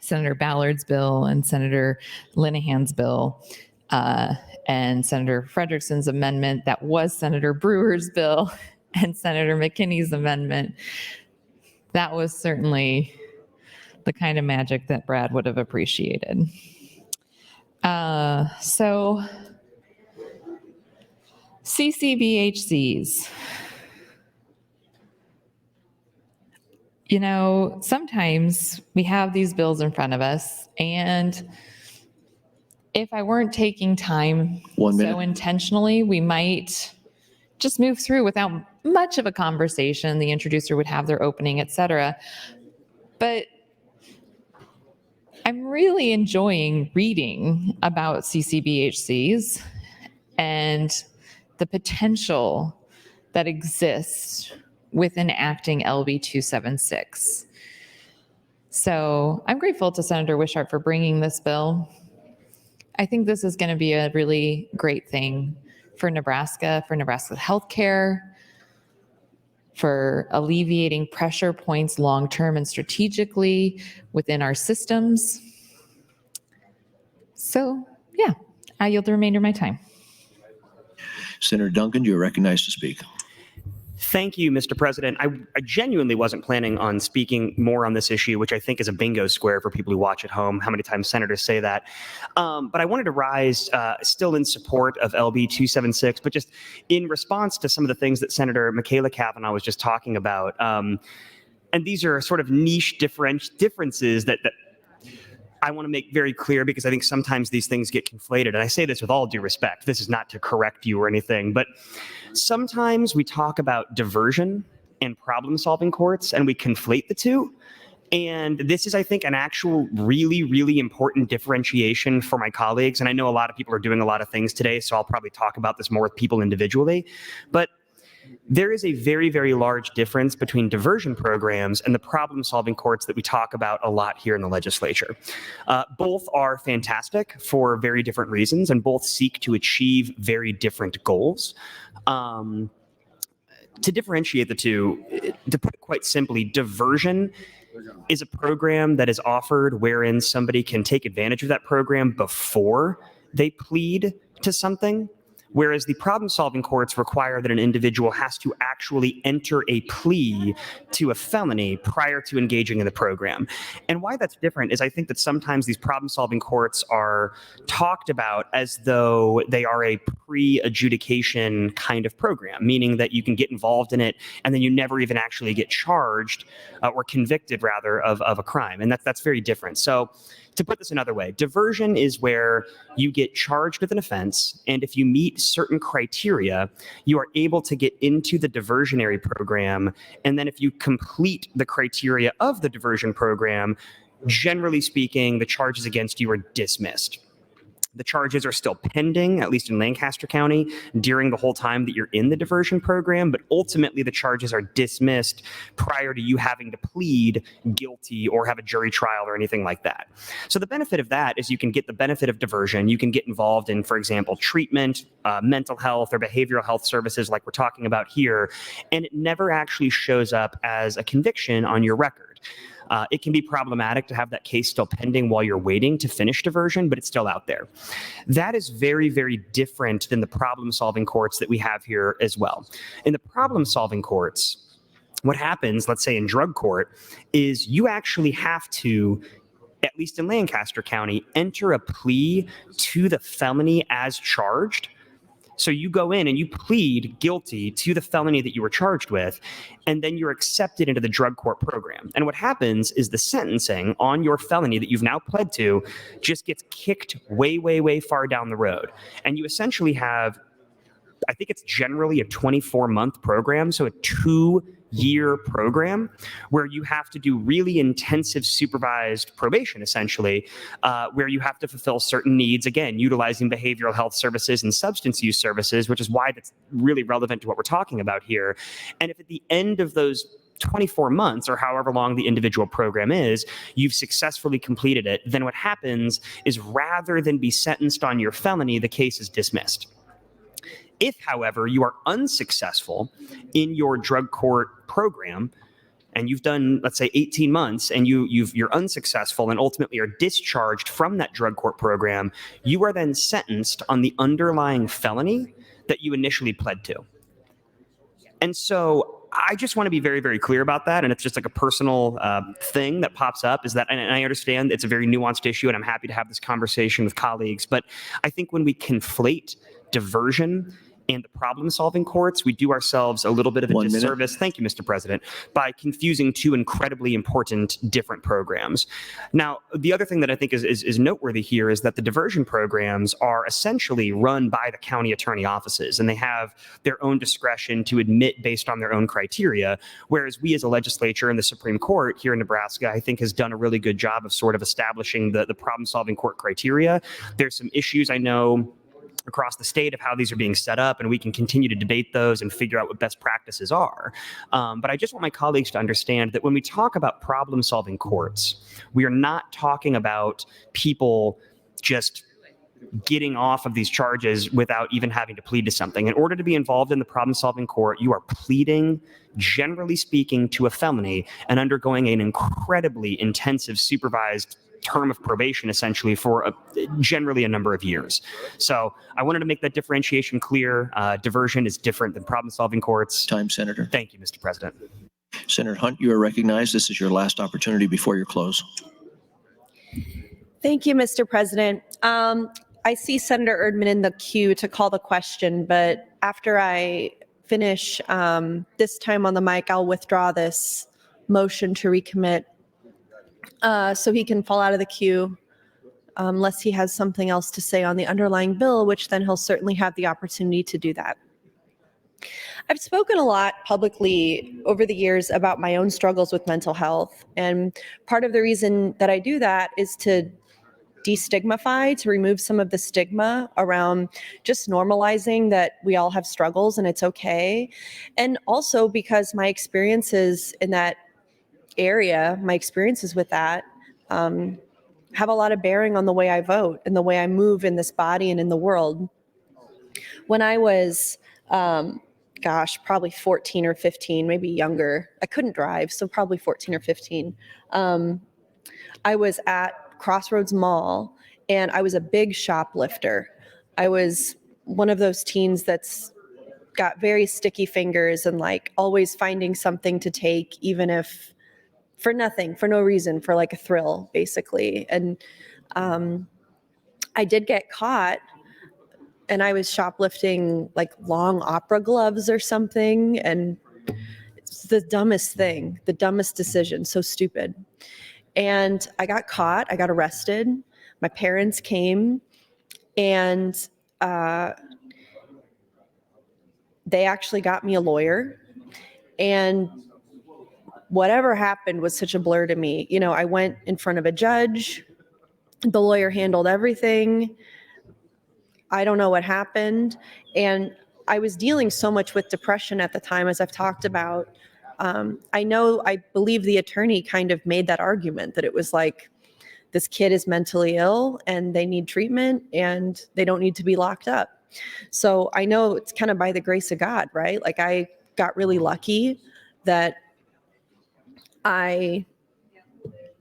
Senator Ballard's bill and Senator Linehan's bill. And Senator Frederickson's amendment, that was Senator Brewer's bill, and Senator McKinney's amendment. That was certainly the kind of magic that Brad would have appreciated. So CCBHCs. You know, sometimes we have these bills in front of us, and if I weren't taking time so intentionally, we might just move through without much of a conversation. The introducer would have their opening, etc. But I'm really enjoying reading about CCBHCs and the potential that exists with enacting LB 276. So I'm grateful to Senator Wishart for bringing this bill. I think this is going to be a really great thing for Nebraska healthcare, for alleviating pressure points long-term and strategically within our systems. So, yeah, I yield the remainder of my time. Senator Duncan, you're recognized to speak. Thank you, Mr. President. I genuinely wasn't planning on speaking more on this issue, which I think is a bingo square for people who watch at home, how many times senators say that. But I wanted to rise still in support of LB 276, but just in response to some of the things that Senator Michaela Cavanaugh was just talking about. And these are sort of niche differences that I want to make very clear, because I think sometimes these things get conflated. And I say this with all due respect. This is not to correct you or anything, but sometimes we talk about diversion and problem-solving courts and we conflate the two. And this is, I think, an actual really, really important differentiation for my colleagues. And I know a lot of people are doing a lot of things today, so I'll probably talk about this more with people individually. But there is a very, very large difference between diversion programs and the problem-solving courts that we talk about a lot here in the legislature. Both are fantastic for very different reasons, and both seek to achieve very different goals. To differentiate the two, to put it quite simply, diversion is a program that is offered wherein somebody can take advantage of that program before they plead to something, whereas the problem-solving courts require that an individual has to actually enter a plea to a felony prior to engaging in the program. And why that's different is I think that sometimes these problem-solving courts are talked about as though they are a pre-adjudication kind of program, meaning that you can get involved in it and then you never even actually get charged or convicted, rather, of a crime. And that's very different. So to put this another way, diversion is where you get charged with an offense, and if you meet certain criteria, you are able to get into the diversionary program. And then if you complete the criteria of the diversion program, generally speaking, the charges against you are dismissed. The charges are still pending, at least in Lancaster County, during the whole time that you're in the diversion program, but ultimately the charges are dismissed prior to you having to plead guilty or have a jury trial or anything like that. So the benefit of that is you can get the benefit of diversion. You can get involved in, for example, treatment, mental health, or behavioral health services like we're talking about here, and it never actually shows up as a conviction on your record. It can be problematic to have that case still pending while you're waiting to finish diversion, but it's still out there. That is very, very different than the problem-solving courts that we have here as well. In the problem-solving courts, what happens, let's say in drug court, is you actually have to, at least in Lancaster County, enter a plea to the felony as charged. So you go in and you plead guilty to the felony that you were charged with, and then you're accepted into the drug court program. And what happens is the sentencing on your felony that you've now pled to just gets kicked way, way, way far down the road. And you essentially have, I think it's generally a 24-month program, so a 2-year program where you have to do really intensive supervised probation, essentially, where you have to fulfill certain needs, again, utilizing behavioral health services and substance use services, which is why that's really relevant to what we're talking about here. And if at the end of those 24 months or however long the individual program is, you've successfully completed it, then what happens is rather than be sentenced on your felony, the case is dismissed. If, however, you are unsuccessful in your drug court program and you've done, let's say, 18 months and you're unsuccessful and ultimately are discharged from that drug court program, you are then sentenced on the underlying felony that you initially pled to. And so I just want to be very, very clear about that. And it's just like a personal thing that pops up is that, and I understand it's a very nuanced issue and I'm happy to have this conversation with colleagues, but I think when we conflate diversion and the problem-solving courts, we do ourselves a little bit of a disservice, thank you, Mr. President, by confusing two incredibly important different programs. Now, the other thing that I think is noteworthy here is that the diversion programs are essentially run by the county attorney offices, and they have their own discretion to admit based on their own criteria, whereas we as a legislature and the Supreme Court here in Nebraska, I think, has done a really good job of sort of establishing the problem-solving court criteria. There's some issues I know across the state of how these are being set up, and we can continue to debate those and figure out what best practices are. But I just want my colleagues to understand that when we talk about problem-solving courts, we are not talking about people just getting off of these charges without even having to plead to something. In order to be involved in the problem-solving court, you are pleading, generally speaking, to a felony and undergoing an incredibly intensive supervised term of probation essentially for generally a number of years. So I wanted to make that differentiation clear. Diversion is different than problem-solving courts. Time, Senator. Thank you, Mr. President. Senator Hunt, you are recognized. This is your last opportunity before your close. Thank you, Mr. President. I see Senator Erdman in the queue to call the question, but after I finish this time on the mic, I'll withdraw this motion to recommit so he can fall out of the queue unless he has something else to say on the underlying bill, which then he'll certainly have the opportunity to do that. I've spoken a lot publicly over the years about my own struggles with mental health, and part of the reason that I do that is to destigmify, to remove some of the stigma around just normalizing that we all have struggles and it's okay. And also because my experiences in that area, my experiences with that, have a lot of bearing on the way I vote and the way I move in this body and in the world. When I was, probably 14 or 15, maybe younger, I couldn't drive, so probably 14 or 15. I was at Crossroads Mall, and I was a big shoplifter. I was one of those teens that's got very sticky fingers and like always finding something to take, even if for nothing, for no reason, for like a thrill, basically. And I did get caught, and I was shoplifting like long opera gloves or something, and it's the dumbest thing, the dumbest decision, so stupid. And I got caught, I got arrested. My parents came, and they actually got me a lawyer. And whatever happened was such a blur to me. You know, I went in front of a judge. The lawyer handled everything. I don't know what happened. And I was dealing so much with depression at the time, as I've talked about. I believe the attorney kind of made that argument that it was like, this kid is mentally ill and they need treatment and they don't need to be locked up. So I know it's kind of by the grace of God, right? Like I got really lucky that I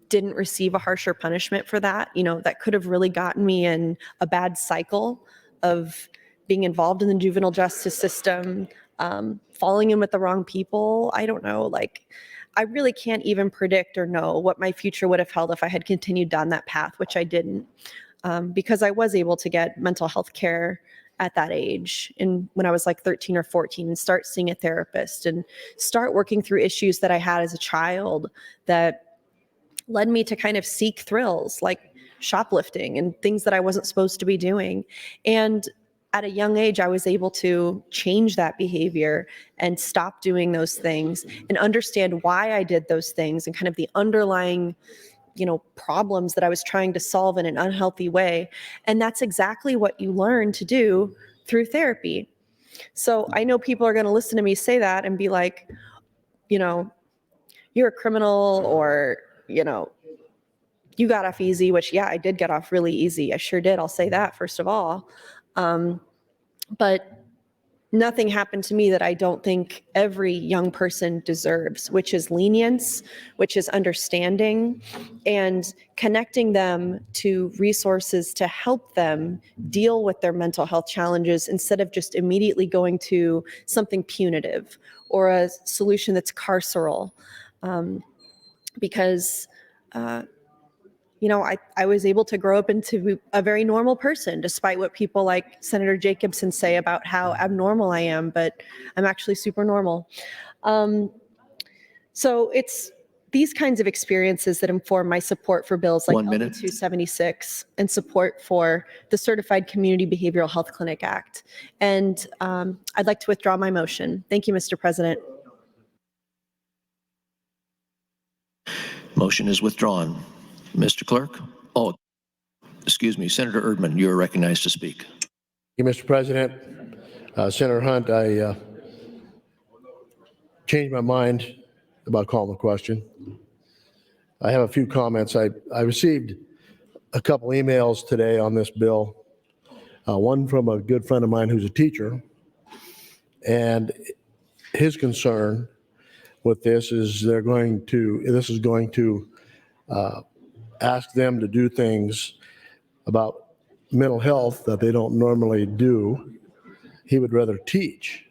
didn't receive a harsher punishment for that. You know, that could have really gotten me in a bad cycle of being involved in the juvenile justice system, falling in with the wrong people. I don't know, like, I really can't even predict or know what my future would have held if I had continued down that path, which I didn't, because I was able to get mental health care at that age, and when I was like 13 or 14, and start seeing a therapist and start working through issues that I had as a child that led me to kind of seek thrills like shoplifting and things that I wasn't supposed to be doing. And at a young age, I was able to change that behavior and stop doing those things and understand why I did those things and kind of the underlying, you know, problems that I was trying to solve in an unhealthy way. And that's exactly what you learn to do through therapy. So I know people are going to listen to me say that and be like, you know, you're a criminal, or, you know, you got off easy, which, yeah, I did get off really easy. I sure did. I'll say that, first of all. But nothing happened to me that I don't think every young person deserves, which is lenience, which is understanding, and connecting them to resources to help them deal with their mental health challenges instead of just immediately going to something punitive or a solution that's carceral. Because you know, I was able to grow up into a very normal person, despite what people like Senator Jacobson say about how abnormal I am, but I'm actually super normal. So it's these kinds of experiences that inform my support for bills like LB 276 and support for the Certified Community Behavioral Health Clinic Act. And I'd like to withdraw my motion. Thank you, Mr. President. Motion is withdrawn. Mr. Clerk? Oh, excuse me, Senator Erdman, you are recognized to speak. Thank you, Mr. President. Senator Hunt, I changed my mind about calling the question. I have a few comments. I received a couple emails today on this bill, one from a good friend of mine who's a teacher, and his concern with this is this is going to ask them to do things about mental health that they don't normally do. He would rather teach.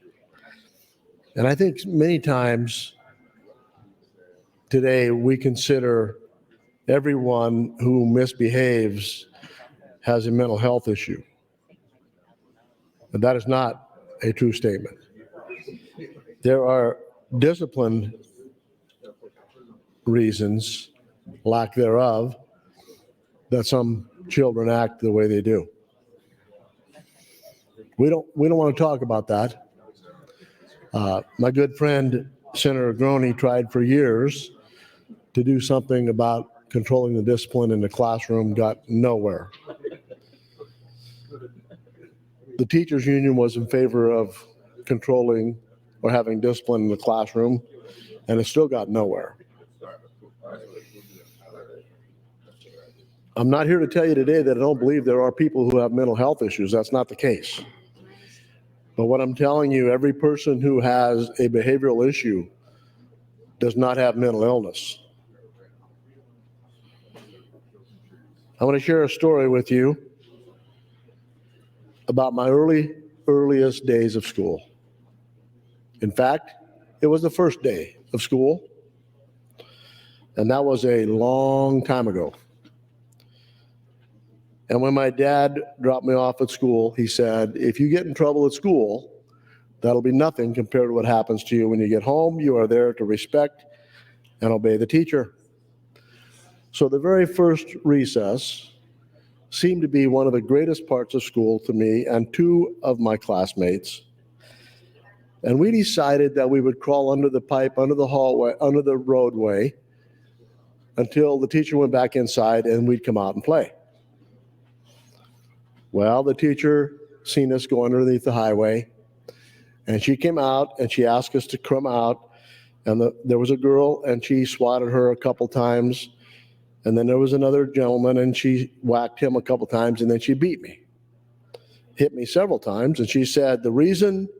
And I think many times today we consider everyone who misbehaves has a mental health issue. And that is not a true statement. There are discipline reasons, lack thereof, that some children act the way they do. We don't want to talk about that. My good friend, Senator Groney, tried for years to do something about controlling the discipline in the classroom, got nowhere. The teachers union was in favor of controlling or having discipline in the classroom, and it still got nowhere. I'm not here to tell you today that I don't believe there are people who have mental health issues. That's not the case. But what I'm telling you, every person who has a behavioral issue does not have mental illness. I want to share a story with you about my earliest days of school. In fact, it was the first day of school, and that was a long time ago. And when my dad dropped me off at school, he said, if you get in trouble at school, that'll be nothing compared to what happens to you when you get home. You are there to respect and obey the teacher. So the very first recess seemed to be one of the greatest parts of school to me and two of my classmates. And we decided that we would crawl under the pipe, under the hallway, under the roadway, until the teacher went back inside and we'd come out and play. Well, the teacher seen us go underneath the highway, and she came out and she asked us to come out. And there was a girl, and she swatted her a couple times. And then there was another gentleman, and she whacked him a couple times, and then she beat me, hit me several times. And she said, the reason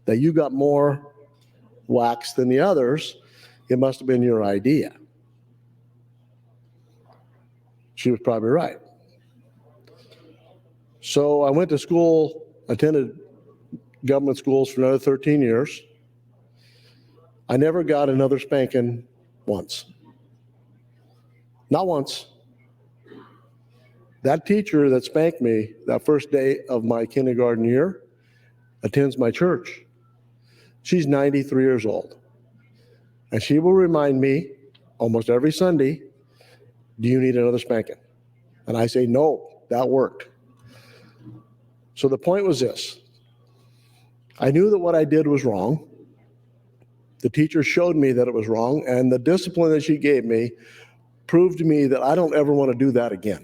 that you got more whacks than the others, it must have been your idea. She was probably right. So I went to school, attended government schools for another 13 years. I never got another spanking once. Not once. That teacher that spanked me that first day of my kindergarten year attends my church. She's 93 years old. And she will remind me almost every Sunday, do you need another spanking? And I say, no, that worked. So the point was this. I knew that what I did was wrong. The teacher showed me that it was wrong, and the discipline that she gave me proved to me that I don't ever want to do that again.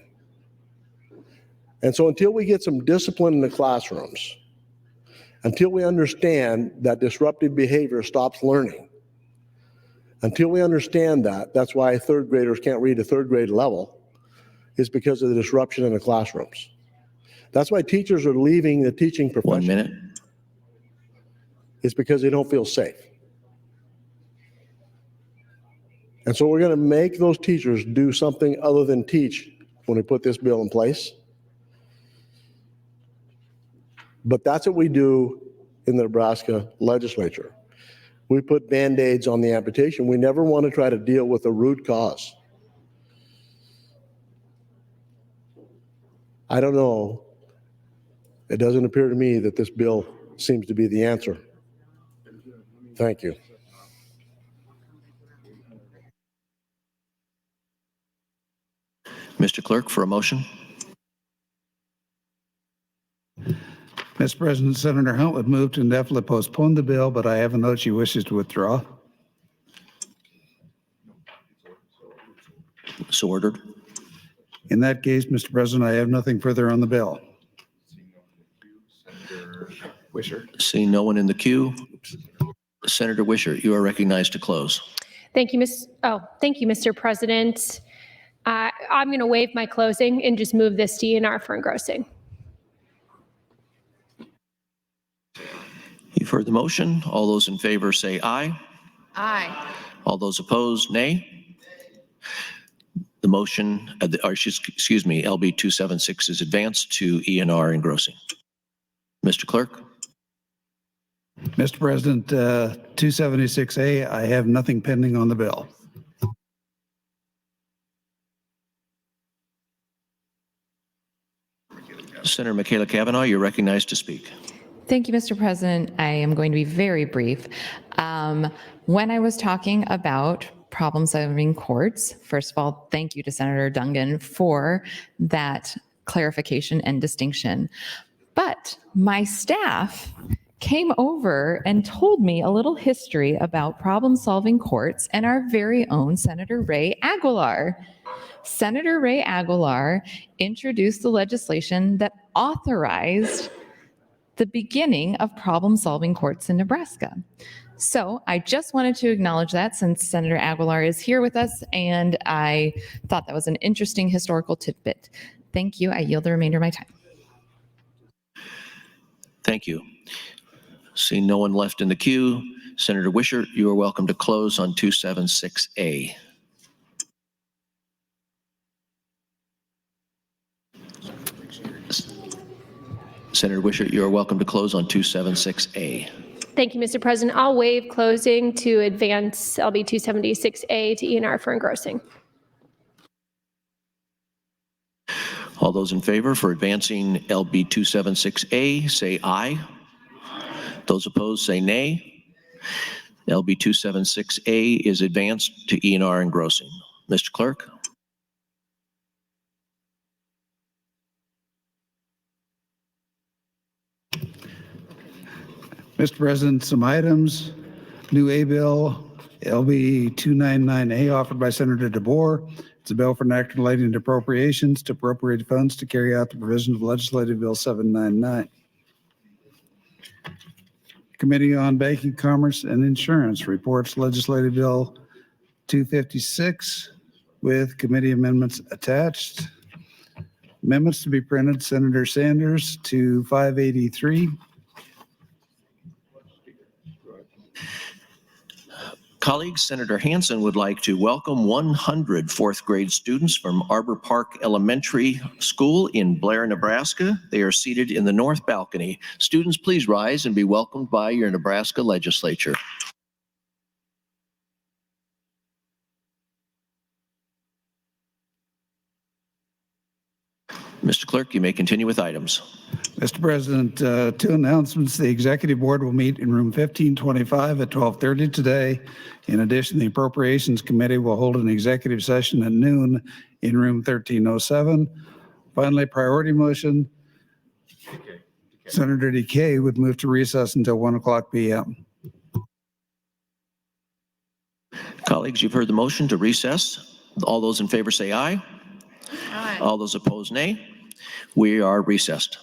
And so until we get some discipline in the classrooms, until we understand that disruptive behavior stops learning, until we understand that, that's why third graders can't read a third grade level, is because of the disruption in the classrooms. That's why teachers are leaving the teaching profession. 1 minute. It's because they don't feel safe. And so we're going to make those teachers do something other than teach when we put this bill in place. But that's what we do in the Nebraska Legislature. We put Band-Aids on the amputation. We never want to try to deal with the root cause. I don't know. It doesn't appear to me that this bill seems to be the answer. Thank you. Mr. Clerk, for a motion. Mr. President, Senator Hunt would move to indefinitely postpone the bill, but I have a note she wishes to withdraw. So ordered. In that case, Mr. President, I have nothing further on the bill. Wisher. Seeing no one in the queue, Senator Wisher, you are recognized to close. Thank you, Mr. President. I'm going to waive my closing and just move this to E&R for engrossing. You've heard the motion. All those in favor say aye. Aye. All those opposed, nay. The motion, excuse me, LB 276 is advanced to ENR engrossing. Mr. Clerk? Mr. President, 276A, I have nothing pending on the bill. Senator Michaela Cavanaugh, you're recognized to speak. Thank you, Mr. President. I am going to be very brief. When I was talking about problem-solving courts, first of all, thank you to Senator Dungan for that clarification and distinction. But my staff came over and told me a little history about problem-solving courts and our very own Senator Ray Aguilar. Senator Ray Aguilar introduced the legislation that authorized the beginning of problem-solving courts in Nebraska. So I just wanted to acknowledge that since Senator Aguilar is here with us, and I thought that was an interesting historical tidbit. Thank you. I yield the remainder of my time. Thank you. Seeing no one left in the queue, Senator Wishart, you are welcome to close on 276A. Senator Wishart, you are welcome to close on 276A. Thank you, Mr. President. I'll waive closing to advance LB 276A to ENR for engrossing. All those in favor for advancing LB 276A, say aye. Those opposed, say nay. LB 276A is advanced to ENR engrossing. Mr. Clerk? Mr. President, some items. New A bill, LB 299A, offered by Senator DeBoer. It's a bill for an act relating to appropriations to appropriate funds to carry out the provisions of Legislative Bill 799. Committee on Banking, Commerce, and Insurance reports Legislative Bill 256 with committee amendments attached. Amendments to be printed, Senator Sanders to 583. Colleagues, Senator Hansen would like to welcome 100 fourth grade students from Arbor Park Elementary School in Blair, Nebraska. They are seated in the north balcony. Students, please rise and be welcomed by your Nebraska Legislature. Mr. Clerk, you may continue with items. Mr. President, two announcements. The Executive Board will meet in room 1525 at 12:30 today. In addition, the Appropriations Committee will hold an executive session at noon in room 1307. Finally, priority motion. Senator DeKay would move to recess until 1:00 p.m. Colleagues, you've heard the motion to recess. All those in favor say aye. Aye. All those opposed, nay. We are recessed.